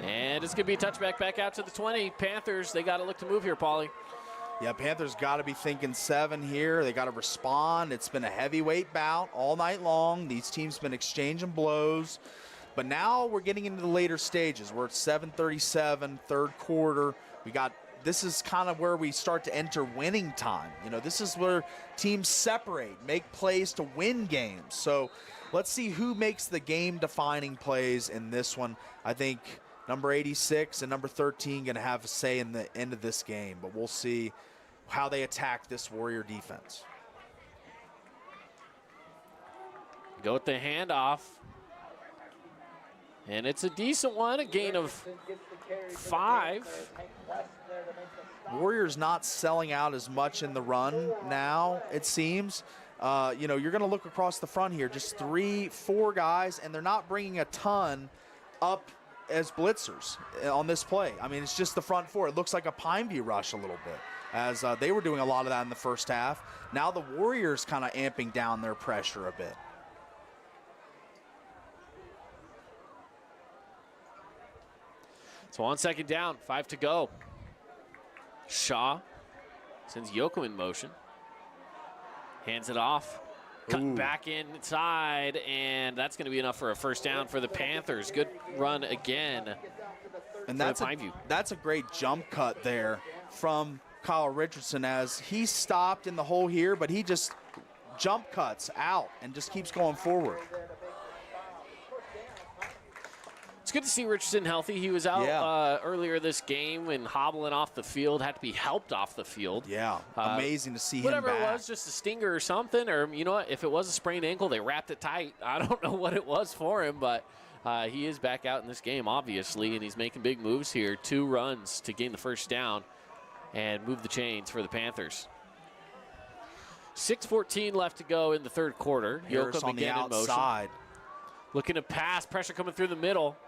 And it's going to be a touchback back out to the 20. Panthers, they got to look to move here, Paulie. Yeah, Panthers got to be thinking 7 here. They got to respond. It's been a heavyweight bout all night long. These teams been exchanging blows. But now we're getting into the later stages. We're at 7:37, third quarter. This is kind of where we start to enter winning time. You know, this is where teams separate, make plays to win games. So let's see who makes the game-defining plays in this one. I think number 86 and number 13 going to have a say in the end of this game. But we'll see how they attack this Warrior defense. Go with the handoff. And it's a decent one, a gain of 5. Warriors not selling out as much in the run now, it seems. You know, you're going to look across the front here, just 3-4 guys, and they're not bringing a ton up as blitzers on this play. I mean, it's just the front 4. It looks like a Pineview rush a little bit, as they were doing a lot of that in the first half. Now the Warriors kind of amping down their pressure a bit. So on second down, 5 to go. Shaw sends Yoko in motion. Hands it off. Cut back inside, and that's going to be enough for a first down for the Panthers. Good run again. And that's a great jump cut there from Kyle Richardson, as he stopped in the hole here, but he just jump cuts out and just keeps going forward. It's good to see Richardson healthy. He was out earlier this game and hobbling off the field, had to be helped off the field. Yeah, amazing to see him whatever back. It was, just a stinger or something, or you know what, if it was a sprained ankle, they wrapped it tight. I don't know what it was for him, but he is back out in this game, obviously, and he's making big moves here. 2 runs to gain the first down and move the chains for the Panthers. 6:14 left to go in the third quarter. Harris Yoakum on the again outside. in motion. Looking to pass, pressure coming through the middle.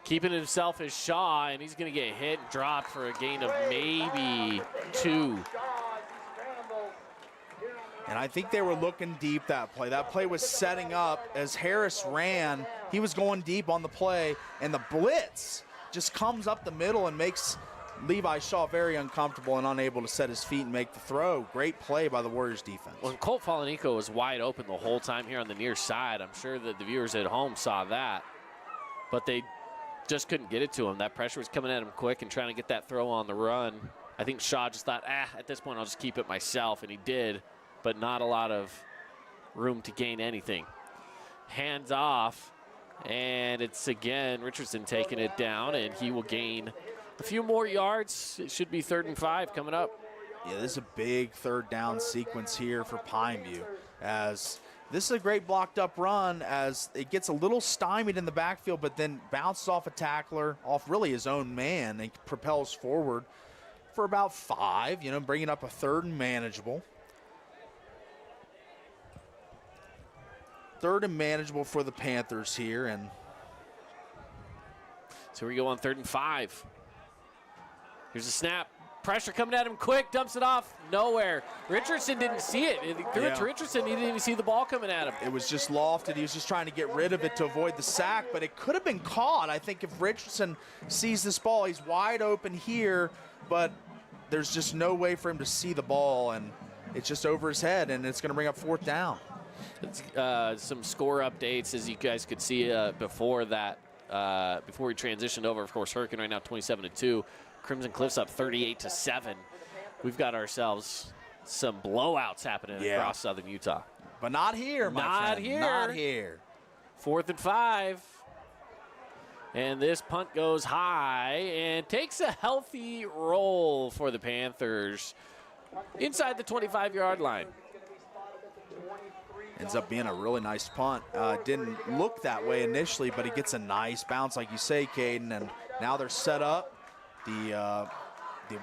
Keeping himself is Shaw, and he's going to get hit and dropped for a gain of maybe 2. And I think they were looking deep that play. That play was setting up as Harris ran. He was going deep on the play, and the blitz just comes up the middle and makes Levi Shaw very uncomfortable and unable to set his feet and make the throw. Great play by the Warriors defense. Well, Colt Falanico was wide open the whole time here on the near side. I'm sure that the viewers at home saw that, but they just couldn't get it to him. That pressure was coming at him quick and trying to get that throw on the run. I think Shaw just thought, at this point I'll just keep it myself, and he did, but not a lot of room to gain anything. Hands off, and it's again Richardson taking it down, and he will gain a few more yards. It should be 3rd and 5 coming up. Yeah, this is a big third down sequence here for Pineview, as this is a great blocked up run, as it gets a little stymied in the backfield, but then bounces off a tackler, off really his own man, and propels forward for about 5, you know, bringing up a 3rd and manageable. 3rd and manageable for the Panthers here. And so we go on 3rd and 5. Here's a snap. Pressure coming at him quick, dumps it off, nowhere. Richardson didn't see it. He threw it to Richardson. He didn't even see the ball coming at him. It was just lofted. He was just trying to get rid of it to avoid the sack, but it could have been caught. I think if Richardson sees this ball, he's wide open here, but there's just no way for him to see the ball, and it's just over his head, and it's going to bring up 4th down. Some score updates, as you guys could see before that, before we transitioned over. Of course, Hurricane right now 27-2. Crimson Cliffs up 38-7. We've got ourselves some blowouts happening across southern Utah. But not here, my friend. Not here. 4th and 5. And this punt goes high and takes a healthy roll for the Panthers inside the 25-yard line. Ends up being a really nice punt. Didn't look that way initially, but he gets a nice bounce, like you say, Caden. And now they're set up. The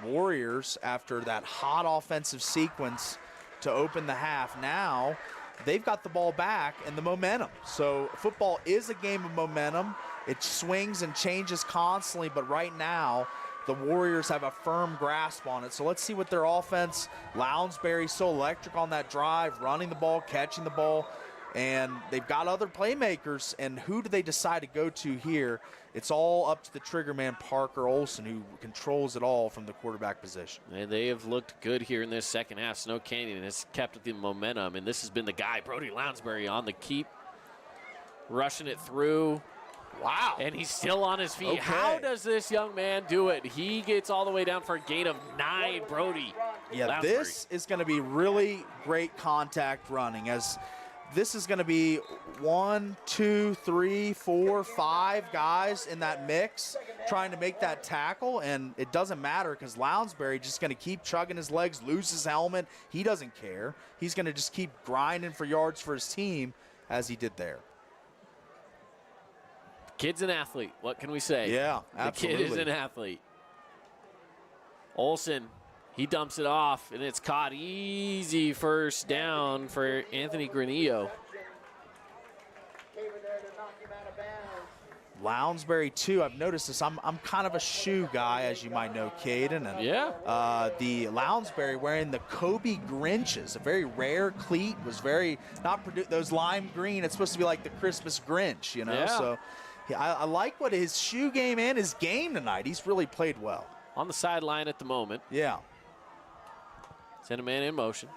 Warriors, after that hot offensive sequence to open the half, now they've got the ball back and the momentum. So football is a game of momentum. It swings and changes constantly, but right now the Warriors have a firm grasp on it. So let's see what their offense, Lounsbury's so electric on that drive, running the ball, catching the ball, and they've got other playmakers, and who do they decide to go to here? It's all up to the trigger man, Parker Olson, who controls it all from the quarterback position. And they have looked good here in this second half. Snow Canyon has kept the momentum, and this has been the guy, Brody Lounsbury, on the keep, rushing it through. Wow. And he's still on his feet. Okay. How does this young man do it? He gets all the way down for a gain of 9, Brody Lounsbury. This is going to be really great contact running, as this is going to be 1, 2, 3, 4, 5 guys in that mix trying to make that tackle, and it doesn't matter because Lounsbury just going to keep chugging his legs, lose his helmet. He doesn't care. He's going to just keep grinding for yards for his team as he did there. Kid's an athlete. What can we say? Yeah, absolutely. The kid is an athlete. Olson, he dumps it off, and it's caught. Easy first down for Anthony Granillo. Lounsbury, too. I've noticed this. I'm kind of a shoe guy, as you might know, Caden. And the Lounsbury wearing the Kobe Grinches, a very rare cleat, was very not those lime green. It's supposed to be like the Christmas Grinch, you know. Yeah. So I like what his shoe game and his game tonight. He's really played well. On the sideline at the moment. Yeah. Send a man in motion.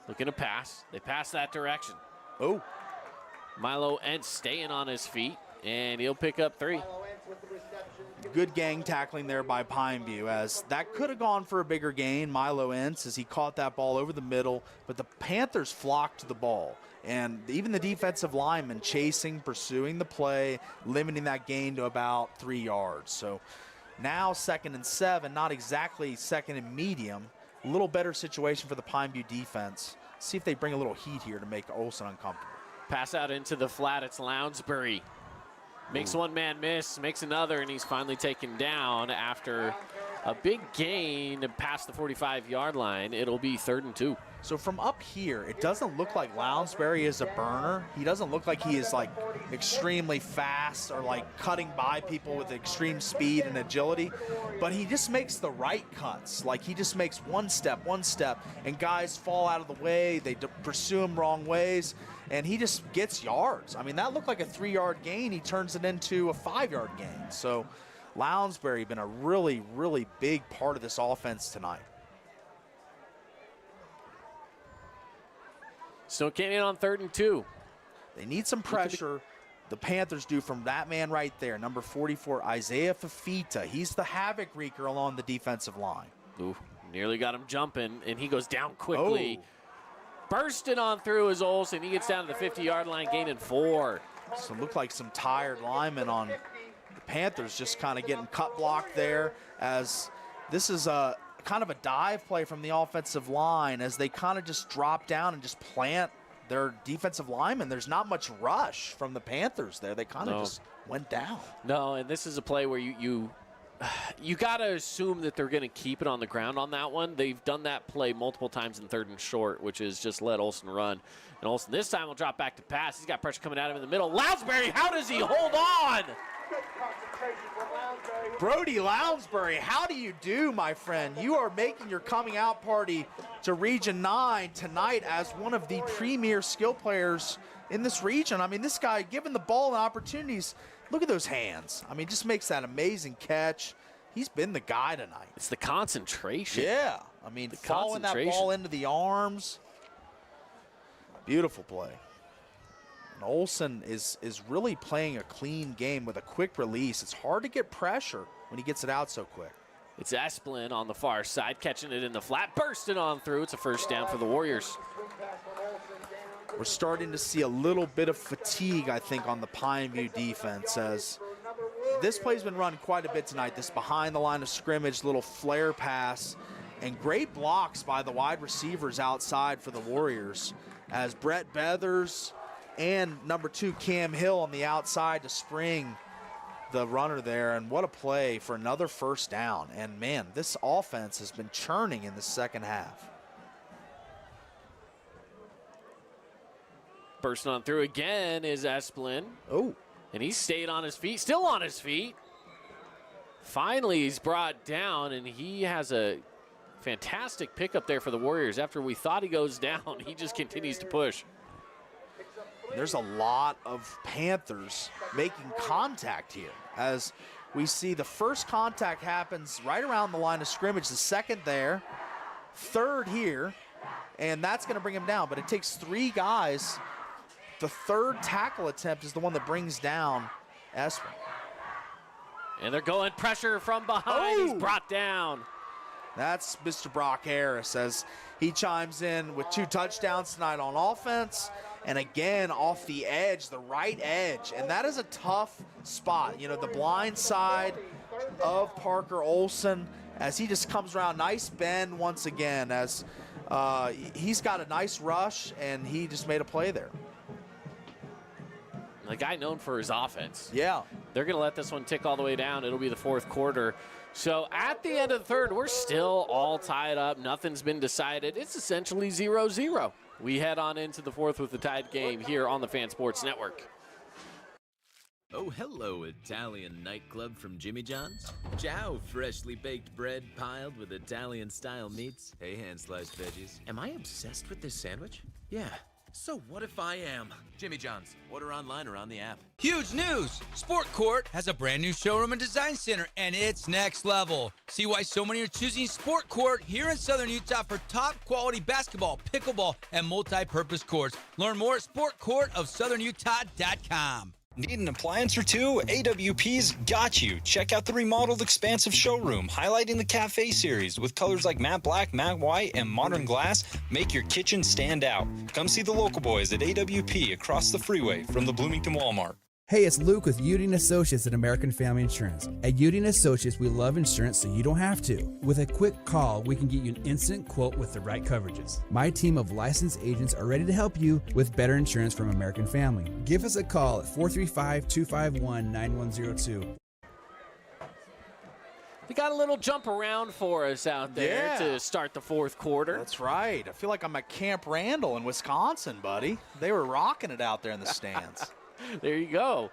Looking to pass. They pass that direction. Oh. Milo Entz staying on his feet, and he'll pick up 3. Good gang tackling there by Pineview, as that could have gone for a bigger gain. Milo Entz, as he caught that ball over the middle, but the Panthers flocked to the ball. And even the defensive linemen chasing, pursuing the play, limiting that gain to about 3 yards. So now 2nd and 7, not exactly 2nd and medium. A little better situation for the Pineview defense. See if they bring a little heat here to make Olson uncomfortable. Pass out into the flat. It's Lounsbury. Makes one man miss, makes another, and he's finally taken down after a big gain past the 45-yard line. It'll be 3rd and 2. So from up here, it doesn't look like Lounsbury is a burner. He doesn't look like he is like extremely fast or like cutting by people with extreme speed and agility, but he just makes the right cuts. Like he just makes one step, and guys fall out of the way. They pursue him wrong ways, and he just gets yards. I mean, that looked like a 3-yard gain. He turns it into a 5-yard gain. So Lounsbury been a really, really big part of this offense tonight. Snow Canyon on 3rd and 2. They need some pressure. The Panthers do from that man right there, number 44, Isaiah Fafita. He's the havoc wreaker along the defensive line. Ooh, nearly got him jumping, and he goes down quickly. Bursting on through is Olson. He gets down to the 50-yard line, gaining 4. So it looked like some tired linemen on the Panthers just kind of getting cut blocked there, as this is a kind of a dive play from the offensive line as they kind of just drop down and just plant their defensive linemen. There's not much rush from the Panthers there. They kind of just went down. No, and this is a play where you got to assume that they're going to keep it on the ground on that one. They've done that play multiple times in 3rd and short, which is just let Olson run. And Olson this time will drop back to pass. He's got pressure coming at him in the middle. Lounsbury, how does he hold on? Brody Lounsbury, how do you do, my friend? You are making your coming out party to Region 9 tonight as one of the premier skill players in this region. I mean, this guy, given the ball and opportunities, look at those hands. I mean, just makes that amazing catch. He's been the guy tonight. It's the concentration. Yeah. I mean, following that ball into the arms. Beautiful play. And Olsen is really playing a clean game with a quick release. It's hard to get pressure when he gets it out so quick. It's Esplin on the far side, catching it in the flat, bursting on through. It's a first down for the Warriors. We're starting to see a little bit of fatigue, I think, on the Pineview defense, as this play's been run quite a bit tonight. This behind the line of scrimmage, little flare pass, and great blocks by the wide receivers outside for the Warriors, as Brett Beathers and number 2 Cam Hill on the outside to spring the runner there. And what a play for another first down. And man, this offense has been churning in the second half. Bursting on through again is Esplin. Oh. And he stayed on his feet, still on his feet. Finally, he's brought down, and he has a fantastic pickup there for the Warriors. After we thought he goes down, he just continues to push. There's a lot of Panthers making contact here, as we see the first contact happens right around the line of scrimmage, the second there, third here, and that's going to bring him down. But it takes 3 guys. The third tackle attempt is the one that brings down Esplin. And they're going pressure from behind. He's brought down. That's Mr. Brock Harris as he chimes in with 2 touchdowns tonight on offense. And again, off the edge, the right edge. And that is a tough spot. You know, the blind side of Parker Olsen as he just comes around. Nice bend once again as he's got a nice rush, and he just made a play there. The guy known for his offense. Yeah. They're going to let this one tick all the way down. It'll be the fourth quarter. So at the end of the third, we're still all tied up. Nothing's been decided. It's essentially 0-0. We head on into the fourth with the tied game here on the Fan Sports Network. Oh, hello, Italian nightclub from Jimmy John's. Ciao, freshly baked bread piled with Italian-style meats. Hey, hand-sliced veggies. Am I obsessed with this sandwich? Yeah. So what if I am? Jimmy John's. Order online or on the app. Huge news! Sport Court has a brand new showroom and design center, and it's next level. See why so many are choosing Sport Court here in Southern Utah for top quality basketball, pickleball, and multi-purpose courts. Learn more at sportcourtofsouthernutah.com. Need an appliance or two? AWP's got you. Check out the remodeled expansive showroom, highlighting the cafe series with colors like matte black, matte white, and modern glass. Make your kitchen stand out. Come see the local boys at AWP across the freeway from the Bloomington Walmart. Hey, it's Luke with Udine Associates at American Family Insurance. At Udine Associates, we love insurance so you don't have to. With a quick call, we can get you an instant quote with the right coverages. My team of licensed agents are ready to help you with better insurance from American Family. Give us a call at 435-251-9102. We got a little jump around for us out there to start the fourth quarter. That's right. I feel like I'm at Camp Randall in Wisconsin, buddy. They were rocking it out there in the stands. There you go.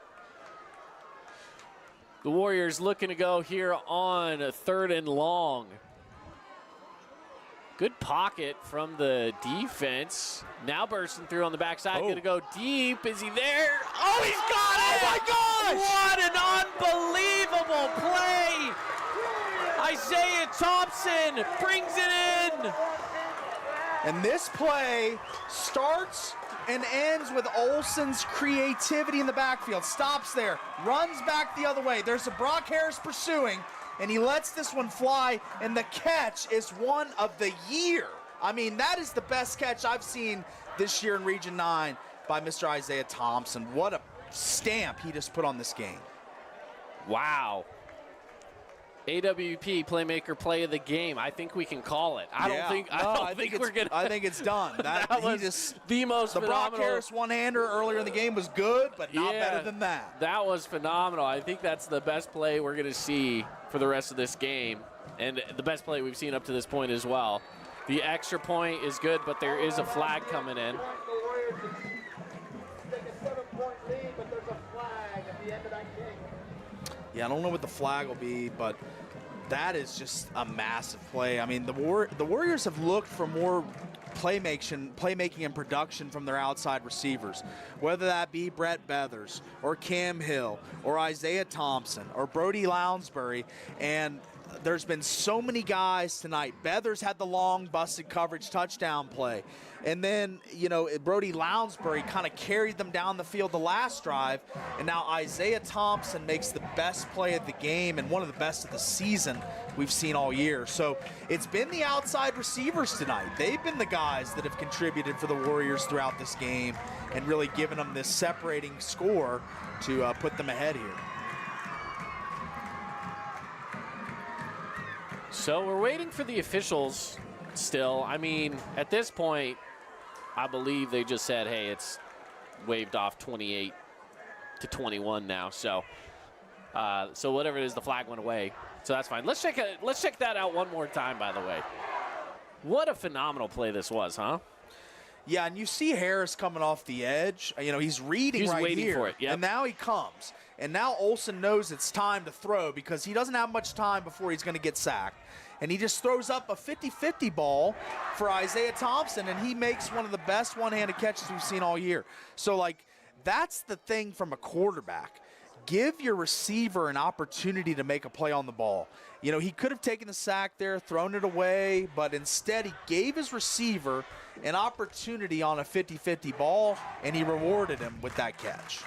The Warriors looking to go here on a 3rd and long. Good pocket from the defense. Now bursting through on the backside. Going to go deep. Is he there? Oh, he's got it! Oh, my gosh! What an unbelievable play! Isaiah Thompson brings it in. And this play starts and ends with Olsen's creativity in the backfield. Stops there, runs back the other way. There's a Brock Harris pursuing, and he lets this one fly, and the catch is one of the year. I mean, that is the best catch I've seen this year in Region 9 by Mr. Isaiah Thompson. What a stamp he just put on this game. Wow. AWP playmaker play of the game. I think we can call it. I don't think we're gonna. I think it's done. That was the most phenomenal. Brock Harris one-hander earlier in the game was good, but not better than that. That was phenomenal. I think that's the best play we're gonna see for the rest of this game, and the best play we've seen up to this point as well. The extra point is good, but there is a flag coming in. Yeah, I don't know what the flag will be, but that is just a massive play. I mean, the Warriors have looked for more playmaking and production from their outside receivers, whether that be Brett Beathers or Cam Hill or Isaiah Thompson or Brody Lounsbury. And there's been so many guys tonight. Beathers had the long busted coverage touchdown play. And then, you know, Brody Lounsbury kind of carried them down the field the last drive. And now Isaiah Thompson makes the best play of the game and one of the best of the season we've seen all year. So it's been the outside receivers tonight. They've been the guys that have contributed for the Warriors throughout this game and really given them this separating score to put them ahead here. So we're waiting for the officials still. I mean, at this point, I believe they just said, hey, it's waved off 28-21 now. So whatever it is, the flag went away. So that's fine. Let's check that out one more time, by the way. What a phenomenal play this was, huh? Yeah, and you see Harris coming off the edge. You know, he's reading right waiting here. For it, yep. And now he comes. And now Olsen knows it's time to throw because he doesn't have much time before he's going to get sacked. And he just throws up a 50-50 ball for Isaiah Thompson, and he makes one of the best one-handed catches we've seen all year. So, like, that's the thing from a quarterback. Give your receiver an opportunity to make a play on the ball. You know, he could have taken the sack there, thrown it away, but instead he gave his receiver an opportunity on a 50-50 ball, and he rewarded him with that catch.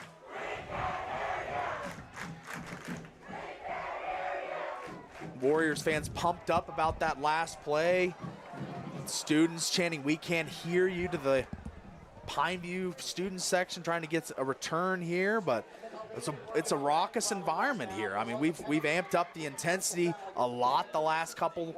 Warriors fans pumped up about that last play. Students chanting, "We can't hear you," to the Pineview student section trying to get a return here, but it's a raucous environment here. I mean, we've amped up the intensity a lot the last couple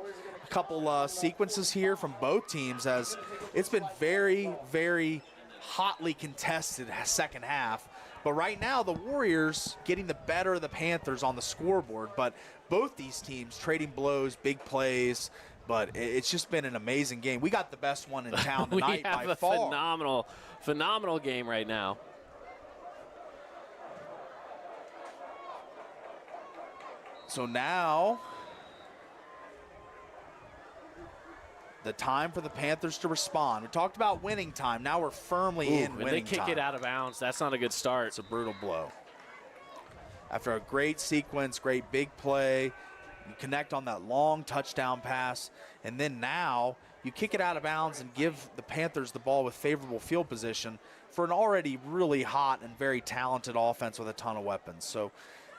sequences here from both teams, as it's been very, very hotly contested second half. But right now, the Warriors getting the better of the Panthers on the scoreboard, but both these teams trading blows, big plays, but it's just been an amazing game. We got the best one in town tonight by far. We have a phenomenal game right now. So now, the time for the Panthers to respond. We talked about winning time. Now we're firmly in winning time. They kick it out of bounds. That's not a good start. It's a brutal blow. After a great sequence, great big play, you connect on that long touchdown pass, and then now you kick it out of bounds and give the Panthers the ball with favorable field position for an already really hot and very talented offense with a ton of weapons. So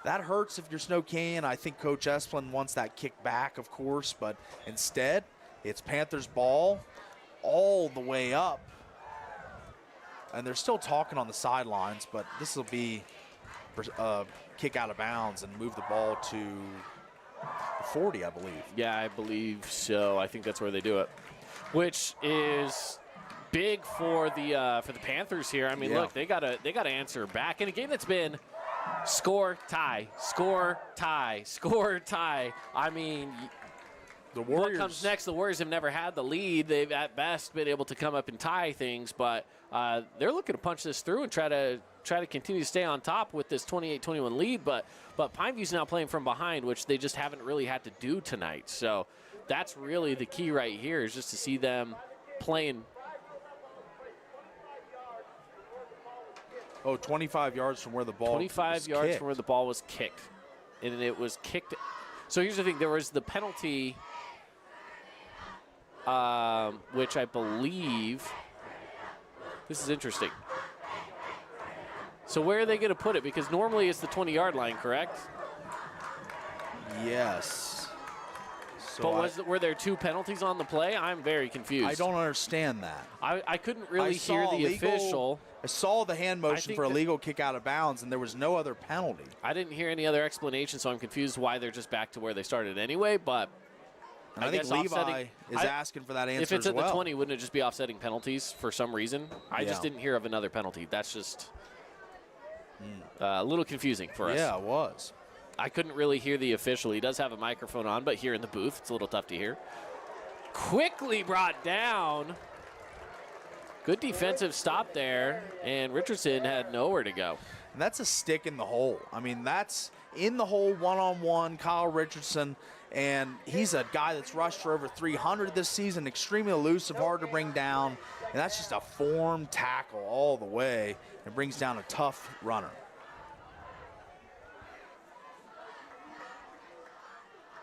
that hurts if you're Snow Canyon. I think Coach Esplin wants that kick back, of course, but instead it's Panthers ball all the way up. And they're still talking on the sidelines, but this will be kick out of bounds and move the ball to 40, I believe. Yeah, I believe so. I think that's where they do it, which is big for the Panthers here. I mean, look, they gotta answer back in a game that's been score, tie, score, tie, score, tie. I mean, the Warriors. What comes next? The Warriors have never had the lead. They've at best been able to come up and tie things, but they're looking to punch this through and try to continue to stay on top with this 28-21 lead. But Pineview's now playing from behind, which they just haven't really had to do tonight. So that's really the key right here, is just to see them playing. 25 yards from where the ball 25 yards from where the ball was kicked. And it was kicked. So here's the thing. There was the penalty, which I believe, this is interesting. So where are they going to put it? Because normally it's the 20-yard line, correct? Yes. So but were there two penalties on the play? I'm very confused. I don't understand that. I couldn't really hear the official. I saw the hand motion for a legal kick out of bounds, and there was no other penalty. I didn't hear any other explanation, so I'm confused why they're just back to where they started anyway. But I think Levi is asking for that answer as well. If it's at the 20, wouldn't it just be offsetting penalties for some reason? I just didn't hear of another penalty. That's just a little confusing for us. Yeah, it was. I couldn't really hear the official. He does have a microphone on, but here in the booth, it's a little tough to hear. Quickly brought down. Good defensive stop there, and Richardson had nowhere to go. And that's a stick in the hole. I mean, that's in the hole one-on-one, Kyle Richardson, and he's a guy that's rushed for over 300 this season, extremely elusive, hard to bring down, and that's just a formed tackle all the way. It brings down a tough runner.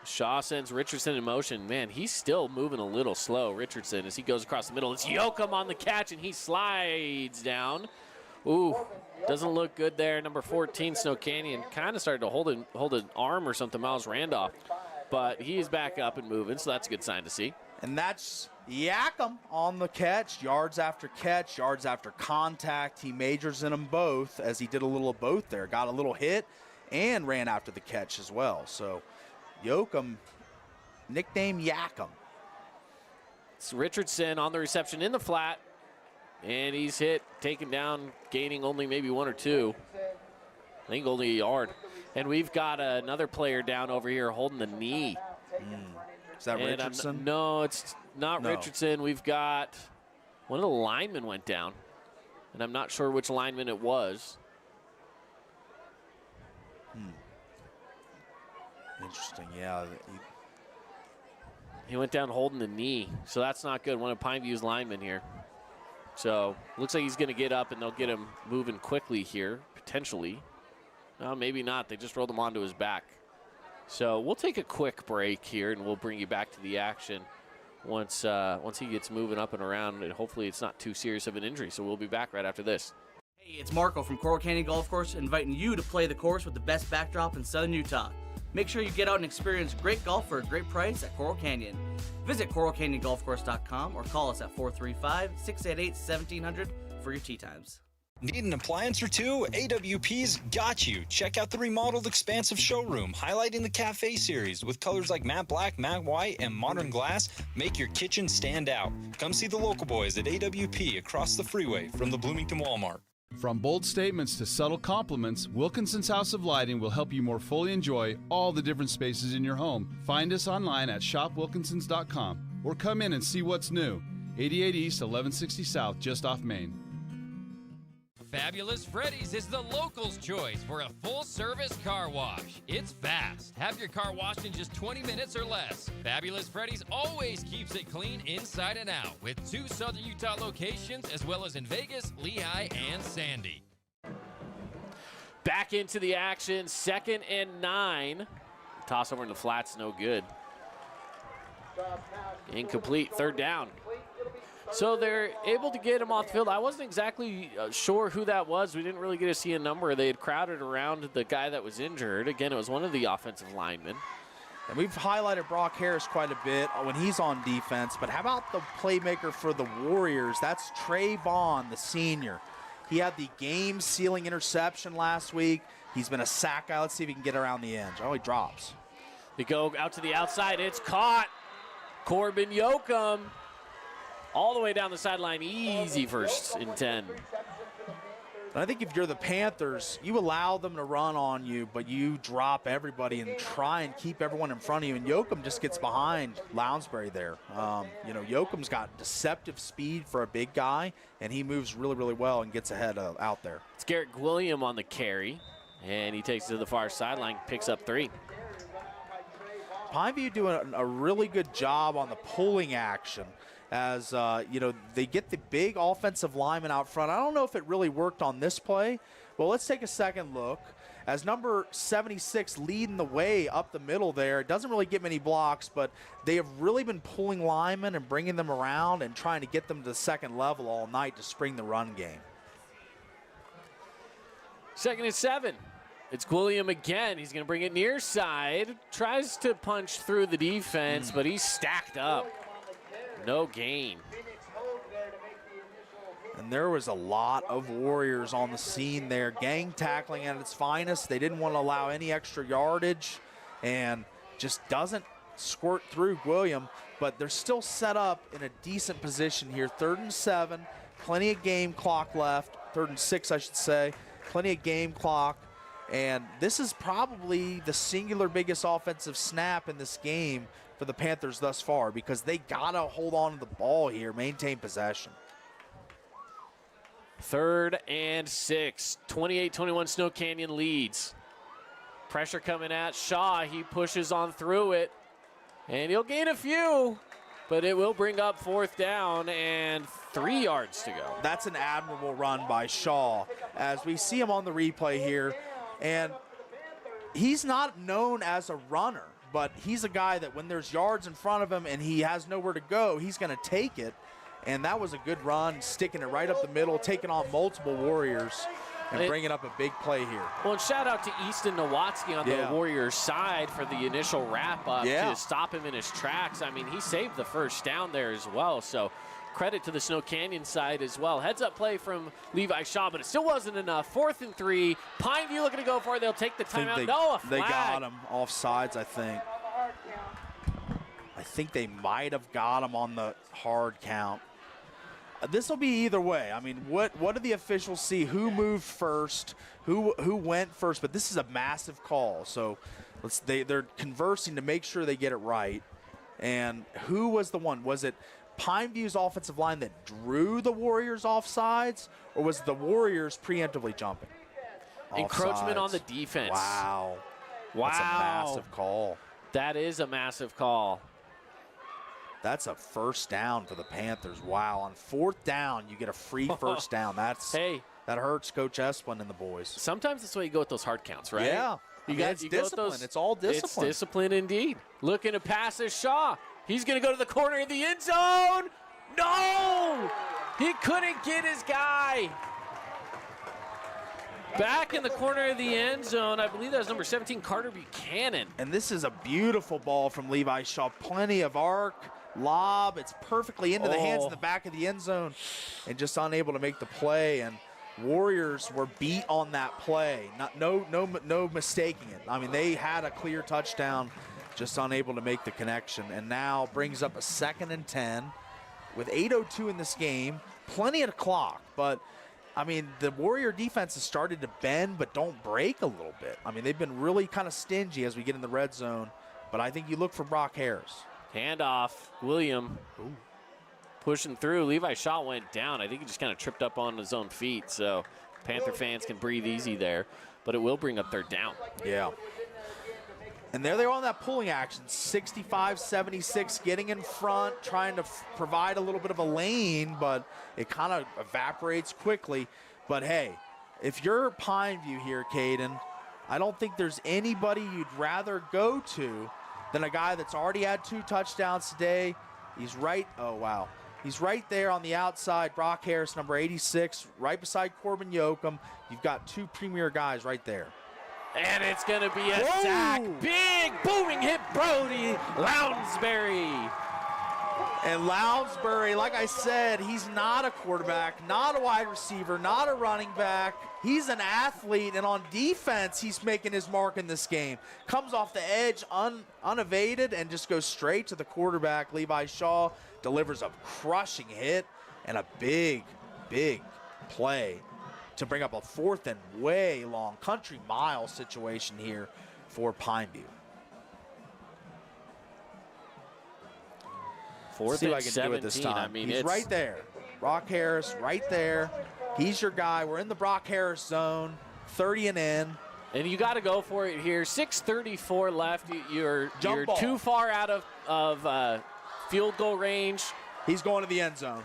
Shaw sends Richardson in motion. Man, he's still moving a little slow, Richardson, as he goes across the middle. It's Yoakum on the catch, and he slides down. Ooh, doesn't look good there. Number 14, Snow Canyon, kind of started to hold an arm or something, Miles Randolph. But he's back up and moving, so that's a good sign to see. And that's Yoakum on the catch, yards after catch, yards after contact. He majors in them both, as he did a little of both there. Got a little hit and ran after the catch as well. So Yoakum, nicknamed Yoakum. It's Richardson on the reception in the flat, and he's hit, taken down, gaining only maybe 1 or 2. I think only a yard. And we've got another player down over here holding the knee. Is that Richardson? No, it's not Richardson. We've got one of the linemen went down, and I'm not sure which lineman it was. Interesting, yeah. He went down holding the knee, so that's not good. One of Pineview's linemen here. So looks like he's going to get up, and they'll get him moving quickly here, potentially. No, maybe not. They just rolled him onto his back. So we'll take a quick break here, and we'll bring you back to the action once he gets moving up and around, and hopefully it's not too serious of an injury. So we'll be back right after this. Hey, it's Marco from Coral Canyon Golf Course, inviting you to play the course with the best backdrop in southern Utah. Make sure you get out and experience great golf for a great price at Coral Canyon. Visit coralcanyongolfcourse.com or call us at 435-688-1700 for your tee times. Need an appliance or two? AWP's got you. Check out the remodeled expansive showroom, highlighting the cafe series with colors like matte black, matte white, and modern glass. Make your kitchen stand out. Come see the local boys at AWP across the freeway from the Bloomington Walmart. From bold statements to subtle compliments, Wilkinson's House of Lighting will help you more fully enjoy all the different spaces in your home. Find us online at shopwilkinsons.com or come in and see what's new. 88 East, 1160 South, just off Main. Fabulous Freddy's is the locals' choice for a full-service car wash. It's fast. Have your car washed in just 20 minutes or less. Fabulous Freddy's always keeps it clean inside and out, with 2 Southern Utah locations as well as in Vegas, Lehigh, and Sandy. Back into the action, 2nd and 9. Toss over in the flats, no good. Incomplete, 3rd down. So they're able to get him off the field. I wasn't exactly sure who that was. We didn't really get to see a number. They had crowded around the guy that was injured. Again, it was one of the offensive linemen. And we've highlighted Brock Harris quite a bit when he's on defense. But how about the playmaker for the Warriors? That's Trey Vaughn, the senior. He had the game-sealing interception last week. He's been a sack guy. Let's see if he can get around the edge. Oh, he drops. They go out to the outside. It's caught. Corbin Yoakum. All the way down the sideline, easy 1st and 10. I think if you're the Panthers, you allow them to run on you, but you drop everybody and try and keep everyone in front of you. And Yoakum just gets behind Lounsbury there. Yoakum's got deceptive speed for a big guy, and he moves really, really well and gets ahead out there. It's Garrett Gwilliam on the carry, and he takes it to the far sideline, picks up 3. Pineview doing a really good job on the pulling action. As, they get the big offensive lineman out front. I don't know if it really worked on this play. Well, let's take a second look. As number 76 leading the way up the middle there, it doesn't really get many blocks, but they have really been pulling linemen and bringing them around and trying to get them to the second level all night to spring the run game. 2nd and 7. It's Gwilliam again. He's going to bring it near side. Tries to punch through the defense, but he's stacked up. No gain. And there was a lot of Warriors on the scene there. Gang tackling at its finest. They didn't want to allow any extra yardage and just doesn't squirt through Gwilliam. But they're still set up in a decent position here. 3rd and 7. Plenty of game clock left. 3rd and 6, I should say. Plenty of game clock. And this is probably the singular biggest offensive snap in this game for the Panthers thus far, because they got to hold on to the ball here, maintain possession. 3rd and 6. 28-21 Snow Canyon leads. Pressure coming at Shaw. He pushes on through it, and he'll gain a few, but it will bring up 4th down and 3 yards to go. That's an admirable run by Shaw, as we see him on the replay here. And he's not known as a runner, but he's a guy that when there's yards in front of him and he has nowhere to go, he's going to take it. And that was a good run, sticking it right up the middle, taking on multiple Warriors and bringing up a big play here. Well, and shout out to Easton Nowatzki on the Warriors side for the initial wrap-up to stop him in his tracks. I mean, he saved the first down there as well, so credit to the Snow Canyon side as well. Heads-up play from Levi Shaw, but it still wasn't enough. 4th and 3. Pineview looking to go for it. They'll take the timeout. A flag. They got him off sides, I think. I think they might have got him on the hard count. This will be either way. I mean, what do the officials see? Who moved first? Who went first? But this is a massive call, so they're conversing to make sure they get it right. And who was the one? Was it Pineview's offensive line that drew the Warriors offsides, or was the Warriors preemptively jumping? Encroachment on the defense. Wow. That's a massive call. That is a massive call. That's a first down for the Panthers. Wow. On 4th down, you get a free first down. That hurts Coach Esplin and the boys. Sometimes that's the way you go with those hard counts, right? Yeah. It's discipline. It's all discipline. It's discipline indeed. Looking to pass is Shaw. He's going to go to the corner of the end zone. No! He couldn't get his guy. Back in the corner of the end zone, I believe that was number 17, Carter Buchanan. And this is a beautiful ball from Levi Shaw. Plenty of arc, lob. It's perfectly into the hands in the back of the end zone and just unable to make the play. And Warriors were beat on that play. No mistaking it. I mean, they had a clear touchdown, just unable to make the connection. And now brings up a 2nd and 10 with 8:02 in this game. Plenty of clock, but I mean, the Warrior defense has started to bend but don't break a little bit. I mean, they've been really kind of stingy as we get in the red zone, but I think you look for Brock Harris. Handoff, William. Ooh. Pushing through. Levi Shaw went down. I think he just kind of tripped up on his own feet, so Panther fans can breathe easy there, but it will bring up 3rd down. Yeah. And there they are on that pulling action, 65-76, getting in front, trying to provide a little bit of a lane, but it kind of evaporates quickly. But, hey, if you're Pineview here, Caden, I don't think there's anybody you'd rather go to than a guy that's already had 2 touchdowns today. He's right there on the outside. Brock Harris, number 86, right beside Corbin Yoakum. You've got 2 premier guys right there. And it's going to be a sack. Big booming hit, Brody Lounsbury. And Lounsbury, like I said, he's not a quarterback, not a wide receiver, not a running back. He's an athlete, and on defense, he's making his mark in this game. Comes off the edge unevaded and just goes straight to the quarterback. Levi Shaw delivers a crushing hit and a big, big play to bring up a 4th and way long country mile situation here for Pineview. 4th See if and I can 17. do it this time. I mean, he's right there. Brock Harris right there. He's your guy. We're in the Brock Harris zone, 30 and in. And you got to go for it here. 6:34 left. You're too far out of field goal range. He's going to the end zone.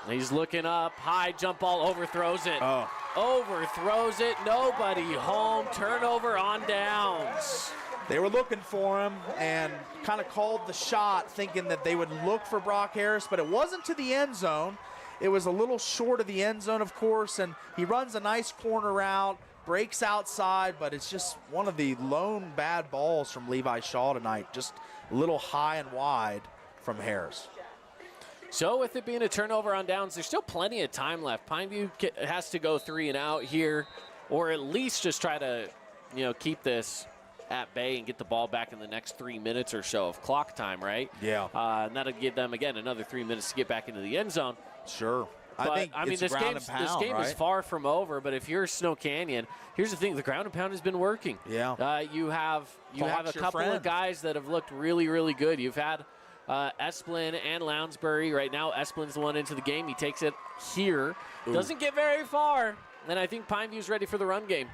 He's looking up. High jump ball, overthrows it. Oh. Overthrows it. Nobody home. Turnover on downs. They were looking for him and kind of called the shot thinking that they would look for Brock Harris, but it wasn't to the end zone. It was a little short of the end zone, of course, and he runs a nice corner route, breaks outside, but it's just one of the lone bad balls from Levi Shaw tonight, just a little high and wide from Harris. So with it being a turnover on downs, there's still plenty of time left. Pineview has to go 3 and out here, or at least just try to, keep this at bay and get the ball back in the next 3 minutes or so of clock time, right? Yeah. And that'll give them, again, another 3 minutes to get back into the end zone. Sure. But, I mean, this game is far from over, but if you're Snow Canyon, here's the thing, the ground and pound has been working. Yeah. You have a couple of guys that have looked really, really good. You've had Esplin and Lounsbury. Right now, Esplin's the one into the game. He takes it here. Doesn't get very far. And I think Pineview's ready for the run game.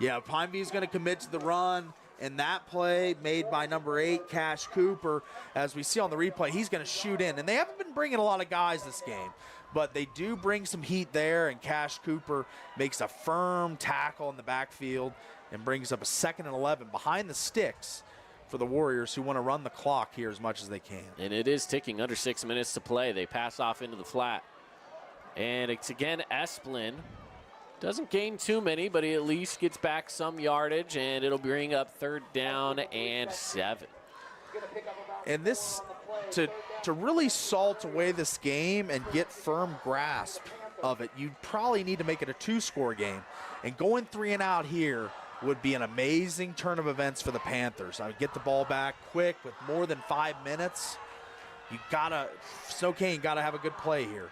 Yeah, Pineview's going to commit to the run. And that play made by number 8, Cash Cooper, as we see on the replay, he's going to shoot in. And they haven't been bringing a lot of guys this game, but they do bring some heat there, and Cash Cooper makes a firm tackle in the backfield and brings up a 2nd and 11 behind the sticks for the Warriors, who want to run the clock here as much as they can. And it is ticking, under 6 minutes to play. They pass off into the flat. And it's again Esplin. Doesn't gain too many, but he at least gets back some yardage, and it'll bring up 3rd down and 7. And this, to really salt away this game and get firm grasp of it, you probably need to make it a 2-score game. And going 3 and out here would be an amazing turn of events for the Panthers. I would get the ball back quick with more than 5 minutes. Snow Canyon gotta have a good play here.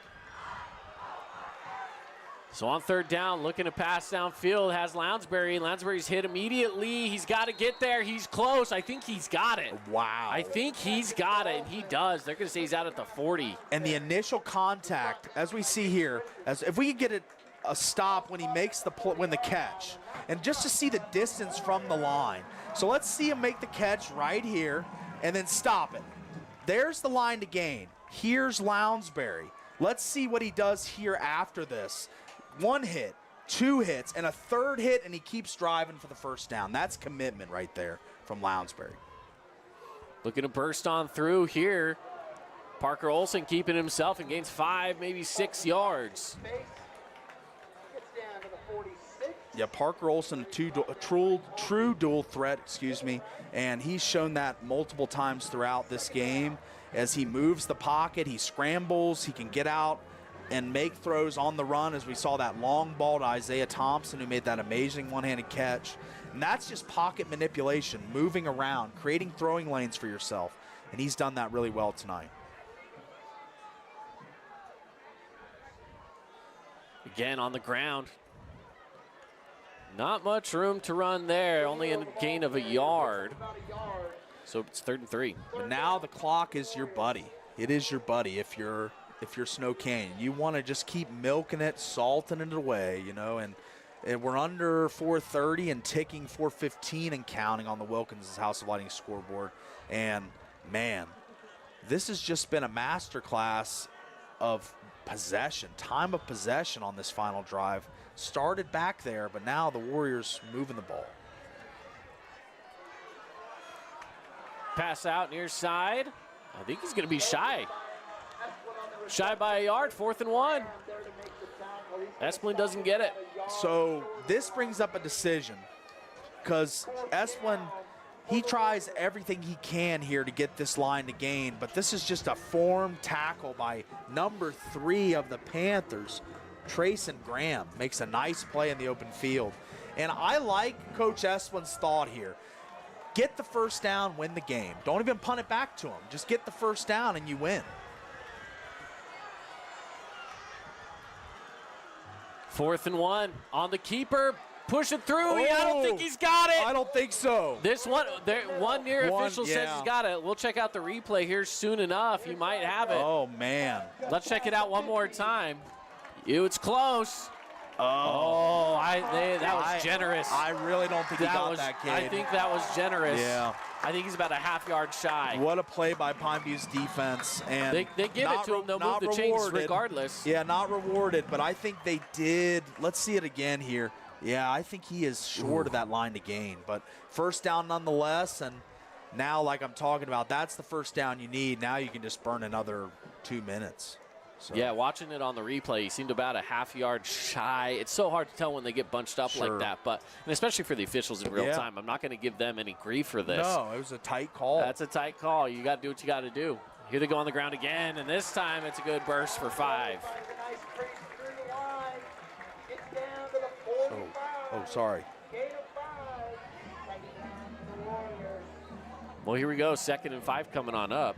So on 3rd down, looking to pass downfield, has Lounsbury. Lounsbury's hit immediately. He's got to get there. He's close. I think he's got it. Wow. I think he's got it, and he does. They're going to say he's out at the 40. And the initial contact, as we see here, if we could get a stop when he makes the catch, and just to see the distance from the line. So let's see him make the catch right here, and then stop it. There's the line to gain. Here's Lounsbury. Let's see what he does here after this. 1 hit, 2 hits, and a 3rd hit, and he keeps driving for the 1st down. That's commitment right there from Lounsbury. Looking to burst on through here. Parker Olson keeping himself and gains 5, maybe 6 yards. Yeah, Parker Olson, a true dual threat, and he's shown that multiple times throughout this game. As he moves the pocket, he scrambles, he can get out and make throws on the run, as we saw that long ball to Isaiah Thompson, who made that amazing one-handed catch. And that's just pocket manipulation, moving around, creating throwing lanes for yourself. And he's done that really well tonight. Again on the ground. Not much room to run there, only a gain of a yard. So it's 3rd and 3. But now the clock is your buddy. It is your buddy if you're Snow Canyon. You want to just keep milking it, salting it away, and we're under 4:30 and ticking 4:15 and counting on the Wilkins House of Lighting scoreboard. And, man, this has just been a masterclass of possession, time of possession on this final drive. Started back there, but now the Warriors moving the ball. Pass out near side. I think he's going to be shy. Shy by a yard, 4th and 1. Esplin doesn't get it. So this brings up a decision, because Esplin, he tries everything he can here to get this line to gain, but this is just a formed tackle by number 3 of the Panthers. Trayson Graham makes a nice play in the open field. And I like Coach Esplin's thought here. Get the 1st down, win the game. Don't even punt it back to him. Just get the 1st down and you win. 4th and 1 on the keeper. Push it through. I don't think he's got it. I don't think so. This one near official says he's got it. We'll check out the replay here soon enough. He might have it. Oh, man. Let's check it out one more time. It's close. That was generous. I really don't think he got that, kid. I think that was generous. Yeah. I think he's about a half yard shy. What a play by Pineview's defense. And they give it to him. They'll move the chains regardless. Yeah, not rewarded, but I think they did. Let's see it again here. Yeah, I think he is short of that line to gain. But 1st down nonetheless, and now, like I'm talking about, that's the 1st down you need. Now you can just burn another 2 minutes. So. Yeah, watching it on the replay, he seemed about a half yard shy. It's so hard to tell when they get bunched up like that, and especially for the officials in real time. I'm not going to give them any grief for this. No, it was a tight call. That's a tight call. You got to do what you got to do. Here they go on the ground again, and this time it's a good burst for 5. Oh, sorry. Well, here we go. 2nd and 5 coming on up.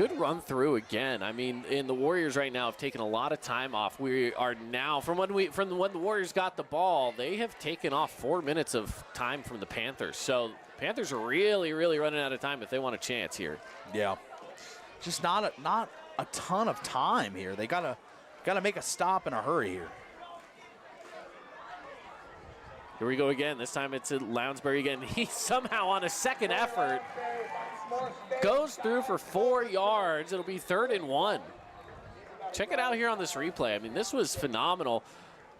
Good run through again. I mean, the Warriors right now have taken a lot of time off. We are now, from when the Warriors got the ball, they have taken off 4 minutes of time from the Panthers. So Panthers are really, really running out of time if they want a chance here. Yeah, just not a ton of time here. They gotta make a stop in a hurry here. Here we go again. This time it's at Lounsbury again. He somehow, on a second effort, goes through for 4 yards. It'll be 3rd and 1. Check it out here on this replay. I mean, this was phenomenal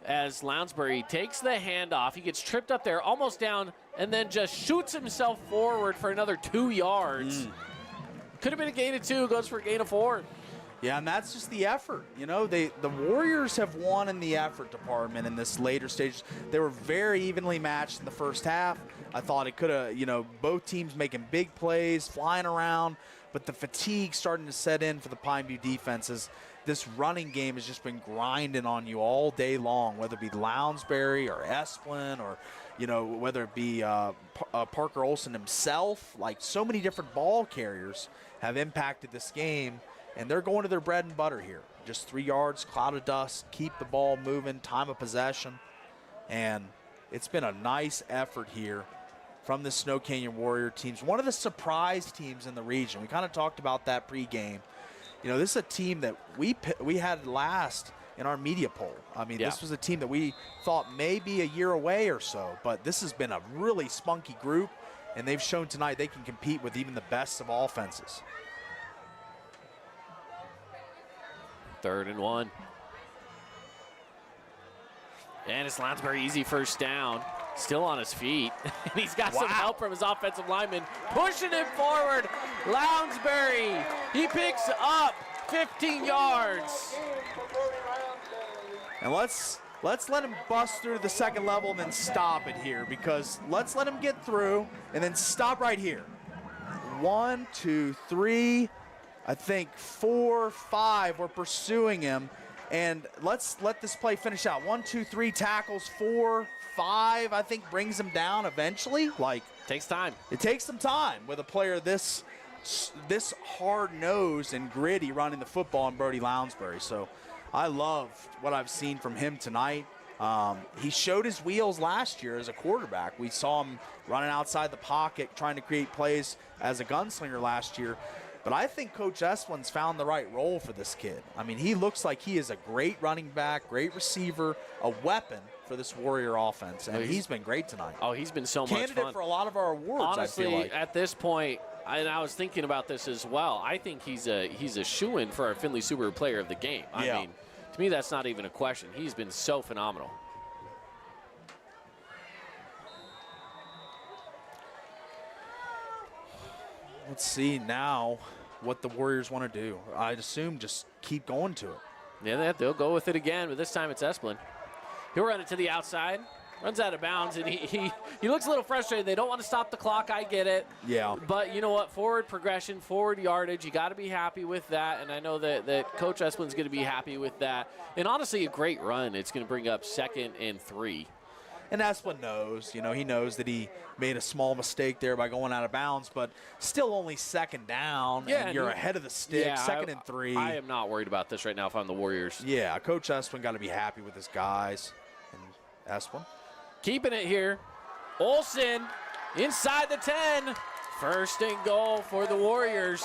as Lounsbury takes the handoff. He gets tripped up there, almost down, and then just shoots himself forward for another 2 yards. Could have been a gain of 2, goes for a gain of 4. Yeah, and that's just the effort. You know, the Warriors have won in the effort department in this later stage. They were very evenly matched in the first half. I thought it could have, both teams making big plays, flying around, but the fatigue starting to set in for the Pineview defenses. This running game has just been grinding on you all day long, whether it be Lounsbury or Esplin or, whether it be Parker Olson himself. Like, so many different ball carriers have impacted this game. And they're going to their bread and butter here. Just 3 yards, cloud of dust, keep the ball moving, time of possession. And it's been a nice effort here from the Snow Canyon Warrior teams. One of the surprise teams in the region. We kind of talked about that pregame. This is a team that we had last in our media poll. I mean, This was a team that we thought may be a year away or so. But this has been a really spunky group. And they've shown tonight they can compete with even the best of offenses. 3rd and 1. And it's Lounsbury, easy first down. Still on his feet. And he's got some help from his offensive lineman, pushing him forward. Lounsbury, he picks up 15 yards. And let's let him bust through the second level and then stop it here, because let's let him get through and then stop right here. 1, 2, 3. I think 4, 5, we're pursuing him. And let's let this play finish out. 1, 2, 3 tackles, 4, 5, I think brings him down eventually. Takes time. It takes some time with a player this hard-nosed and gritty running the football in Brody Lounsbury. So I love what I've seen from him tonight. He showed his wheels last year as a quarterback. We saw him running outside the pocket, trying to create plays as a gunslinger last year. But I think Coach Esplin's found the right role for this kid. I mean, he looks like he is a great running back, great receiver, a weapon for this Warrior offense, and he's been great tonight. Oh, he's been so much fun. Candidate for a lot of our awards, honestly, I feel like. At this point, and I was thinking about this as well, I think he's a shoo-in for our Findlay Subaru Player of the Game. I mean, to me, that's not even a question. He's been so phenomenal. Let's see now what the Warriors want to do. I'd assume just keep going to it. Yeah, they'll go with it again, but this time it's Esplin. He'll run it to the outside, runs out of bounds, and he looks a little frustrated. They don't want to stop the clock. I get it. Yeah. But you know what? Forward progression, forward yardage, you got to be happy with that, and I know that Coach Esplin's going to be happy with that. And honestly, a great run. It's going to bring up 2nd and 3. And Esplin knows, he knows that he made a small mistake there by going out of bounds, but still only 2nd down, and you're ahead of the stick, 2nd and 3. I am not worried about this right now if I'm the Warriors. Yeah, Coach Esplin got to be happy with his guys. And Esplin keeping it here. Olson inside the 10. 1st and goal for the Warriors.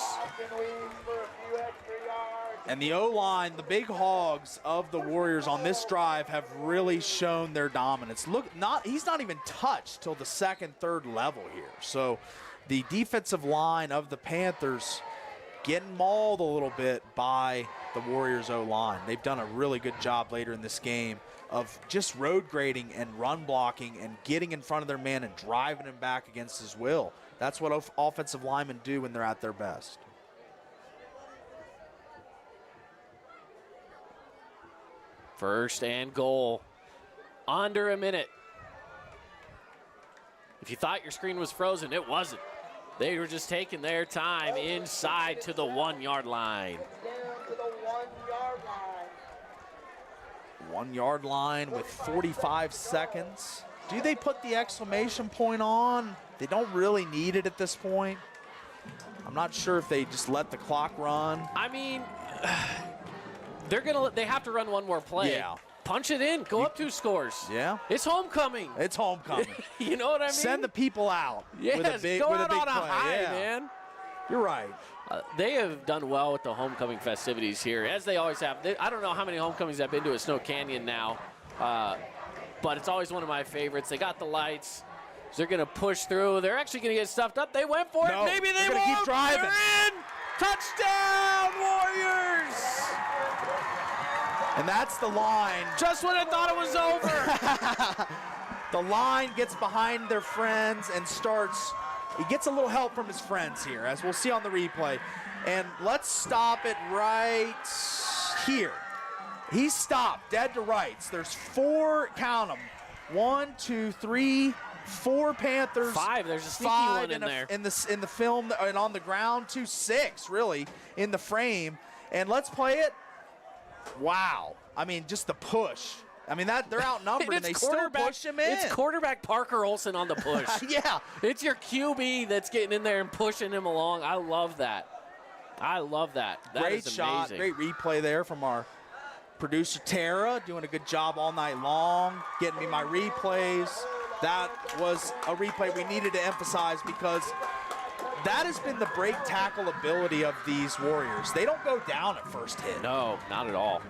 And the O-line, the big hogs of the Warriors on this drive have really shown their dominance. Look, he's not even touched till the 2nd, 3rd level here. So the defensive line of the Panthers getting mauled a little bit by the Warriors O-line. They've done a really good job later in this game of just road grading and run blocking and getting in front of their man and driving him back against his will. That's what offensive linemen do when they're at their best. First and goal. Under a minute. If you thought your screen was frozen, it wasn't. They were just taking their time inside to the 1-yard line. 1 yard line with 45 seconds. Do they put the exclamation point on? They don't really need it at this point. I'm not sure if they just let the clock run. I mean, they have to run one more play. Yeah. Punch it in. Go up 2 scores. Yeah. It's homecoming. It's homecoming. You know what I mean? Send the people out. Yes, with a big, go with out a big on a play. high, yeah. man. You're right. They have done well with the homecoming festivities here, as they always have. I don't know how many homecomings I've been to at Snow Canyon now, but it's always one of my favorites. They got the lights. They're going to push through. They're actually going to get stuffed up. They went for it. Maybe they won't. Keep driving. They're in. Touchdown, Warriors. And that's the line. Just when I thought it was over. The line gets behind their friends and starts. He gets a little help from his friends here, as we'll see on the replay. And let's stop it right here. He stopped dead to rights. There's 4, count them. 1, 2, 3, 4 Panthers. 5. There's a sneaky 5 one in there. In the film and on the ground. 2, 6 really in the frame. And let's play it. Wow. I mean, just the push. I mean, they're outnumbered, and they still push him in. It's quarterback Parker Olson on the push. Yeah. It's your QB that's getting in there and pushing him along. I love that. Great shot. Amazing. Great replay there from our producer, Tara, doing a good job all night long, getting me my replays. That was a replay we needed to emphasize because that has been the break tackle ability of these Warriors. They don't go down at first hit. No, not at all.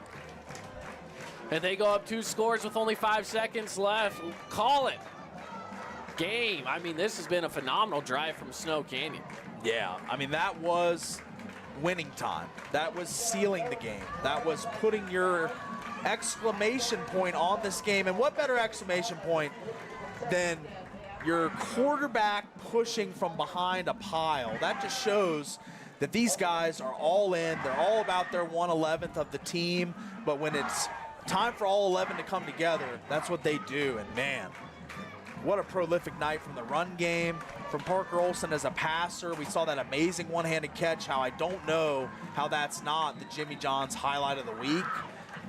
And they go up 2 scores with only 5 seconds left. Call it. Game. I mean, this has been a phenomenal drive from Snow Canyon. Yeah, I mean, that was winning time. That was sealing the game. That was putting your exclamation point on this game. And what better exclamation point than your quarterback pushing from behind a pile? That just shows that these guys are all in. They're all about their 1/11th of the team. But when it's time for all 11 to come together, that's what they do. And man, what a prolific night from the run game, from Parker Olson as a passer. We saw that amazing one-handed catch, how I don't know how that's not the Jimmy John's highlight of the week.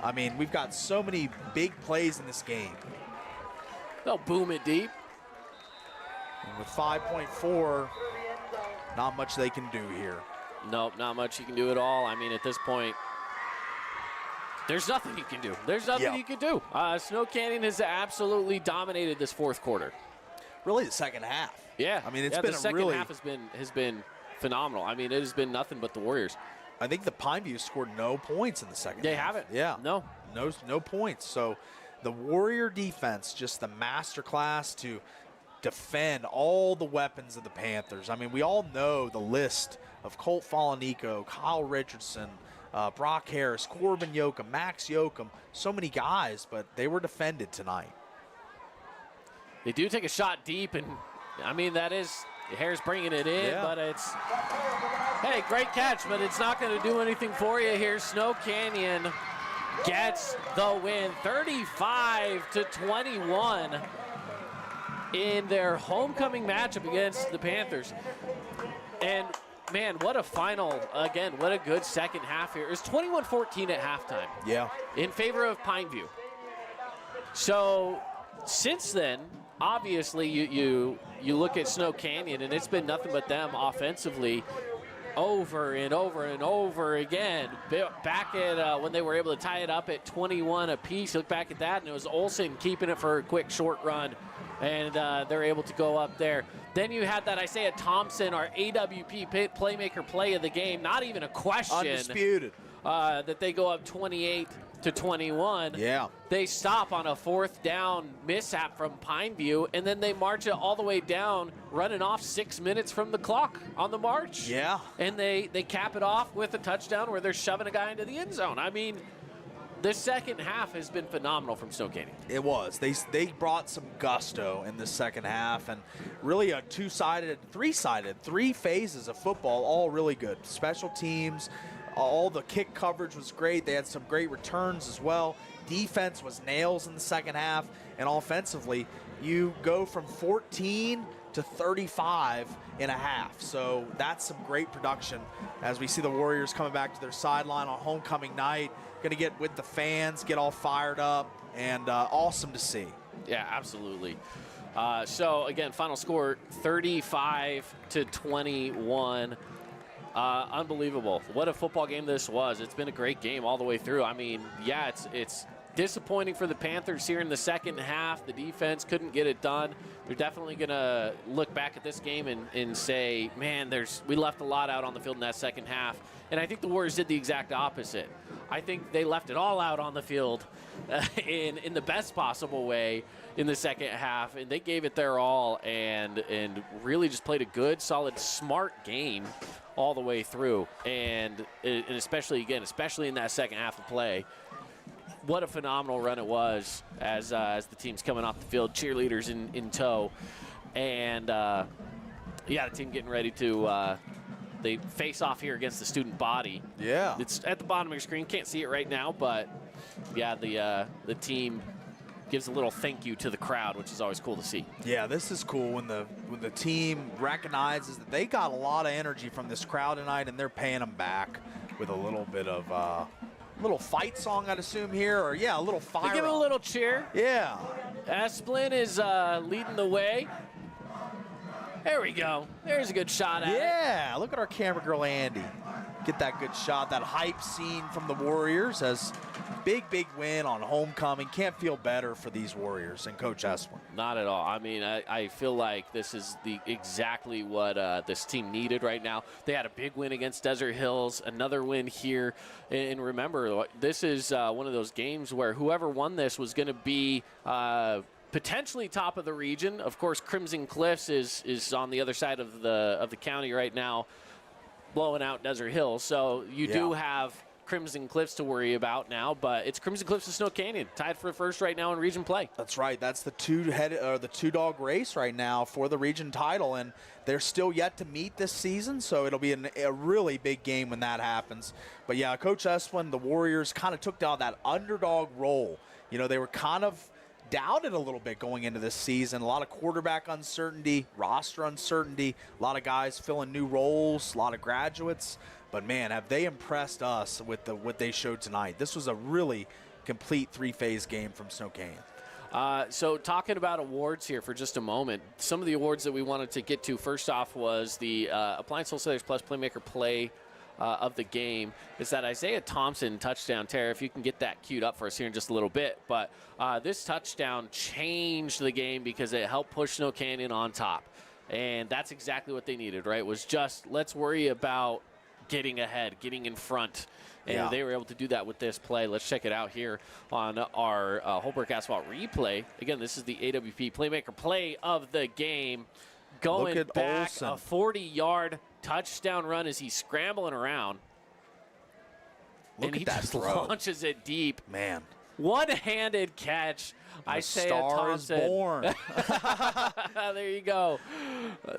I mean, we've got so many big plays in this game. They'll boom it deep. And with 5.4, not much they can do here. Nope, not much you can do at all. I mean, at this point, there's nothing you can do. There's nothing you can do. Snow Canyon has absolutely dominated this 4th quarter. Really, the second half. Yeah. I mean, it's been been the a second really half has been phenomenal. I mean, it has been nothing but the Warriors. I think the Pineview scored no points in the second half. They haven't. Yeah. No points. So the Warrior defense, just the masterclass to defend all the weapons of the Panthers. I mean, we all know the list of Colt Falanico, Kyle Richardson, Brock Harris, Corbin Yoakum, Max Yoakum, so many guys, but they were defended tonight. They do take a shot deep, and I mean, that is, Harris bringing it in, but it's, hey, great catch, but it's not going to do anything for you here. Snow Canyon gets the win, 35-21 in their homecoming matchup against the Panthers. And man, what a final. Again, what a good second half here. It was 21-14 at halftime. Yeah. In favor of Pineview. So since then, obviously you look at Snow Canyon, and it's been nothing but them offensively over and over and over again. Back at when they were able to tie it up at 21 apiece, look back at that, and it was Olsen keeping it for a quick short run, and they're able to go up there. Then you had that Isaiah Thompson, our AWP playmaker play of the game, not even a question. Undisputed. That they go up 28-21. Yeah. They stop on a 4th down mishap from Pineview, and then they march it all the way down, running off 6 minutes from the clock on the march. Yeah. And they cap it off with a touchdown where they're shoving a guy into the end zone. I mean, the second half has been phenomenal from Snow Canyon. It was. They brought some gusto in the second half, and really a two-sided, three-sided, 3 phases of football, all really good. Special teams, all the kick coverage was great. They had some great returns as well. Defense was nails in the second half, and offensively, you go from 14 to 35 in a half. So that's some great production as we see the Warriors coming back to their sideline on homecoming night. Going to get with the fans, get all fired up, and awesome to see. Yeah, absolutely. So again, final score 35-21. Unbelievable. What a football game this was. It's been a great game all the way through. I mean, yeah, it's disappointing for the Panthers here in the second half. The defense couldn't get it done. They're definitely going to look back at this game and say, man, we left a lot out on the field in that second half. And I think the Warriors did the exact opposite. I think they left it all out on the field in the best possible way in the second half, and they gave it their all and really just played a good, solid, smart game all the way through. And especially in that second half of play, what a phenomenal run it was as the team's coming off the field, cheerleaders in tow. And, the team getting ready to they face off here against the student body. Yeah. It's at the bottom of your screen. Can't see it right now, but, the team gives a little thank you to the crowd, which is always cool to see. Yeah, this is cool when the team recognizes that they got a lot of energy from this crowd tonight, and they're paying them back with a little bit of little fight song, I'd assume here, or a little fire. They give it a little cheer. Yeah. Asplin is leading the way. There we go. There's a good shot at it. Yeah, look at our camera girl, Andy. Get that good shot, that hype scene from the Warriors as big win on homecoming. Can't feel better for these Warriors and Coach Esplin. Not at all. I mean, I feel like this is exactly what this team needed right now. They had a big win against Desert Hills, another win here. And remember, this is one of those games where whoever won this was going to be potentially top of the region. Of course, Crimson Cliffs is on the other side of the county right now, blowing out Desert Hills. So you do have Crimson Cliffs to worry about now, but it's Crimson Cliffs and Snow Canyon tied for first right now in region play. That's right. That's the two-dog race right now for the region title, and they're still yet to meet this season, so it'll be a really big game when that happens. But yeah, Coach Esplin, the Warriors kind of took down that underdog role. They were kind of doubted a little bit going into this season. A lot of quarterback uncertainty, roster uncertainty, a lot of guys filling new roles, a lot of graduates. But, man, have they impressed us with what they showed tonight. This was a really complete three-phase game from Snow Canyon. So talking about awards here for just a moment, some of the awards that we wanted to get to, first off, was the Appliance Wholesalers Plus Playmaker Play of the game. Is that Isaiah Thompson touchdown. Tara, if you can get that queued up for us here in just a little bit. But this touchdown changed the game because it helped push Snow Canyon on top. And that's exactly what they needed, right? Was just let's worry about getting ahead, getting in front. And they were able to do that with this play. Let's check it out here on our Holbrook Asphalt replay. Again, this is the AWP Playmaker Play of the game. Going back Olsen. A 40-yard touchdown run as he's scrambling around. Look and at he that just throw. Launches it deep. Man. One-handed catch. Isaiah Thompson. Star is born. There you go.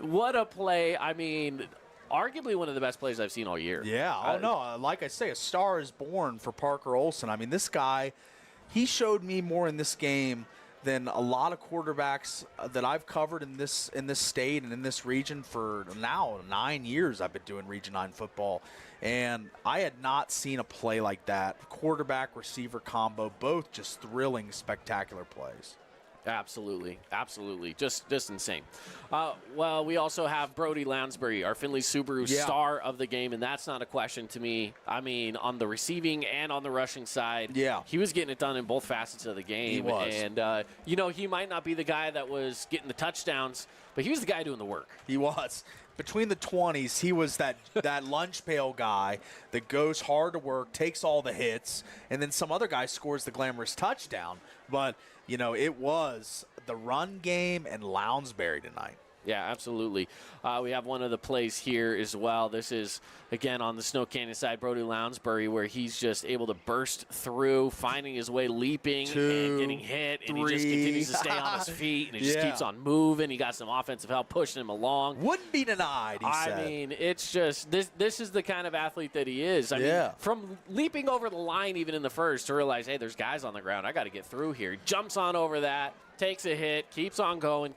What a play. I mean, arguably one of the best plays I've seen all year. Yeah, like I say, a star is born for Parker Olsen. I mean, this guy, he showed me more in this game than a lot of quarterbacks that I've covered in this state and in this region for now 9 years. I've been doing Region 9 football, and I had not seen a play like that. Quarterback-receiver combo, both just thrilling, spectacular plays. Absolutely. Just insane. Well, we also have Brody Lounsbury, our Findlay Subaru star of the game, and that's not a question to me. I mean, on the receiving and on the rushing side, he was getting it done in both facets of the game. He was. And, he might not be the guy that was getting the touchdowns, but he was the guy doing the work. He was. Between the 20s, he was that lunch pail guy that goes hard to work, takes all the hits, and then some other guy scores the glamorous touchdown. But, it was the run game and Lounsbury tonight. Yeah, absolutely. We have one of the plays here as well. This is, again, on the Snow Canyon side, Brody Lounsbury, where he's just able to burst through, finding his way, leaping, and getting hit. And he just continues to stay on his feet, and he just keeps on moving. He got some offensive help pushing him along. Wouldn't be denied, he said. I mean, it's just, this is the kind of athlete that he is. I mean, from leaping over the line even in the first to realize, hey, there's guys on the ground. I got to get through here. He jumps on over that. Takes a hit, keeps on going.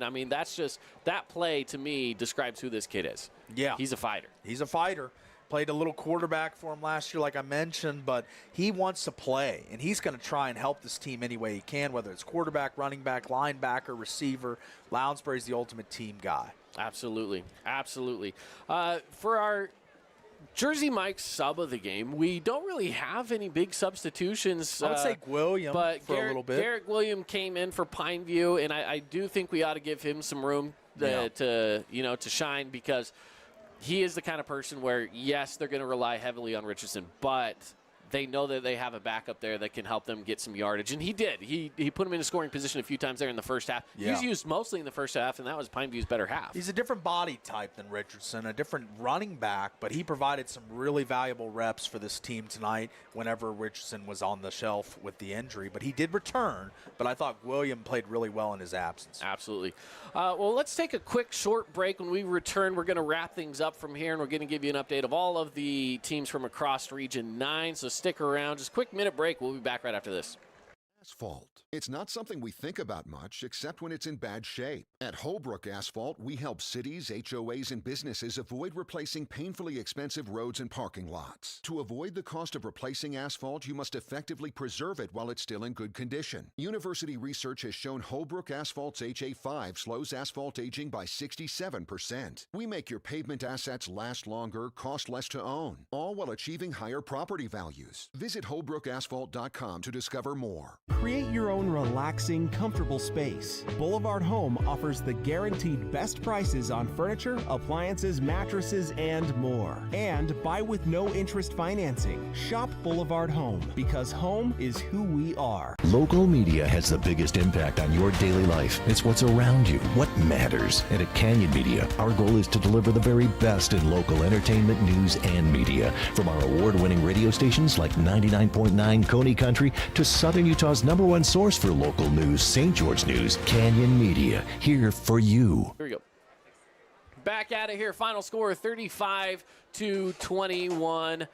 I mean, that play to me describes who this kid is. Yeah. He's a fighter. He's a fighter. Played a little quarterback for him last year, like I mentioned, but he wants to play, and he's going to try and help this team any way he can, whether it's quarterback, running back, linebacker, receiver. Lounsbury's the ultimate team guy. Absolutely. Absolutely. For our Jersey Mike's sub of the game, we don't really have any big substitutions. I would say William for a little bit. Garrett William came in for Pineview, and I do think we ought to give him some room to shine, because he is the kind of person where, yes, they're going to rely heavily on Richardson, but they know that they have a backup there that can help them get some yardage. And he did. He put him in a scoring position a few times there in the first half. Yeah. He was used mostly in the first half, and that was Pineview's better half. He's a different body type than Richardson, a different running back, but he provided some really valuable reps for this team tonight whenever Richardson was on the shelf with the injury. But he did return, but I thought William played really well in his absence. Absolutely. Well, let's take a quick short break. When we return, we're going to wrap things up from here, and we're going to give you an update of all of the teams from across Region 9. So stick around. Just a quick minute break. We'll be back right after this. Asphalt. It's not something we think about much, except when it's in bad shape. At Holbrook Asphalt, we help cities, HOAs, and businesses avoid replacing painfully expensive roads and parking lots. To avoid the cost of replacing asphalt, you must effectively preserve it while it's still in good condition. University research has shown Holbrook Asphalt's HA5 slows asphalt aging by 67%. We make your pavement assets last longer, cost less to own, all while achieving higher property values. Visit holbrookasphalt.com to discover more. Create your own relaxing, comfortable space. Boulevard Home offers the guaranteed best prices on furniture, appliances, mattresses, and more. And buy with no interest financing. Shop Boulevard Home, because home is who we are. Local media has the biggest impact on your daily life. It's what's around you, what matters. And at Canyon Media, our goal is to deliver the very best in local entertainment, news, and media. From our award-winning radio stations like 99.9 Coney Country to Southern Utah's #1 source for local news, St. George News, Canyon Media, here for you. Here we go. Back at it here. Final score 35-21.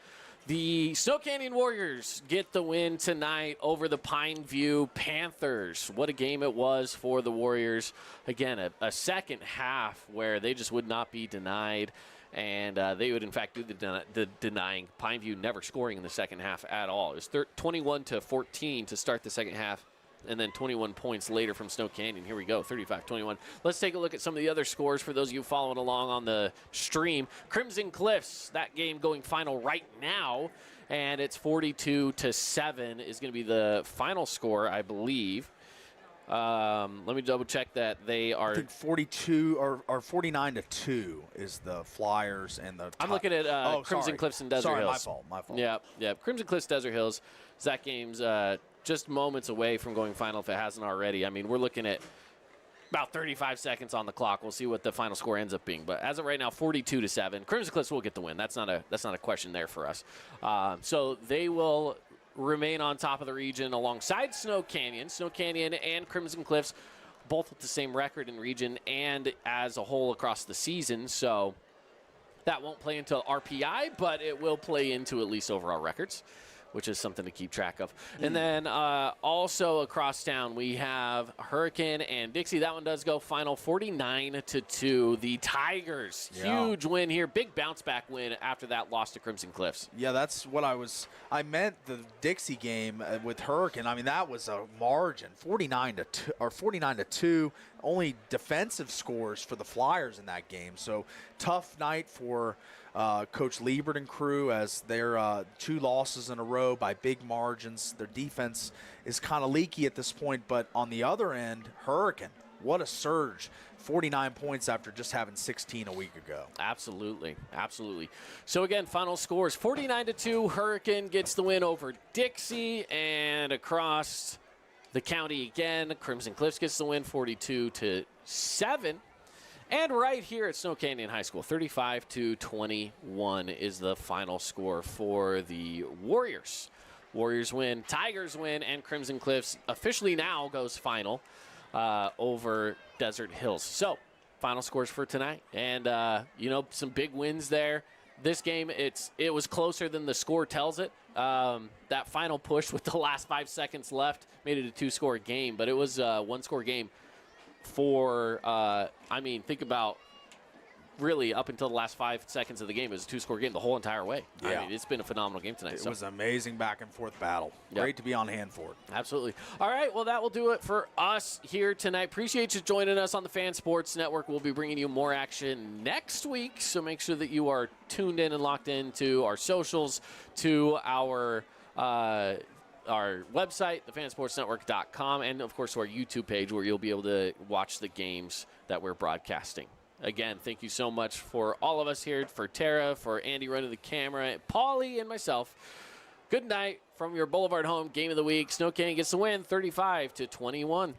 The Snow Canyon Warriors get the win tonight over the Pineview Panthers. What a game it was for the Warriors. Again, a second half where they just would not be denied. And they would, in fact, do the denying. Pineview never scoring in the second half at all. It was 21-14 to start the second half, and then 21 points later from Snow Canyon. Here we go, 35-21. Let's take a look at some of the other scores for those of you following along on the stream. Crimson Cliffs, that game going final right now, and it's 42-7 is going to be the final score, I believe. Let me double check that they are. I think 42 or 49-2 is the Flyers and the. I'm looking at Crimson Cliffs and Desert Hills. My fault. Yeah. Crimson Cliffs, Desert Hills. That game's just moments away from going final if it hasn't already. I mean, we're looking at about 35 seconds on the clock. We'll see what the final score ends up being. But as of right now, 42-7. Crimson Cliffs will get the win. That's not a question there for us. So they will remain on top of the region alongside Snow Canyon. Snow Canyon and Crimson Cliffs both with the same record in region and as a whole across the season. So that won't play into RPI, but it will play into at least overall records, which is something to keep track of. And then also across town, we have Hurricane and Dixie. That one does go final 49-2. The Tigers, huge win here. Big bounce back win after that loss to Crimson Cliffs. Yeah, that's what I meant the Dixie game with Hurricane. I mean, that was a margin, 49-2. Only defensive scores for the Flyers in that game. So tough night for Coach Liebert and crew, as they're 2 losses in a row by big margins. Their defense is kind of leaky at this point, but on the other end, Hurricane, what a surge. 49 points after just having 16 a week ago. Absolutely. So again, final scores 49-2. Hurricane gets the win over Dixie, and across the county again, Crimson Cliffs gets the win 42-7. And right here at Snow Canyon High School, 35-21 is the final score for the Warriors. Warriors win, Tigers win, and Crimson Cliffs officially now goes final over Desert Hills. So, final scores for tonight. And, some big wins there. This game, it was closer than the score tells it. That final push with the last 5 seconds left made it a 2-score game, but it was a 1-score game. For, think about really, up until the last 5 seconds of the game, it was a 2-score game the whole entire way. Yeah. I mean, it's been a phenomenal game tonight. It was an amazing back-and-forth battle. Yep. Great to be on hand for it. Absolutely. All right, well, that will do it for us here tonight. Appreciate you joining us on the Fan Sports Network. We'll be bringing you more action next week, so make sure that you are tuned in and locked into our socials, to our website, thefansportsnetwork.com, and, of course, to our YouTube page where you'll be able to watch the games that we're broadcasting. Again, thank you so much for all of us here, for Tara, for Andy running the camera, Paulie, and myself. Good night from your Boulevard home game of the week. Snow Canyon gets the win, 35-21.